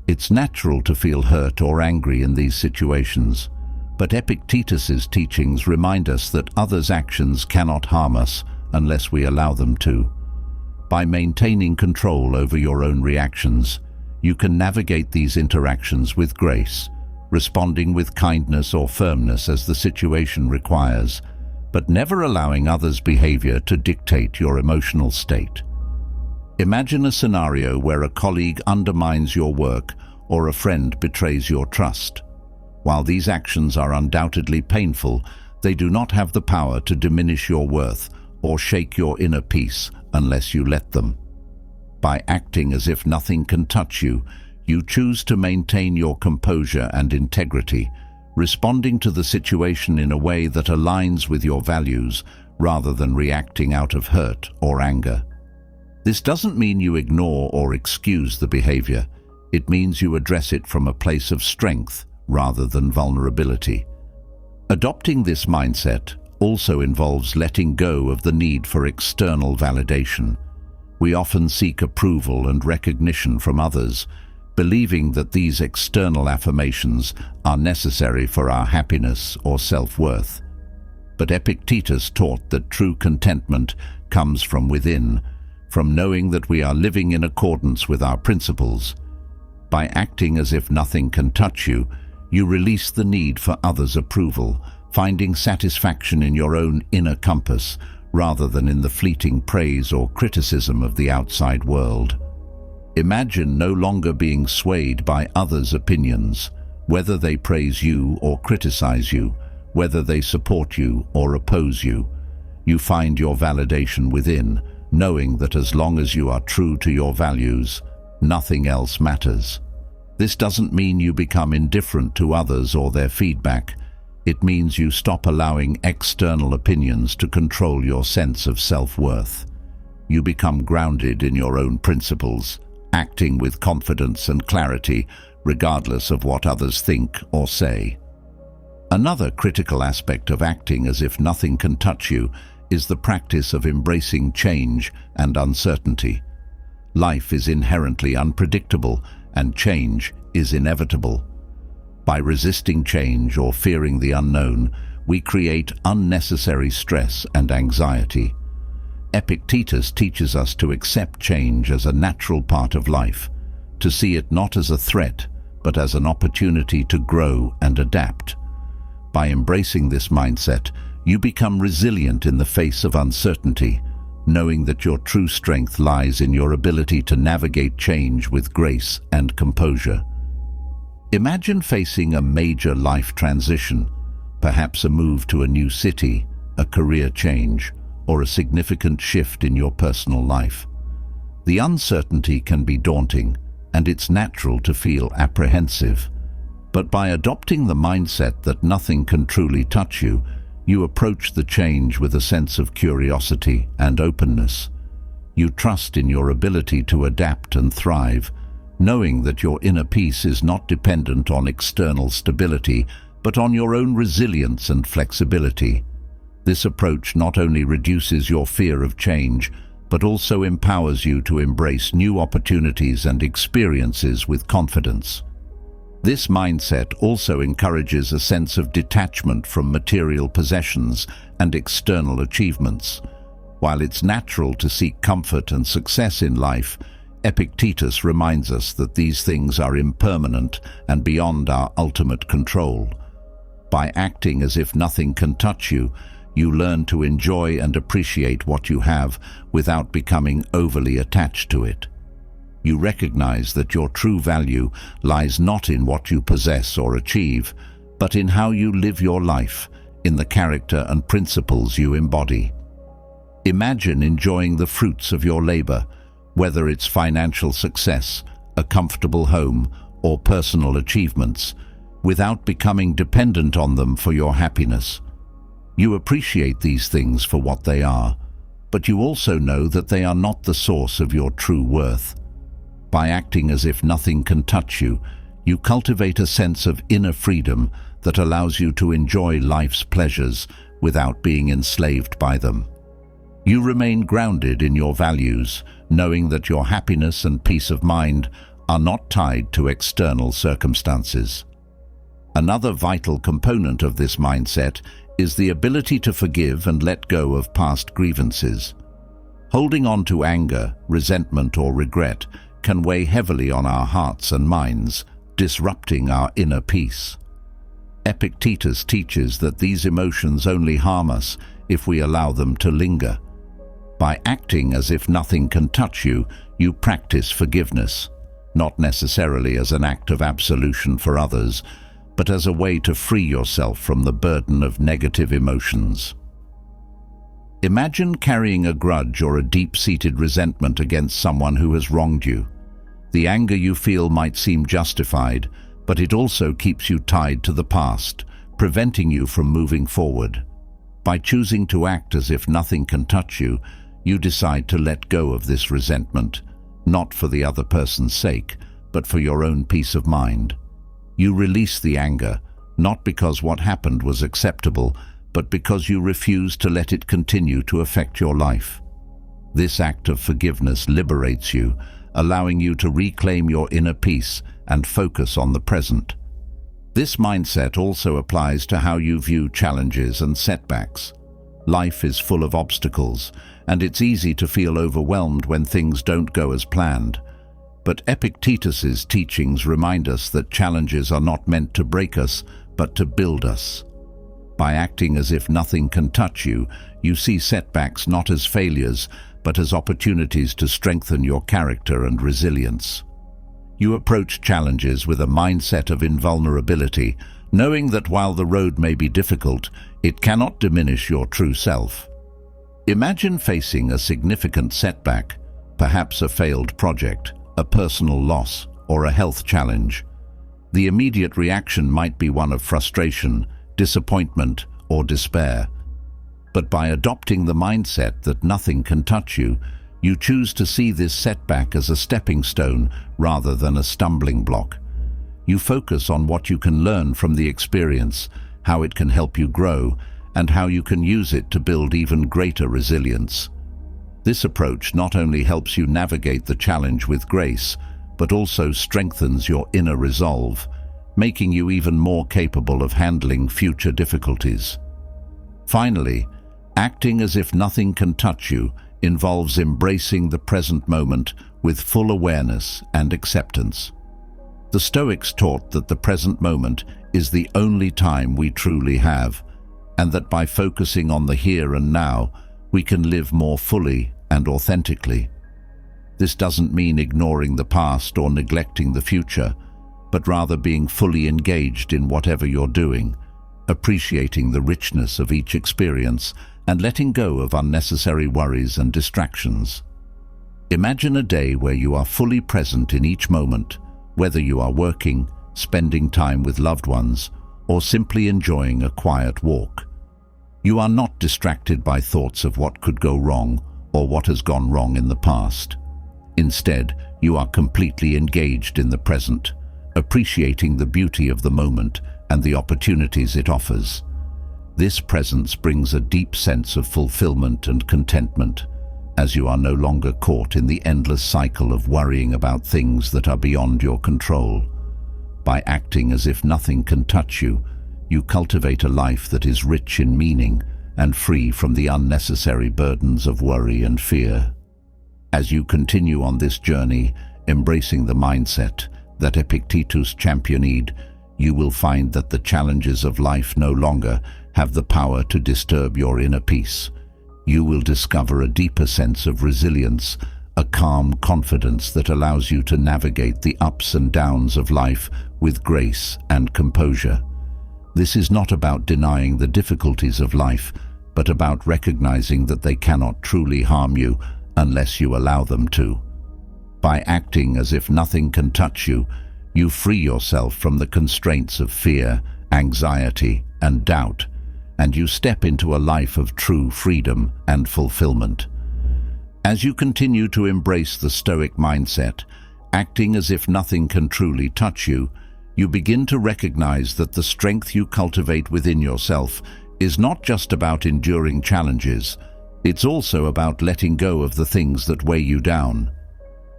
It's natural to feel hurt or angry in these situations, but Epictetus's teachings remind us that others' actions cannot harm us unless we allow them to. By maintaining control over your own reactions, you can navigate these interactions with grace, responding with kindness or firmness as the situation requires, but never allowing others' behavior to dictate your emotional state. Imagine a scenario where a colleague undermines your work or a friend betrays your trust. While these actions are undoubtedly painful, they do not have the power to diminish your worth or shake your inner peace unless you let them. By acting as if nothing can touch you, you choose to maintain your composure and integrity, responding to the situation in a way that aligns with your values rather than reacting out of hurt or anger. This doesn't mean you ignore or excuse the behavior. It means you address it from a place of strength rather than vulnerability. Adopting this mindset also involves letting go of the need for external validation. We often seek approval and recognition from others, believing that these external affirmations are necessary for our happiness or self-worth. But Epictetus taught that true contentment comes from within, from knowing that we are living in accordance with our principles. By acting as if nothing can touch you, you release the need for others' approval, finding satisfaction in your own inner compass rather than in the fleeting praise or criticism of the outside world. Imagine no longer being swayed by others' opinions, whether they praise you or criticize you, whether they support you or oppose you. You find your validation within, knowing that as long as you are true to your values, nothing else matters. This doesn't mean you become indifferent to others or their feedback. It means you stop allowing external opinions to control your sense of self-worth. You become grounded in your own principles, acting with confidence and clarity, regardless of what others think or say. Another critical aspect of acting as if nothing can touch you is the practice of embracing change and uncertainty. Life is inherently unpredictable, and change is inevitable. By resisting change or fearing the unknown, we create unnecessary stress and anxiety. Epictetus teaches us to accept change as a natural part of life, to see it not as a threat, but as an opportunity to grow and adapt. By embracing this mindset, you become resilient in the face of uncertainty, knowing that your true strength lies in your ability to navigate change with grace and composure. Imagine facing a major life transition, perhaps a move to a new city, a career change, or a significant shift in your personal life. The uncertainty can be daunting, and it's natural to feel apprehensive. But by adopting the mindset that nothing can truly touch you, you approach the change with a sense of curiosity and openness. You trust in your ability to adapt and thrive, knowing that your inner peace is not dependent on external stability, but on your own resilience and flexibility. This approach not only reduces your fear of change, but also empowers you to embrace new opportunities and experiences with confidence. This mindset also encourages a sense of detachment from material possessions and external achievements. While it's natural to seek comfort and success in life, Epictetus reminds us that these things are impermanent and beyond our ultimate control. By acting as if nothing can touch you, you learn to enjoy and appreciate what you have without becoming overly attached to it. You recognize that your true value lies not in what you possess or achieve, but in how you live your life, in the character and principles you embody. Imagine enjoying the fruits of your labor, whether it's financial success, a comfortable home, or personal achievements, without becoming dependent on them for your happiness. You appreciate these things for what they are, but you also know that they are not the source of your true worth. By acting as if nothing can touch you, you cultivate a sense of inner freedom that allows you to enjoy life's pleasures without being enslaved by them. You remain grounded in your values, knowing that your happiness and peace of mind are not tied to external circumstances. Another vital component of this mindset is the ability to forgive and let go of past grievances. Holding on to anger, resentment, or regret can weigh heavily on our hearts and minds, disrupting our inner peace. Epictetus teaches that these emotions only harm us if we allow them to linger. By acting as if nothing can touch you, you practice forgiveness, not necessarily as an act of absolution for others, but as a way to free yourself from the burden of negative emotions. Imagine carrying a grudge or a deep-seated resentment against someone who has wronged you. The anger you feel might seem justified, but it also keeps you tied to the past, preventing you from moving forward. By choosing to act as if nothing can touch you, you decide to let go of this resentment, not for the other person's sake, but for your own peace of mind. You release the anger, not because what happened was acceptable, but because you refuse to let it continue to affect your life. This act of forgiveness liberates you, allowing you to reclaim your inner peace and focus on the present. This mindset also applies to how you view challenges and setbacks. Life is full of obstacles, and it's easy to feel overwhelmed when things don't go as planned. But Epictetus's teachings remind us that challenges are not meant to break us, but to build us. By acting as if nothing can touch you, you see setbacks not as failures, but as opportunities to strengthen your character and resilience. You approach challenges with a mindset of invulnerability, knowing that while the road may be difficult, it cannot diminish your true self. Imagine facing a significant setback, perhaps a failed project, a personal loss, or a health challenge. The immediate reaction might be one of frustration, disappointment, or despair. But by adopting the mindset that nothing can touch you, you choose to see this setback as a stepping stone rather than a stumbling block. You focus on what you can learn from the experience, how it can help you grow, and how you can use it to build even greater resilience. This approach not only helps you navigate the challenge with grace, but also strengthens your inner resolve, making you even more capable of handling future difficulties. Finally, acting as if nothing can touch you involves embracing the present moment with full awareness and acceptance. The Stoics taught that the present moment is the only time we truly have, and that by focusing on the here and now, we can live more fully and authentically. This doesn't mean ignoring the past or neglecting the future, but rather being fully engaged in whatever you're doing, appreciating the richness of each experience and letting go of unnecessary worries and distractions. Imagine a day where you are fully present in each moment, whether you are working, spending time with loved ones, or simply enjoying a quiet walk. You are not distracted by thoughts of what could go wrong or what has gone wrong in the past. Instead, you are completely engaged in the present, appreciating the beauty of the moment and the opportunities it offers. This presence brings a deep sense of fulfillment and contentment, as you are no longer caught in the endless cycle of worrying about things that are beyond your control. By acting as if nothing can touch you, you cultivate a life that is rich in meaning and free from the unnecessary burdens of worry and fear. As you continue on this journey, embracing the mindset that Epictetus championed, you will find that the challenges of life no longer have the power to disturb your inner peace. You will discover a deeper sense of resilience, a calm confidence that allows you to navigate the ups and downs of life with grace and composure. This is not about denying the difficulties of life, but about recognizing that they cannot truly harm you unless you allow them to. By acting as if nothing can touch you, you free yourself from the constraints of fear, anxiety, and doubt, and you step into a life of true freedom and fulfillment. As you continue to embrace the Stoic mindset, acting as if nothing can truly touch you, you begin to recognize that the strength you cultivate within yourself is not just about enduring challenges, it's also about letting go of the things that weigh you down.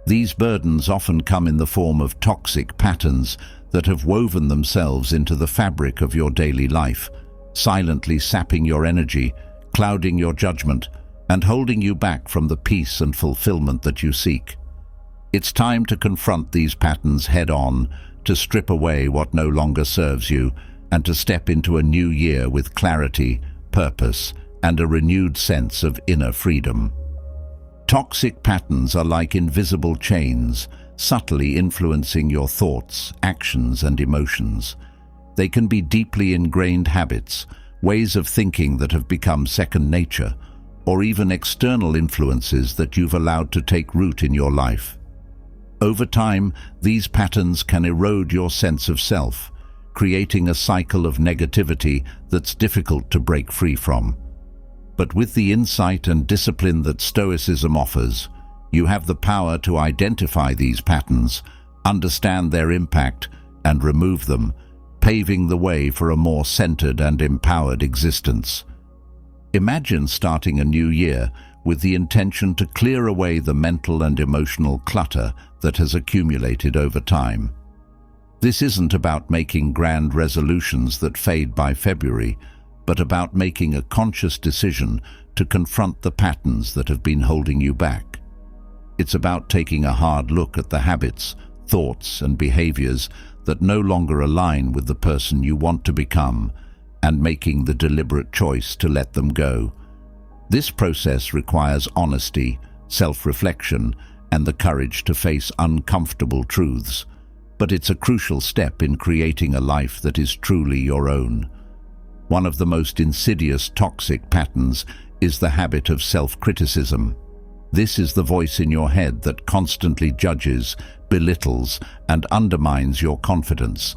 These burdens often come in the form of toxic patterns that have woven themselves into the fabric of your daily life, silently sapping your energy, clouding your judgment, and holding you back from the peace and fulfillment that you seek. It's time to confront these patterns head-on, to strip away what no longer serves you, and to step into a new year with clarity, purpose, and a renewed sense of inner freedom. Toxic patterns are like invisible chains, subtly influencing your thoughts, actions, and emotions. They can be deeply ingrained habits, ways of thinking that have become second nature, or even external influences that you've allowed to take root in your life. Over time, these patterns can erode your sense of self, creating a cycle of negativity that's difficult to break free from. But with the insight and discipline that Stoicism offers, you have the power to identify these patterns, understand their impact, and remove them, paving the way for a more centered and empowered existence. Imagine starting a new year with the intention to clear away the mental and emotional clutter that has accumulated over time. This isn't about making grand resolutions that fade by February, but about making a conscious decision to confront the patterns that have been holding you back. It's about taking a hard look at the habits, thoughts, and behaviors that no longer align with the person you want to become, and making the deliberate choice to let them go. This process requires honesty, self-reflection, and the courage to face uncomfortable truths, but it's a crucial step in creating a life that is truly your own. One of the most insidious toxic patterns is the habit of self-criticism. This is the voice in your head that constantly judges, belittles, and undermines your confidence.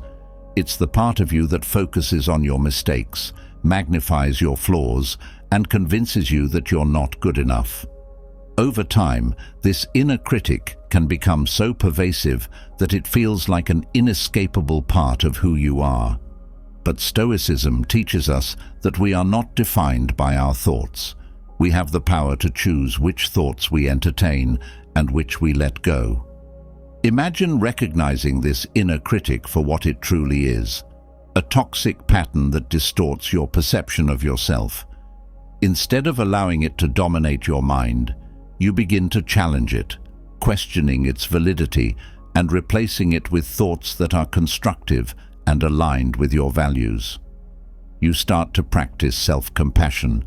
It's the part of you that focuses on your mistakes, magnifies your flaws, and convinces you that you're not good enough. Over time, this inner critic can become so pervasive that it feels like an inescapable part of who you are. But Stoicism teaches us that we are not defined by our thoughts. We have the power to choose which thoughts we entertain and which we let go. Imagine recognizing this inner critic for what it truly is, a toxic pattern that distorts your perception of yourself. Instead of allowing it to dominate your mind, you begin to challenge it, questioning its validity and replacing it with thoughts that are constructive and aligned with your values. You start to practice self-compassion,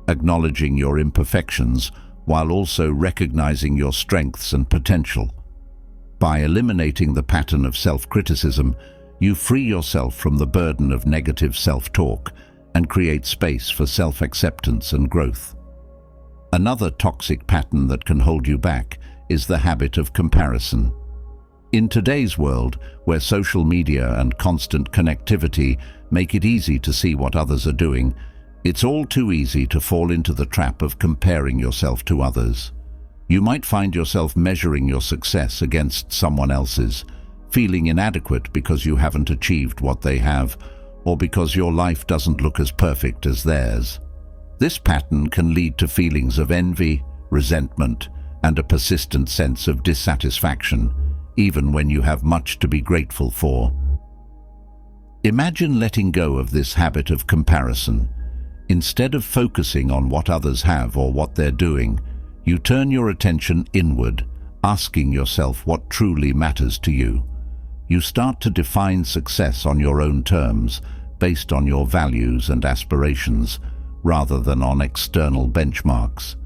acknowledging your imperfections while also recognizing your strengths and potential. By eliminating the pattern of self-criticism, you free yourself from the burden of negative self-talk and create space for self-acceptance and growth. Another toxic pattern that can hold you back is the habit of comparison. In today's world, where social media and constant connectivity make it easy to see what others are doing, it's all too easy to fall into the trap of comparing yourself to others. You might find yourself measuring your success against someone else's, feeling inadequate because you haven't achieved what they have, or because your life doesn't look as perfect as theirs. This pattern can lead to feelings of envy, resentment, and a persistent sense of dissatisfaction, even when you have much to be grateful for. Imagine letting go of this habit of comparison. Instead of focusing on what others have or what they're doing, you turn your attention inward, asking yourself what truly matters to you. You start to define success on your own terms, based on your values and aspirations, rather than on external benchmarks.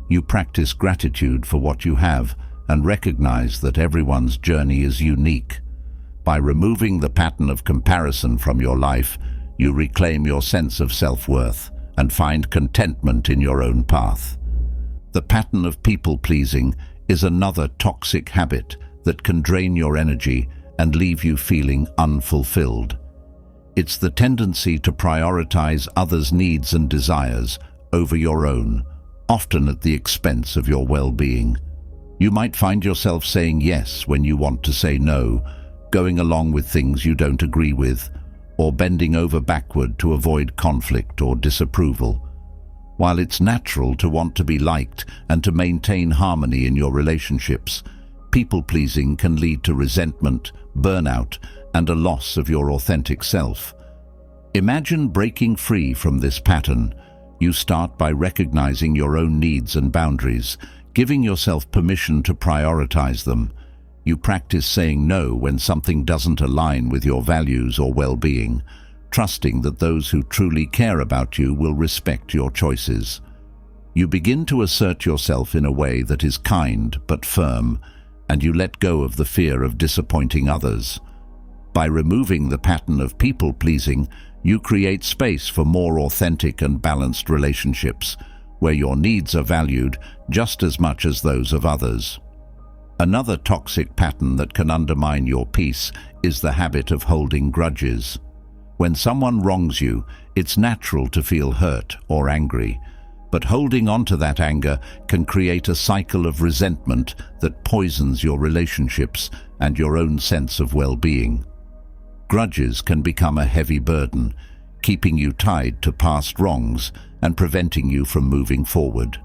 You practice gratitude for what you have and recognize that everyone's journey is unique. By removing the pattern of comparison from your life, you reclaim your sense of self-worth and find contentment in your own path. The pattern of people-pleasing is another toxic habit that can drain your energy and leave you feeling unfulfilled. It's the tendency to prioritize others' needs and desires over your own, often at the expense of your well-being. You might find yourself saying yes when you want to say no, going along with things you don't agree with, or bending over backward to avoid conflict or disapproval. While it's natural to want to be liked and to maintain harmony in your relationships, people-pleasing can lead to resentment, burnout, and a loss of your authentic self. Imagine breaking free from this pattern. You start by recognizing your own needs and boundaries, giving yourself permission to prioritize them. You practice saying no when something doesn't align with your values or well-being, trusting that those who truly care about you will respect your choices. You begin to assert yourself in a way that is kind but firm, and you let go of the fear of disappointing others. By removing the pattern of people-pleasing, you create space for more authentic and balanced relationships, where your needs are valued just as much as those of others. Another toxic pattern that can undermine your peace is the habit of holding grudges. When someone wrongs you, it's natural to feel hurt or angry, but holding on to that anger can create a cycle of resentment that poisons your relationships and your own sense of well-being. Grudges can become a heavy burden, keeping you tied to past wrongs and preventing you from moving forward.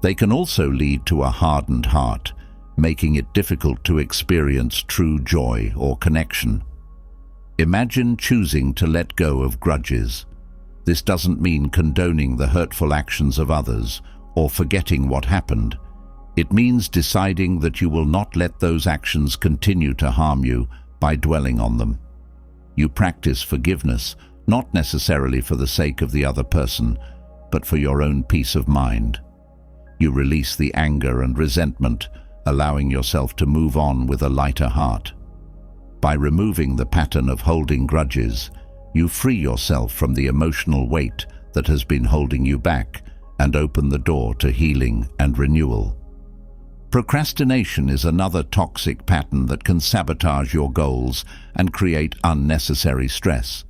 They can also lead to a hardened heart, making it difficult to experience true joy or connection. Imagine choosing to let go of grudges. This doesn't mean condoning the hurtful actions of others or forgetting what happened. It means deciding that you will not let those actions continue to harm you by dwelling on them. You practice forgiveness, not necessarily for the sake of the other person, but for your own peace of mind. You release the anger and resentment, allowing yourself to move on with a lighter heart. By removing the pattern of holding grudges, you free yourself from the emotional weight that has been holding you back and open the door to healing and renewal. Procrastination is another toxic pattern that can sabotage your goals and create unnecessary stress.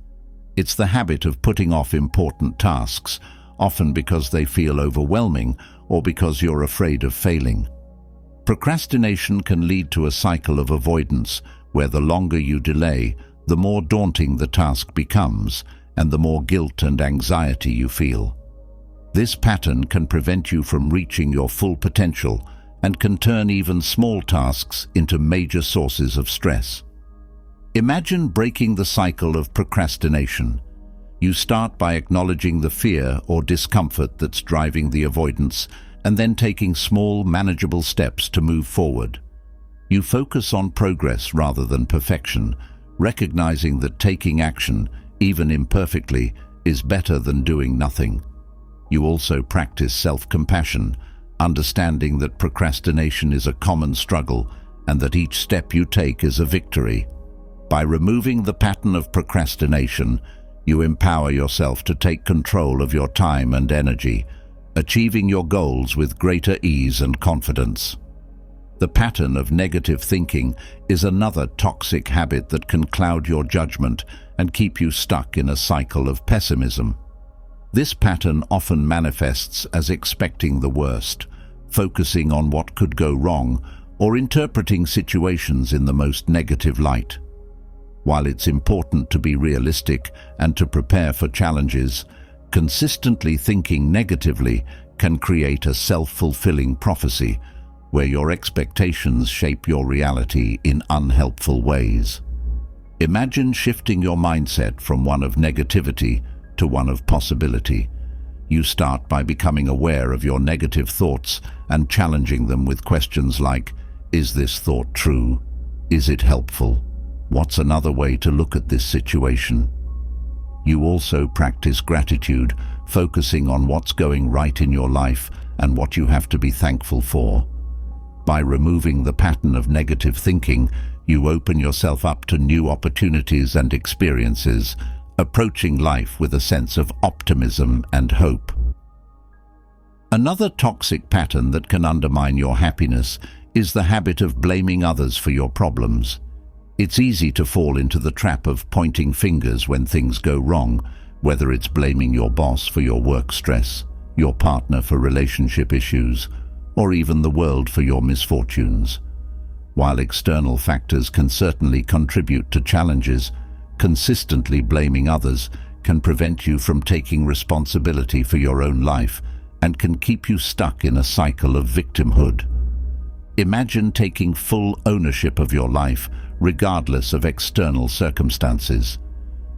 It's the habit of putting off important tasks, often because they feel overwhelming or because you're afraid of failing. Procrastination can lead to a cycle of avoidance, where the longer you delay, the more daunting the task becomes and the more guilt and anxiety you feel. This pattern can prevent you from reaching your full potential and can turn even small tasks into major sources of stress. Imagine breaking the cycle of procrastination. You start by acknowledging the fear or discomfort that's driving the avoidance and then taking small, manageable steps to move forward. You focus on progress rather than perfection, recognizing that taking action, even imperfectly, is better than doing nothing. You also practice self-compassion, understanding that procrastination is a common struggle and that each step you take is a victory. By removing the pattern of procrastination, you empower yourself to take control of your time and energy, achieving your goals with greater ease and confidence. The pattern of negative thinking is another toxic habit that can cloud your judgment and keep you stuck in a cycle of pessimism. This pattern often manifests as expecting the worst, focusing on what could go wrong, or interpreting situations in the most negative light. While it's important to be realistic and to prepare for challenges, consistently thinking negatively can create a self-fulfilling prophecy where your expectations shape your reality in unhelpful ways. Imagine shifting your mindset from one of negativity to one of possibility. You start by becoming aware of your negative thoughts and challenging them with questions like, is this thought true? Is it helpful? What's another way to look at this situation? You also practice gratitude, focusing on what's going right in your life and what you have to be thankful for. By removing the pattern of negative thinking, you open yourself up to new opportunities and experiences, approaching life with a sense of optimism and hope. Another toxic pattern that can undermine your happiness is the habit of blaming others for your problems. It's easy to fall into the trap of pointing fingers when things go wrong, whether it's blaming your boss for your work stress, your partner for relationship issues, or even the world for your misfortunes. While external factors can certainly contribute to challenges, consistently blaming others can prevent you from taking responsibility for your own life and can keep you stuck in a cycle of victimhood. Imagine taking full ownership of your life, regardless of external circumstances.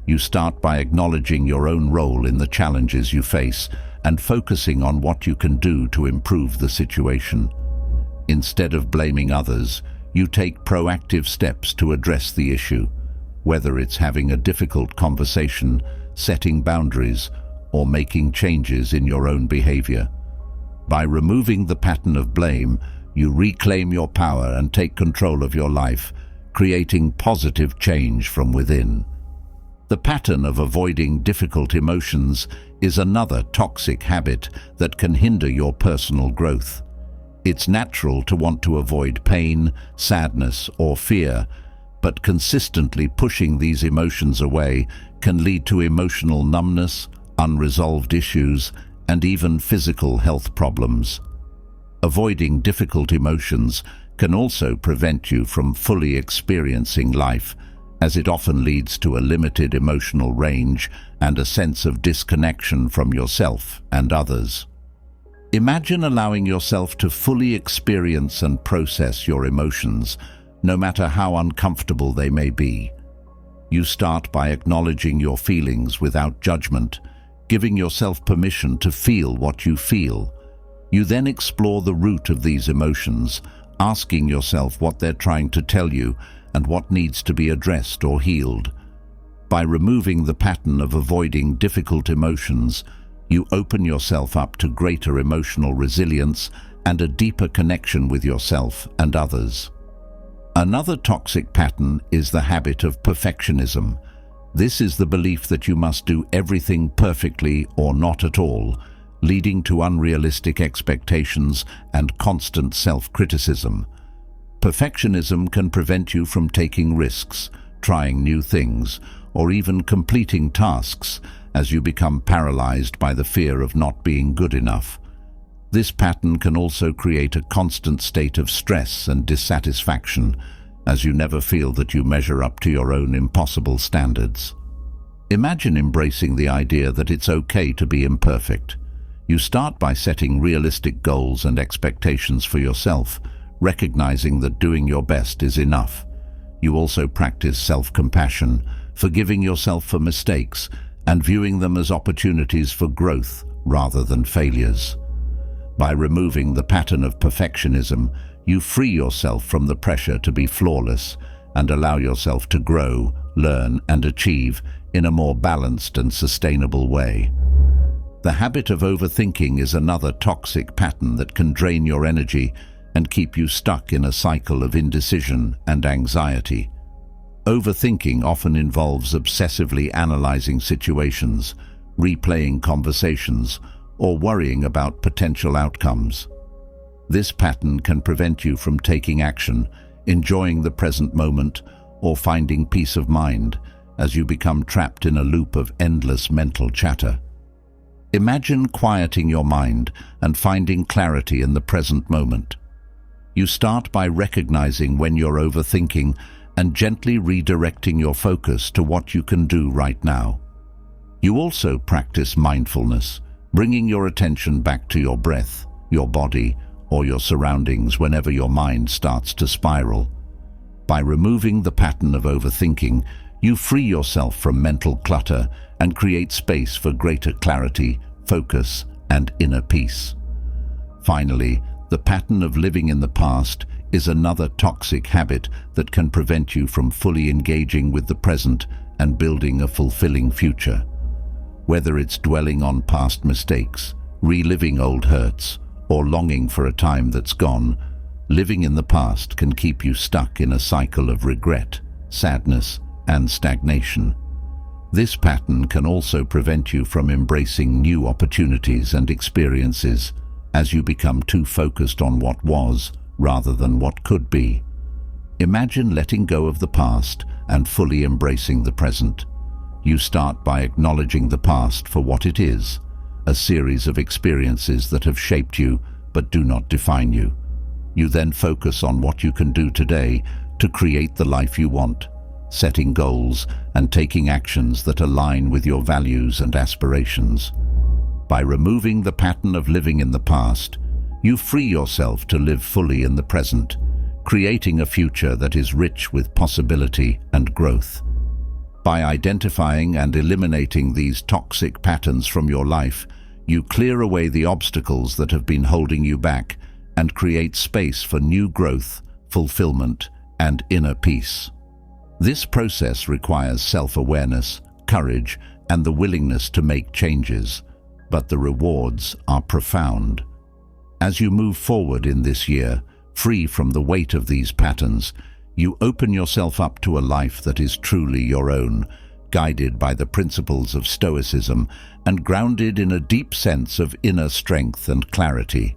You start by acknowledging your own role in the challenges you face and focusing on what you can do to improve the situation. Instead of blaming others, you take proactive steps to address the issue, whether it's having a difficult conversation, setting boundaries, or making changes in your own behavior. By removing the pattern of blame, you reclaim your power and take control of your life, creating positive change from within. The pattern of avoiding difficult emotions is another toxic habit that can hinder your personal growth. It's natural to want to avoid pain, sadness, or fear, but consistently pushing these emotions away can lead to emotional numbness, unresolved issues, and even physical health problems. Avoiding difficult emotions can also prevent you from fully experiencing life, as it often leads to a limited emotional range and a sense of disconnection from yourself and others. Imagine allowing yourself to fully experience and process your emotions, no matter how uncomfortable they may be. You start by acknowledging your feelings without judgment, giving yourself permission to feel what you feel. You then explore the root of these emotions, asking yourself what they're trying to tell you and what needs to be addressed or healed. By removing the pattern of avoiding difficult emotions, you open yourself up to greater emotional resilience and a deeper connection with yourself and others. Another toxic pattern is the habit of perfectionism. This is the belief that you must do everything perfectly or not at all, leading to unrealistic expectations and constant self-criticism. Perfectionism can prevent you from taking risks, trying new things, or even completing tasks, as you become paralyzed by the fear of not being good enough. This pattern can also create a constant state of stress and dissatisfaction, as you never feel that you measure up to your own impossible standards. Imagine embracing the idea that it's okay to be imperfect. You start by setting realistic goals and expectations for yourself, recognizing that doing your best is enough. You also practice self-compassion, forgiving yourself for mistakes and viewing them as opportunities for growth rather than failures. By removing the pattern of perfectionism, you free yourself from the pressure to be flawless and allow yourself to grow, learn, and achieve in a more balanced and sustainable way. The habit of overthinking is another toxic pattern that can drain your energy and keep you stuck in a cycle of indecision and anxiety. Overthinking often involves obsessively analyzing situations, replaying conversations, or worrying about potential outcomes. This pattern can prevent you from taking action, enjoying the present moment, or finding peace of mind as you become trapped in a loop of endless mental chatter. Imagine quieting your mind and finding clarity in the present moment. You start by recognizing when you're overthinking and gently redirecting your focus to what you can do right now. You also practice mindfulness, bringing your attention back to your breath, your body, or your surroundings whenever your mind starts to spiral. By removing the pattern of overthinking, you free yourself from mental clutter and create space for greater clarity, focus, and inner peace. Finally, the pattern of living in the past is another toxic habit that can prevent you from fully engaging with the present and building a fulfilling future. Whether it's dwelling on past mistakes, reliving old hurts, or longing for a time that's gone, living in the past can keep you stuck in a cycle of regret, sadness, and stagnation. This pattern can also prevent you from embracing new opportunities and experiences as you become too focused on what was rather than what could be. Imagine letting go of the past and fully embracing the present. You start by acknowledging the past for what it is, a series of experiences that have shaped you but do not define you. You then focus on what you can do today to create the life you want, setting goals and taking actions that align with your values and aspirations. By removing the pattern of living in the past, you free yourself to live fully in the present, creating a future that is rich with possibility and growth. By identifying and eliminating these toxic patterns from your life, you clear away the obstacles that have been holding you back and create space for new growth, fulfillment, and inner peace. This process requires self-awareness, courage, and the willingness to make changes, but the rewards are profound. As you move forward in this year, free from the weight of these patterns, you open yourself up to a life that is truly your own, guided by the principles of Stoicism and grounded in a deep sense of inner strength and clarity.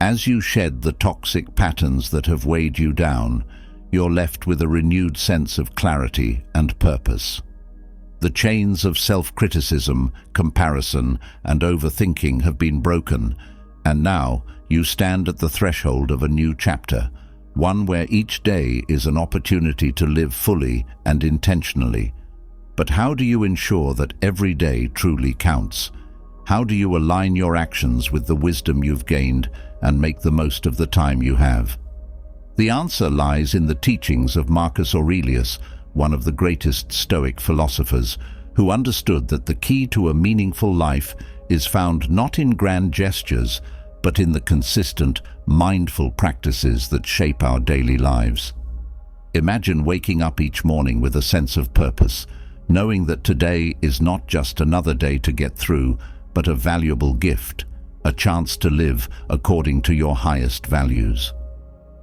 As you shed the toxic patterns that have weighed you down, you're left with a renewed sense of clarity and purpose. The chains of self-criticism, comparison, and overthinking have been broken, and now you stand at the threshold of a new chapter, one where each day is an opportunity to live fully and intentionally. But how do you ensure that every day truly counts? How do you align your actions with the wisdom you've gained and make the most of the time you have? The answer lies in the teachings of Marcus Aurelius, one of the greatest Stoic philosophers, who understood that the key to a meaningful life is found not in grand gestures, but in the consistent, mindful practices that shape our daily lives. Imagine waking up each morning with a sense of purpose, knowing that today is not just another day to get through, but a valuable gift, a chance to live according to your highest values.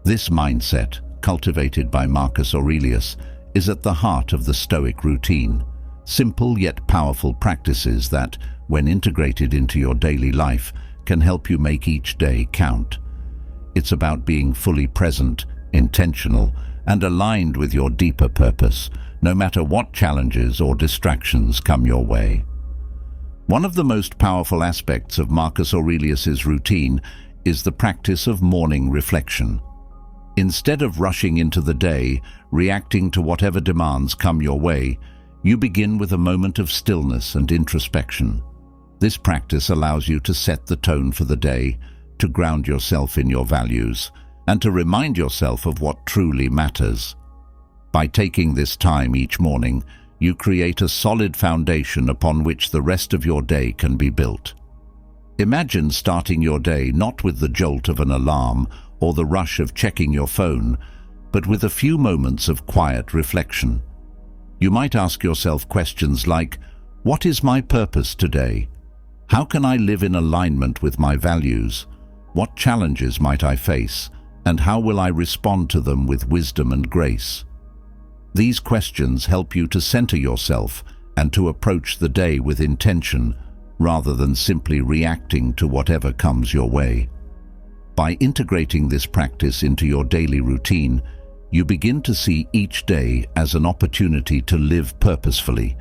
This mindset, cultivated by Marcus Aurelius, is at the heart of the Stoic routine, simple yet powerful practices that, when integrated into your daily life, can help you make each day count. It's about being fully present, intentional, and aligned with your deeper purpose, no matter what challenges or distractions come your way. One of the most powerful aspects of Marcus Aurelius's routine is the practice of morning reflection. Instead of rushing into the day, reacting to whatever demands come your way, you begin with a moment of stillness and introspection. This practice allows you to set the tone for the day, to ground yourself in your values, and to remind yourself of what truly matters. By taking this time each morning, you create a solid foundation upon which the rest of your day can be built. Imagine starting your day not with the jolt of an alarm or the rush of checking your phone, but with a few moments of quiet reflection. You might ask yourself questions like, what is my purpose today? How can I live in alignment with my values? What challenges might I face? And how will I respond to them with wisdom and grace? These questions help you to center yourself and to approach the day with intention, rather than simply reacting to whatever comes your way. By integrating this practice into your daily routine, you begin to see each day as an opportunity to live purposefully,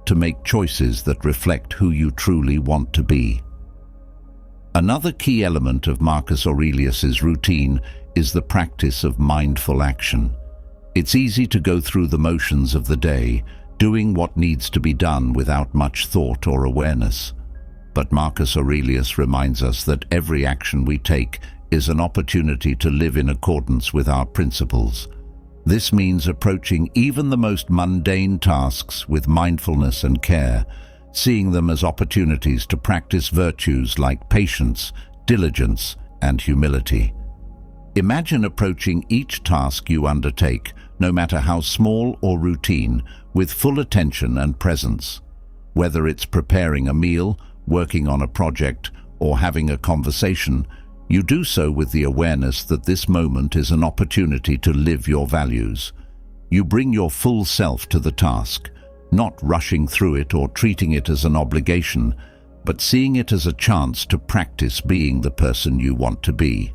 to make choices that reflect who you truly want to be. Another key element of Marcus Aurelius's routine is the practice of mindful action. It's easy to go through the motions of the day, doing what needs to be done without much thought or awareness. But Marcus Aurelius reminds us that every action we take is an opportunity to live in accordance with our principles. This means approaching even the most mundane tasks with mindfulness and care, seeing them as opportunities to practice virtues like patience, diligence, and humility. Imagine approaching each task you undertake, no matter how small or routine, with full attention and presence. Whether it's preparing a meal, working on a project, or having a conversation, you do so with the awareness that this moment is an opportunity to live your values. You bring your full self to the task, not rushing through it or treating it as an obligation, but seeing it as a chance to practice being the person you want to be.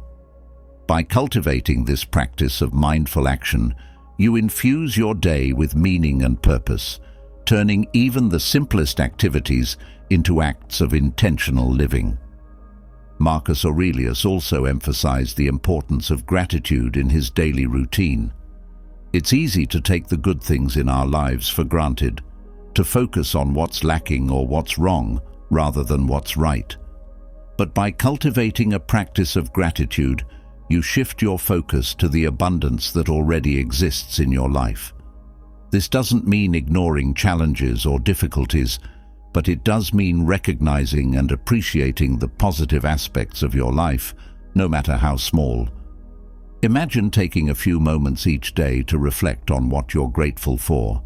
By cultivating this practice of mindful action, you infuse your day with meaning and purpose, turning even the simplest activities into acts of intentional living. Marcus Aurelius also emphasized the importance of gratitude in his daily routine. It's easy to take the good things in our lives for granted, to focus on what's lacking or what's wrong rather than what's right. But by cultivating a practice of gratitude, you shift your focus to the abundance that already exists in your life. This doesn't mean ignoring challenges or difficulties, but it does mean recognizing and appreciating the positive aspects of your life, no matter how small. Imagine taking a few moments each day to reflect on what you're grateful for.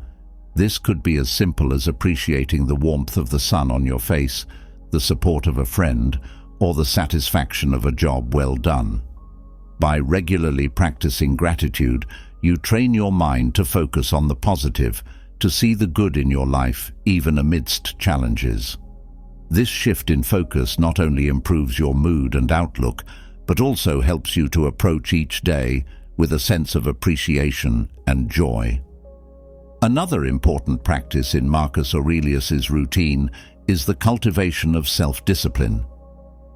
This could be as simple as appreciating the warmth of the sun on your face, the support of a friend, or the satisfaction of a job well done. By regularly practicing gratitude, you train your mind to focus on the positive, to see the good in your life, even amidst challenges. This shift in focus not only improves your mood and outlook, but also helps you to approach each day with a sense of appreciation and joy. Another important practice in Marcus Aurelius's routine is the cultivation of self-discipline.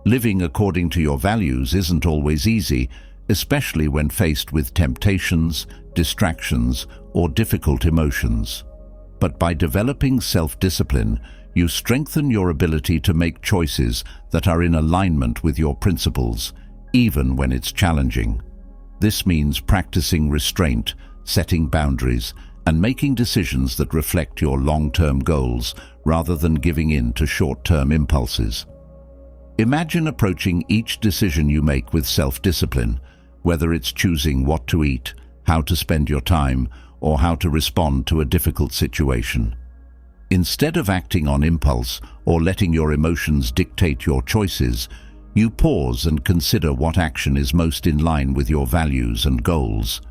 Living according to your values isn't always easy, especially when faced with temptations, distractions, or difficult emotions. But by developing self-discipline, you strengthen your ability to make choices that are in alignment with your principles, even when it's challenging. This means practicing restraint, setting boundaries, and making decisions that reflect your long-term goals rather than giving in to short-term impulses. Imagine approaching each decision you make with self-discipline, whether it's choosing what to eat, how to spend your time, or how to respond to a difficult situation. Instead of acting on impulse or letting your emotions dictate your choices, you pause and consider what action is most in line with your values and goals.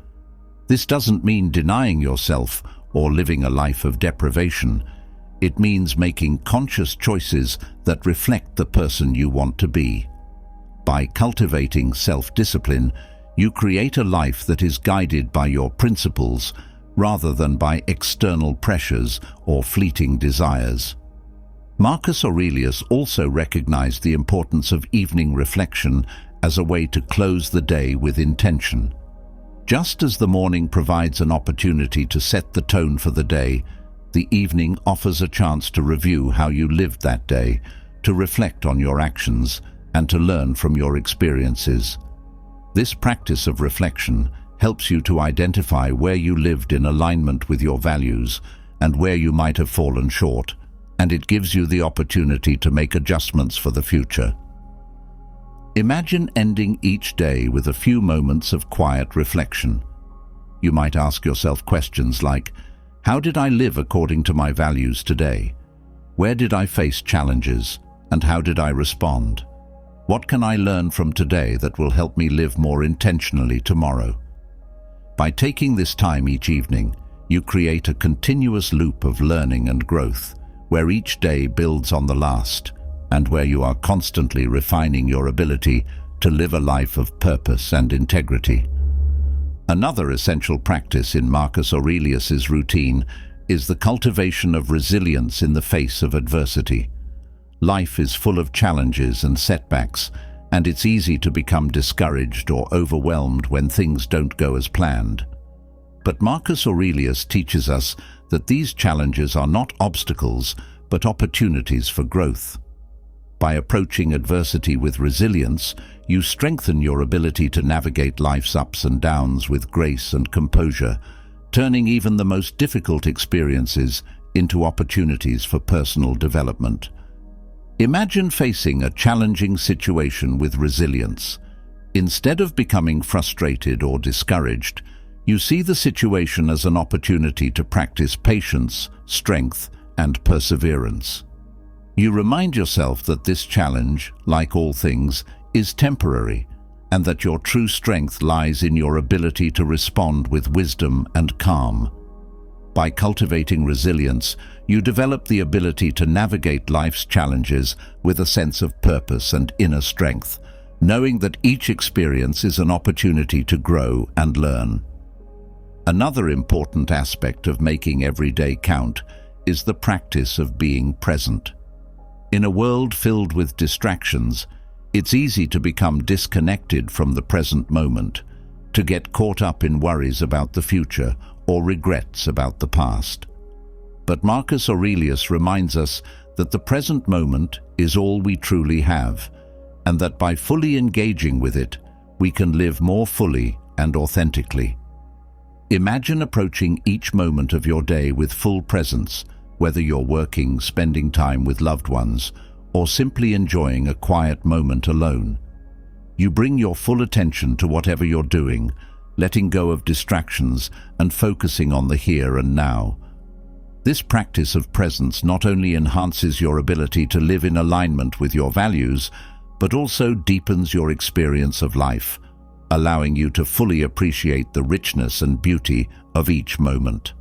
This doesn't mean denying yourself or living a life of deprivation. It means making conscious choices that reflect the person you want to be. By cultivating self-discipline, you create a life that is guided by your principles rather than by external pressures or fleeting desires. Marcus Aurelius also recognized the importance of evening reflection as a way to close the day with intention. Just as the morning provides an opportunity to set the tone for the day, the evening offers a chance to review how you lived that day, to reflect on your actions, and to learn from your experiences. This practice of reflection helps you to identify where you lived in alignment with your values and where you might have fallen short, and it gives you the opportunity to make adjustments for the future. Imagine ending each day with a few moments of quiet reflection. You might ask yourself questions like, how did I live according to my values today? Where did I face challenges, and how did I respond? What can I learn from today that will help me live more intentionally tomorrow? By taking this time each evening, you create a continuous loop of learning and growth, where each day builds on the last, and where you are constantly refining your ability to live a life of purpose and integrity. Another essential practice in Marcus Aurelius's routine is the cultivation of resilience in the face of adversity. Life is full of challenges and setbacks, and it's easy to become discouraged or overwhelmed when things don't go as planned. But Marcus Aurelius teaches us that these challenges are not obstacles, but opportunities for growth. By approaching adversity with resilience, you strengthen your ability to navigate life's ups and downs with grace and composure, turning even the most difficult experiences into opportunities for personal development. Imagine facing a challenging situation with resilience. Instead of becoming frustrated or discouraged, you see the situation as an opportunity to practice patience, strength, and perseverance. You remind yourself that this challenge, like all things, is temporary, and that your true strength lies in your ability to respond with wisdom and calm. By cultivating resilience, you develop the ability to navigate life's challenges with a sense of purpose and inner strength, knowing that each experience is an opportunity to grow and learn. Another important aspect of making every day count is the practice of being present. In a world filled with distractions, it's easy to become disconnected from the present moment, to get caught up in worries about the future or regrets about the past. But Marcus Aurelius reminds us that the present moment is all we truly have, and that by fully engaging with it, we can live more fully and authentically. Imagine approaching each moment of your day with full presence, whether you're working, spending time with loved ones, or simply enjoying a quiet moment alone. You bring your full attention to whatever you're doing, letting go of distractions and focusing on the here and now. This practice of presence not only enhances your ability to live in alignment with your values, but also deepens your experience of life, allowing you to fully appreciate the richness and beauty of each moment.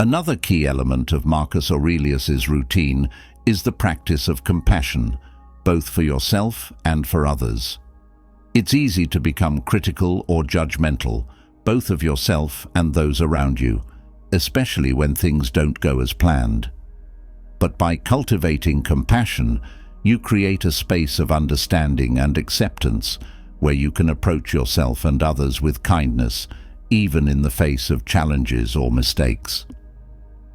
Another key element of Marcus Aurelius's routine is the practice of compassion, both for yourself and for others. It's easy to become critical or judgmental, both of yourself and those around you, especially when things don't go as planned. But by cultivating compassion, you create a space of understanding and acceptance where you can approach yourself and others with kindness, even in the face of challenges or mistakes.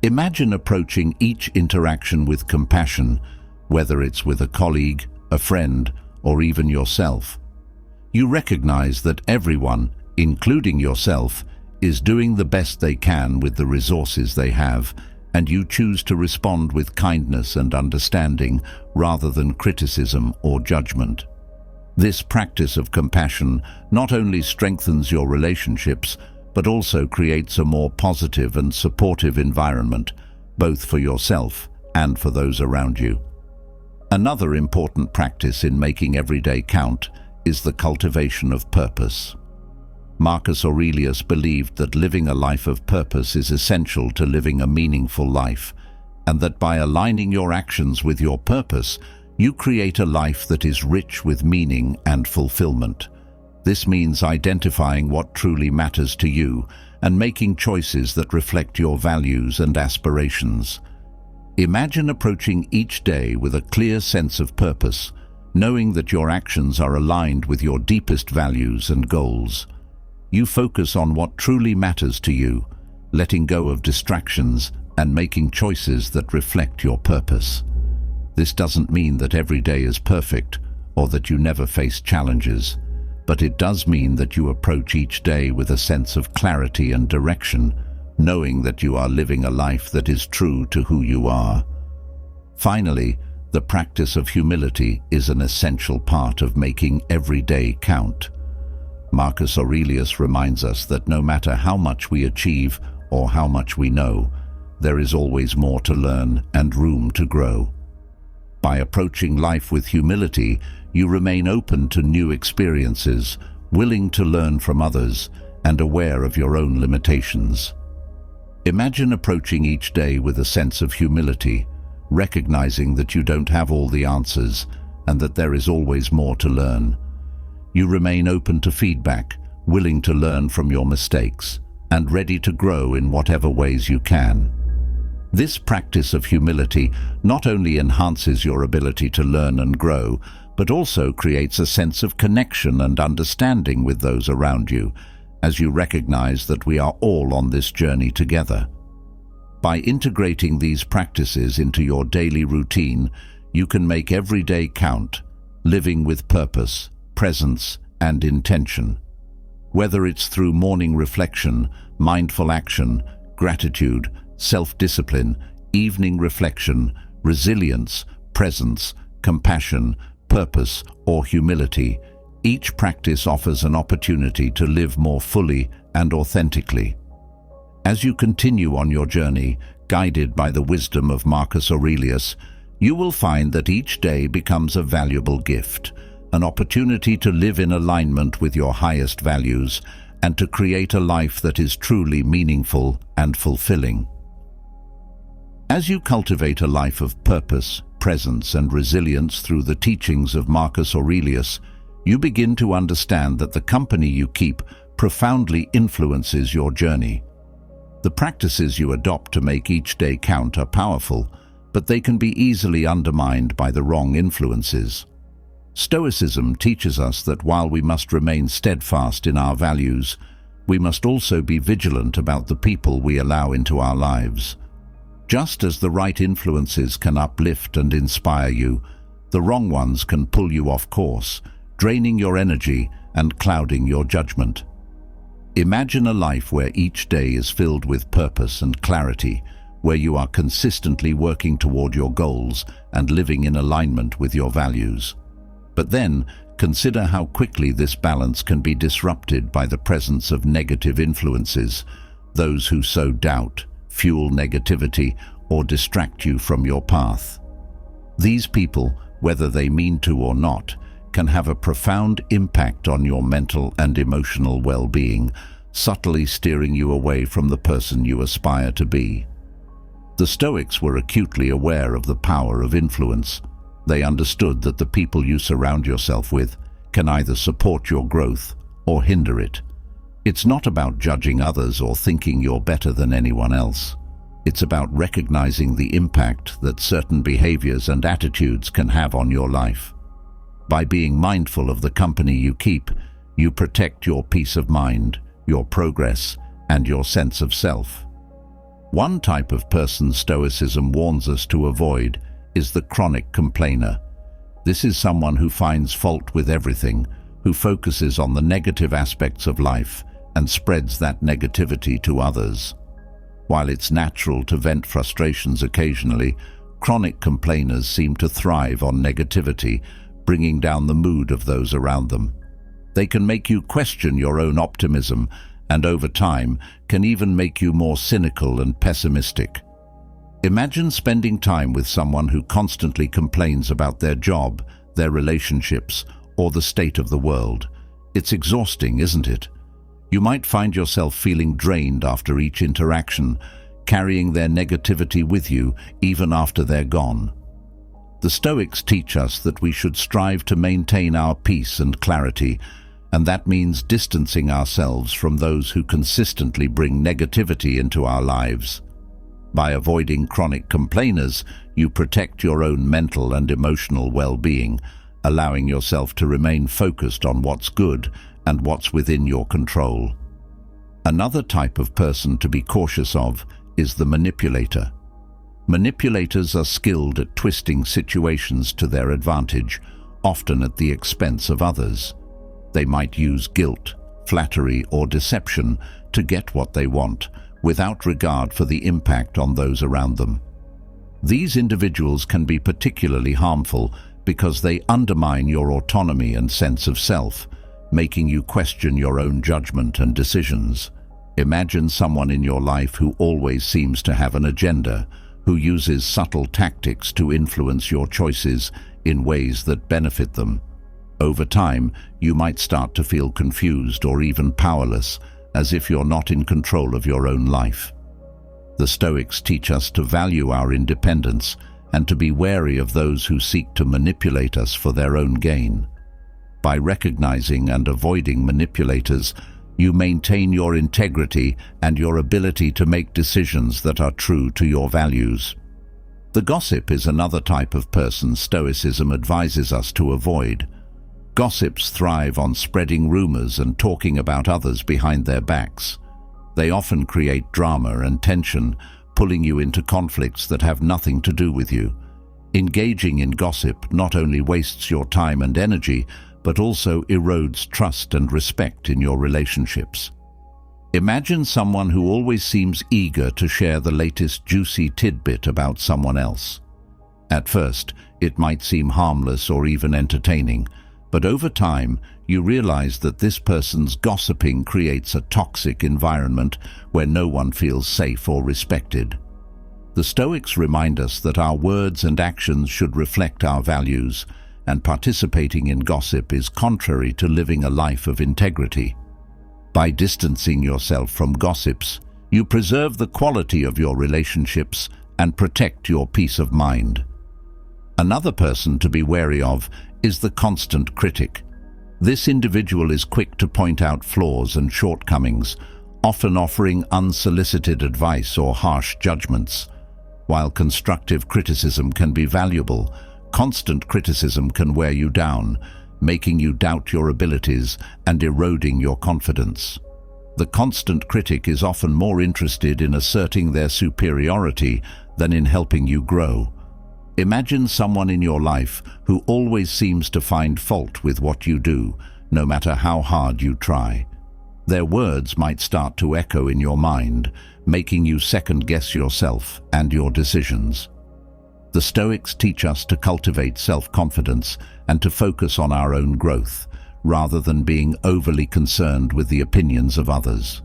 Imagine approaching each interaction with compassion, whether it's with a colleague, a friend, or even yourself. You recognize that everyone, including yourself, is doing the best they can with the resources they have, and you choose to respond with kindness and understanding rather than criticism or judgment. This practice of compassion not only strengthens your relationships, but also creates a more positive and supportive environment, both for yourself and for those around you. Another important practice in making every day count is the cultivation of purpose. Marcus Aurelius believed that living a life of purpose is essential to living a meaningful life, and that by aligning your actions with your purpose, you create a life that is rich with meaning and fulfillment. This means identifying what truly matters to you and making choices that reflect your values and aspirations. Imagine approaching each day with a clear sense of purpose, knowing that your actions are aligned with your deepest values and goals. You focus on what truly matters to you, letting go of distractions and making choices that reflect your purpose. This doesn't mean that every day is perfect or that you never face challenges, but it does mean that you approach each day with a sense of clarity and direction, knowing that you are living a life that is true to who you are. Finally, the practice of humility is an essential part of making every day count. Marcus Aurelius reminds us that no matter how much we achieve or how much we know, there is always more to learn and room to grow. By approaching life with humility, you remain open to new experiences, willing to learn from others, and aware of your own limitations. Imagine approaching each day with a sense of humility, recognizing that you don't have all the answers and that there is always more to learn. You remain open to feedback, willing to learn from your mistakes, and ready to grow in whatever ways you can. This practice of humility not only enhances your ability to learn and grow, but also creates a sense of connection and understanding with those around you, as you recognize that we are all on this journey together. By integrating these practices into your daily routine, you can make every day count, living with purpose, presence, and intention. Whether it's through morning reflection, mindful action, gratitude, self-discipline, evening reflection, resilience, presence, compassion, purpose, or humility, each practice offers an opportunity to live more fully and authentically. As you continue on your journey, guided by the wisdom of Marcus Aurelius, you will find that each day becomes a valuable gift, an opportunity to live in alignment with your highest values and to create a life that is truly meaningful and fulfilling. As you cultivate a life of purpose, presence, and resilience through the teachings of Marcus Aurelius, you begin to understand that the company you keep profoundly influences your journey. The practices you adopt to make each day count are powerful, but they can be easily undermined by the wrong influences. Stoicism teaches us that while we must remain steadfast in our values, we must also be vigilant about the people we allow into our lives. Just as the right influences can uplift and inspire you, the wrong ones can pull you off course, draining your energy and clouding your judgment. Imagine a life where each day is filled with purpose and clarity, where you are consistently working toward your goals and living in alignment with your values. But then, consider how quickly this balance can be disrupted by the presence of negative influences, those who sow doubt, fuel negativity, or distract you from your path. These people, whether they mean to or not, can have a profound impact on your mental and emotional well-being, subtly steering you away from the person you aspire to be. The Stoics were acutely aware of the power of influence. They understood that the people you surround yourself with can either support your growth or hinder it. It's not about judging others or thinking you're better than anyone else. It's about recognizing the impact that certain behaviors and attitudes can have on your life. By being mindful of the company you keep, you protect your peace of mind, your progress, and your sense of self. One type of person Stoicism warns us to avoid is the chronic complainer. This is someone who finds fault with everything, who focuses on the negative aspects of life and spreads that negativity to others. While it's natural to vent frustrations occasionally, chronic complainers seem to thrive on negativity, bringing down the mood of those around them. They can make you question your own optimism and over time can even make you more cynical and pessimistic. Imagine spending time with someone who constantly complains about their job, their relationships, or the state of the world. It's exhausting, isn't it? You might find yourself feeling drained after each interaction, carrying their negativity with you even after they're gone. The Stoics teach us that we should strive to maintain our peace and clarity, and that means distancing ourselves from those who consistently bring negativity into our lives. By avoiding chronic complainers, you protect your own mental and emotional well-being, allowing yourself to remain focused on what's good and what's within your control. Another type of person to be cautious of is the manipulator. Manipulators are skilled at twisting situations to their advantage, often at the expense of others. They might use guilt, flattery, or deception to get what they want, without regard for the impact on those around them. These individuals can be particularly harmful because they undermine your autonomy and sense of self, making you question your own judgment and decisions. Imagine someone in your life who always seems to have an agenda, who uses subtle tactics to influence your choices in ways that benefit them. Over time, you might start to feel confused or even powerless, as if you're not in control of your own life. The Stoics teach us to value our independence and to be wary of those who seek to manipulate us for their own gain. By recognizing and avoiding manipulators, you maintain your integrity and your ability to make decisions that are true to your values. The gossip is another type of person Stoicism advises us to avoid. Gossips thrive on spreading rumors and talking about others behind their backs. They often create drama and tension, pulling you into conflicts that have nothing to do with you. Engaging in gossip not only wastes your time and energy, but also erodes trust and respect in your relationships. Imagine someone who always seems eager to share the latest juicy tidbit about someone else. At first, it might seem harmless or even entertaining, but over time, you realize that this person's gossiping creates a toxic environment where no one feels safe or respected. The Stoics remind us that our words and actions should reflect our values, and participating in gossip is contrary to living a life of integrity. By distancing yourself from gossips, you preserve the quality of your relationships and protect your peace of mind. Another person to be wary of is the constant critic. This individual is quick to point out flaws and shortcomings, often offering unsolicited advice or harsh judgments. While constructive criticism can be valuable, constant criticism can wear you down, making you doubt your abilities and eroding your confidence. The constant critic is often more interested in asserting their superiority than in helping you grow. Imagine someone in your life who always seems to find fault with what you do, no matter how hard you try. Their words might start to echo in your mind, making you second-guess yourself and your decisions. The Stoics teach us to cultivate self-confidence and to focus on our own growth, rather than being overly concerned with the opinions of others.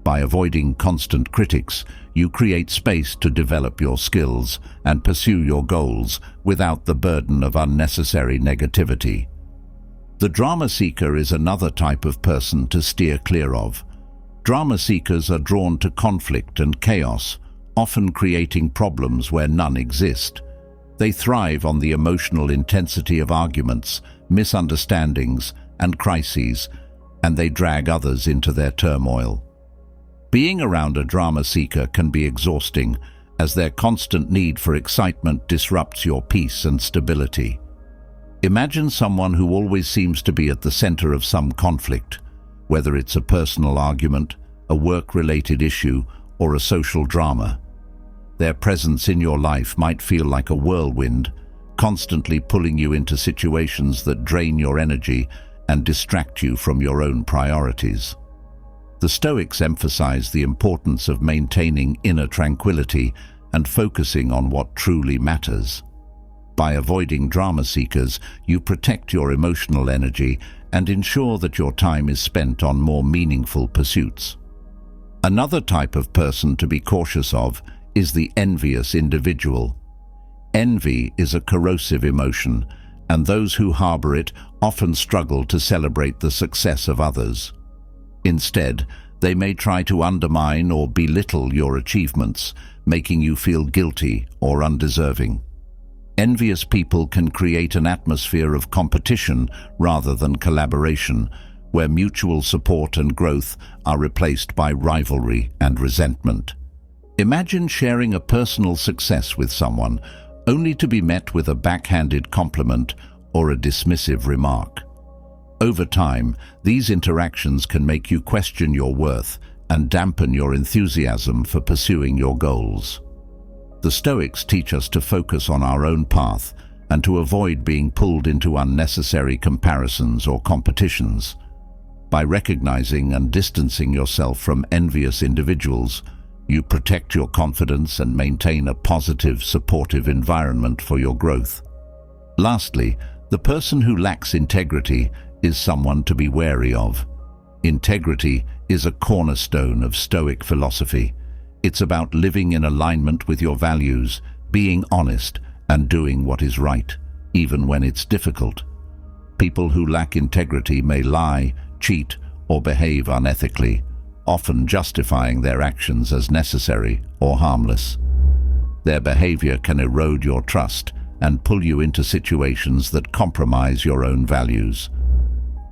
By avoiding constant critics, you create space to develop your skills and pursue your goals without the burden of unnecessary negativity. The drama seeker is another type of person to steer clear of. Drama seekers are drawn to conflict and chaos, often creating problems where none exist. They thrive on the emotional intensity of arguments, misunderstandings, and crises, and they drag others into their turmoil. Being around a drama seeker can be exhausting, as their constant need for excitement disrupts your peace and stability. Imagine someone who always seems to be at the center of some conflict, whether it's a personal argument, a work-related issue, or a social drama. Their presence in your life might feel like a whirlwind, constantly pulling you into situations that drain your energy and distract you from your own priorities. The Stoics emphasize the importance of maintaining inner tranquility and focusing on what truly matters. By avoiding drama seekers, you protect your emotional energy and ensure that your time is spent on more meaningful pursuits. Another type of person to be cautious of is the envious individual. Envy is a corrosive emotion, and those who harbor it often struggle to celebrate the success of others. Instead, they may try to undermine or belittle your achievements, making you feel guilty or undeserving. Envious people can create an atmosphere of competition rather than collaboration, where mutual support and growth are replaced by rivalry and resentment. Imagine sharing a personal success with someone, only to be met with a backhanded compliment or a dismissive remark. Over time, these interactions can make you question your worth and dampen your enthusiasm for pursuing your goals. The Stoics teach us to focus on our own path and to avoid being pulled into unnecessary comparisons or competitions. By recognizing and distancing yourself from envious individuals, you protect your confidence and maintain a positive, supportive environment for your growth. Lastly, the person who lacks integrity is someone to be wary of. Integrity is a cornerstone of Stoic philosophy. It's about living in alignment with your values, being honest, and doing what is right, even when it's difficult. People who lack integrity may lie, cheat, or behave unethically, often justifying their actions as necessary or harmless. Their behavior can erode your trust and pull you into situations that compromise your own values.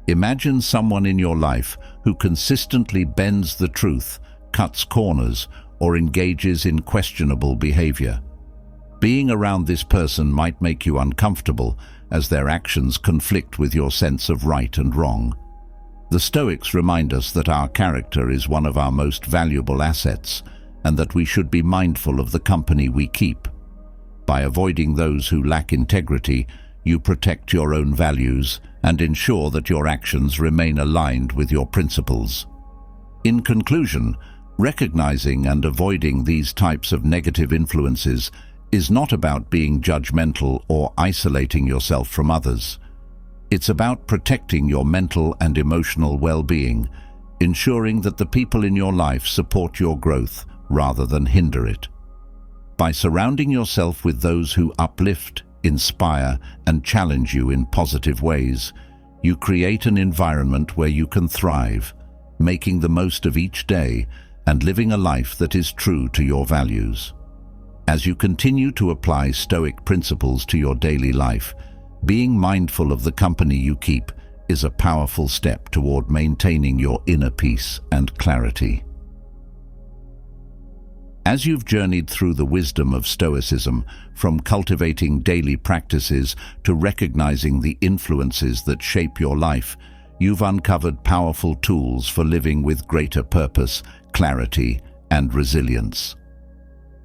Imagine someone in your life who consistently bends the truth, cuts corners, or engages in questionable behavior. Being around this person might make you uncomfortable, as their actions conflict with your sense of right and wrong. The Stoics remind us that our character is one of our most valuable assets, and that we should be mindful of the company we keep. By avoiding those who lack integrity, you protect your own values and ensure that your actions remain aligned with your principles. In conclusion, recognizing and avoiding these types of negative influences is not about being judgmental or isolating yourself from others. It's about protecting your mental and emotional well-being, ensuring that the people in your life support your growth rather than hinder it. By surrounding yourself with those who uplift, inspire, and challenge you in positive ways, you create an environment where you can thrive, making the most of each day and living a life that is true to your values. As you continue to apply Stoic principles to your daily life, being mindful of the company you keep is a powerful step toward maintaining your inner peace and clarity. As you've journeyed through the wisdom of Stoicism, from cultivating daily practices to recognizing the influences that shape your life, you've uncovered powerful tools for living with greater purpose, clarity, and resilience.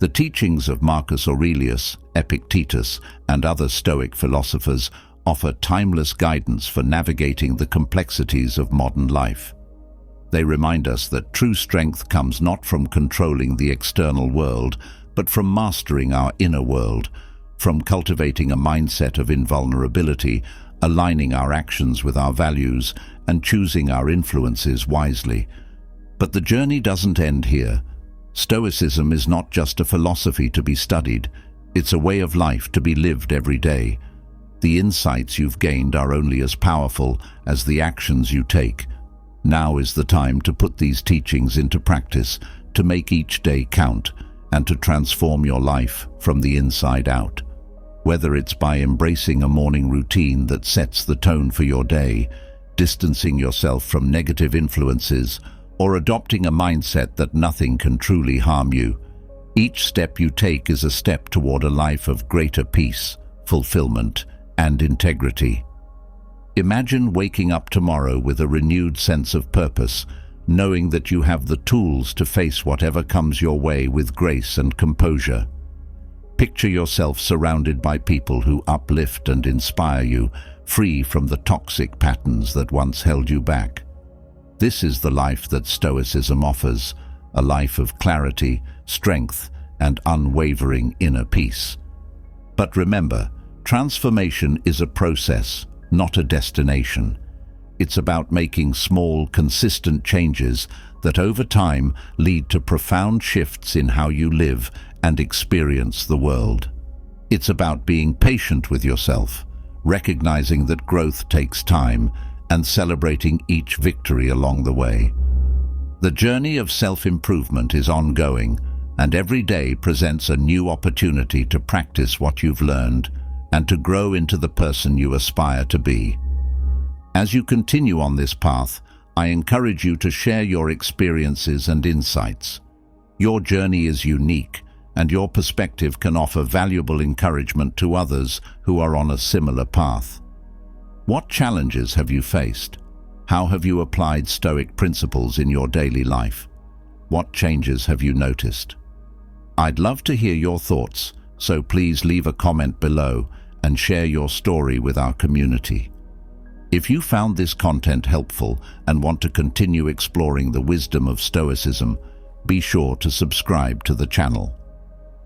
The teachings of Marcus Aurelius, Epictetus, and other Stoic philosophers offer timeless guidance for navigating the complexities of modern life. They remind us that true strength comes not from controlling the external world, but from mastering our inner world, from cultivating a mindset of invulnerability, aligning our actions with our values, and choosing our influences wisely. But the journey doesn't end here. Stoicism is not just a philosophy to be studied, it's a way of life to be lived every day. The insights you've gained are only as powerful as the actions you take. Now is the time to put these teachings into practice, to make each day count, and to transform your life from the inside out. Whether it's by embracing a morning routine that sets the tone for your day, distancing yourself from negative influences, or adopting a mindset that nothing can truly harm you, each step you take is a step toward a life of greater peace, fulfillment, and integrity. Imagine waking up tomorrow with a renewed sense of purpose, knowing that you have the tools to face whatever comes your way with grace and composure. Picture yourself surrounded by people who uplift and inspire you, free from the toxic patterns that once held you back. This is the life that Stoicism offers, a life of clarity, strength, and unwavering inner peace. But remember, transformation is a process, not a destination. It's about making small, consistent changes that over time lead to profound shifts in how you live and experience the world. It's about being patient with yourself, recognizing that growth takes time, and celebrating each victory along the way. The journey of self-improvement is ongoing, and every day presents a new opportunity to practice what you've learned and to grow into the person you aspire to be. As you continue on this path, I encourage you to share your experiences and insights. Your journey is unique, and your perspective can offer valuable encouragement to others who are on a similar path. What challenges have you faced? How have you applied Stoic principles in your daily life? What changes have you noticed? I'd love to hear your thoughts, so please leave a comment below and share your story with our community. If you found this content helpful and want to continue exploring the wisdom of Stoicism, be sure to subscribe to the channel.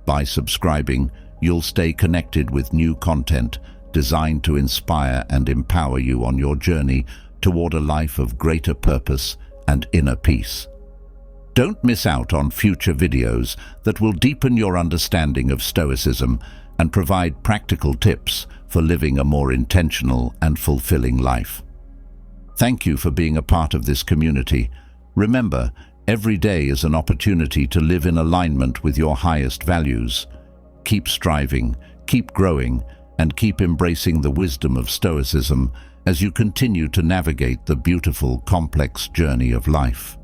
By subscribing, you'll stay connected with new content designed to inspire and empower you on your journey toward a life of greater purpose and inner peace. Don't miss out on future videos that will deepen your understanding of Stoicism and provide practical tips for living a more intentional and fulfilling life. Thank you for being a part of this community. Remember, every day is an opportunity to live in alignment with your highest values. Keep striving, keep growing, and keep embracing the wisdom of Stoicism as you continue to navigate the beautiful, complex journey of life.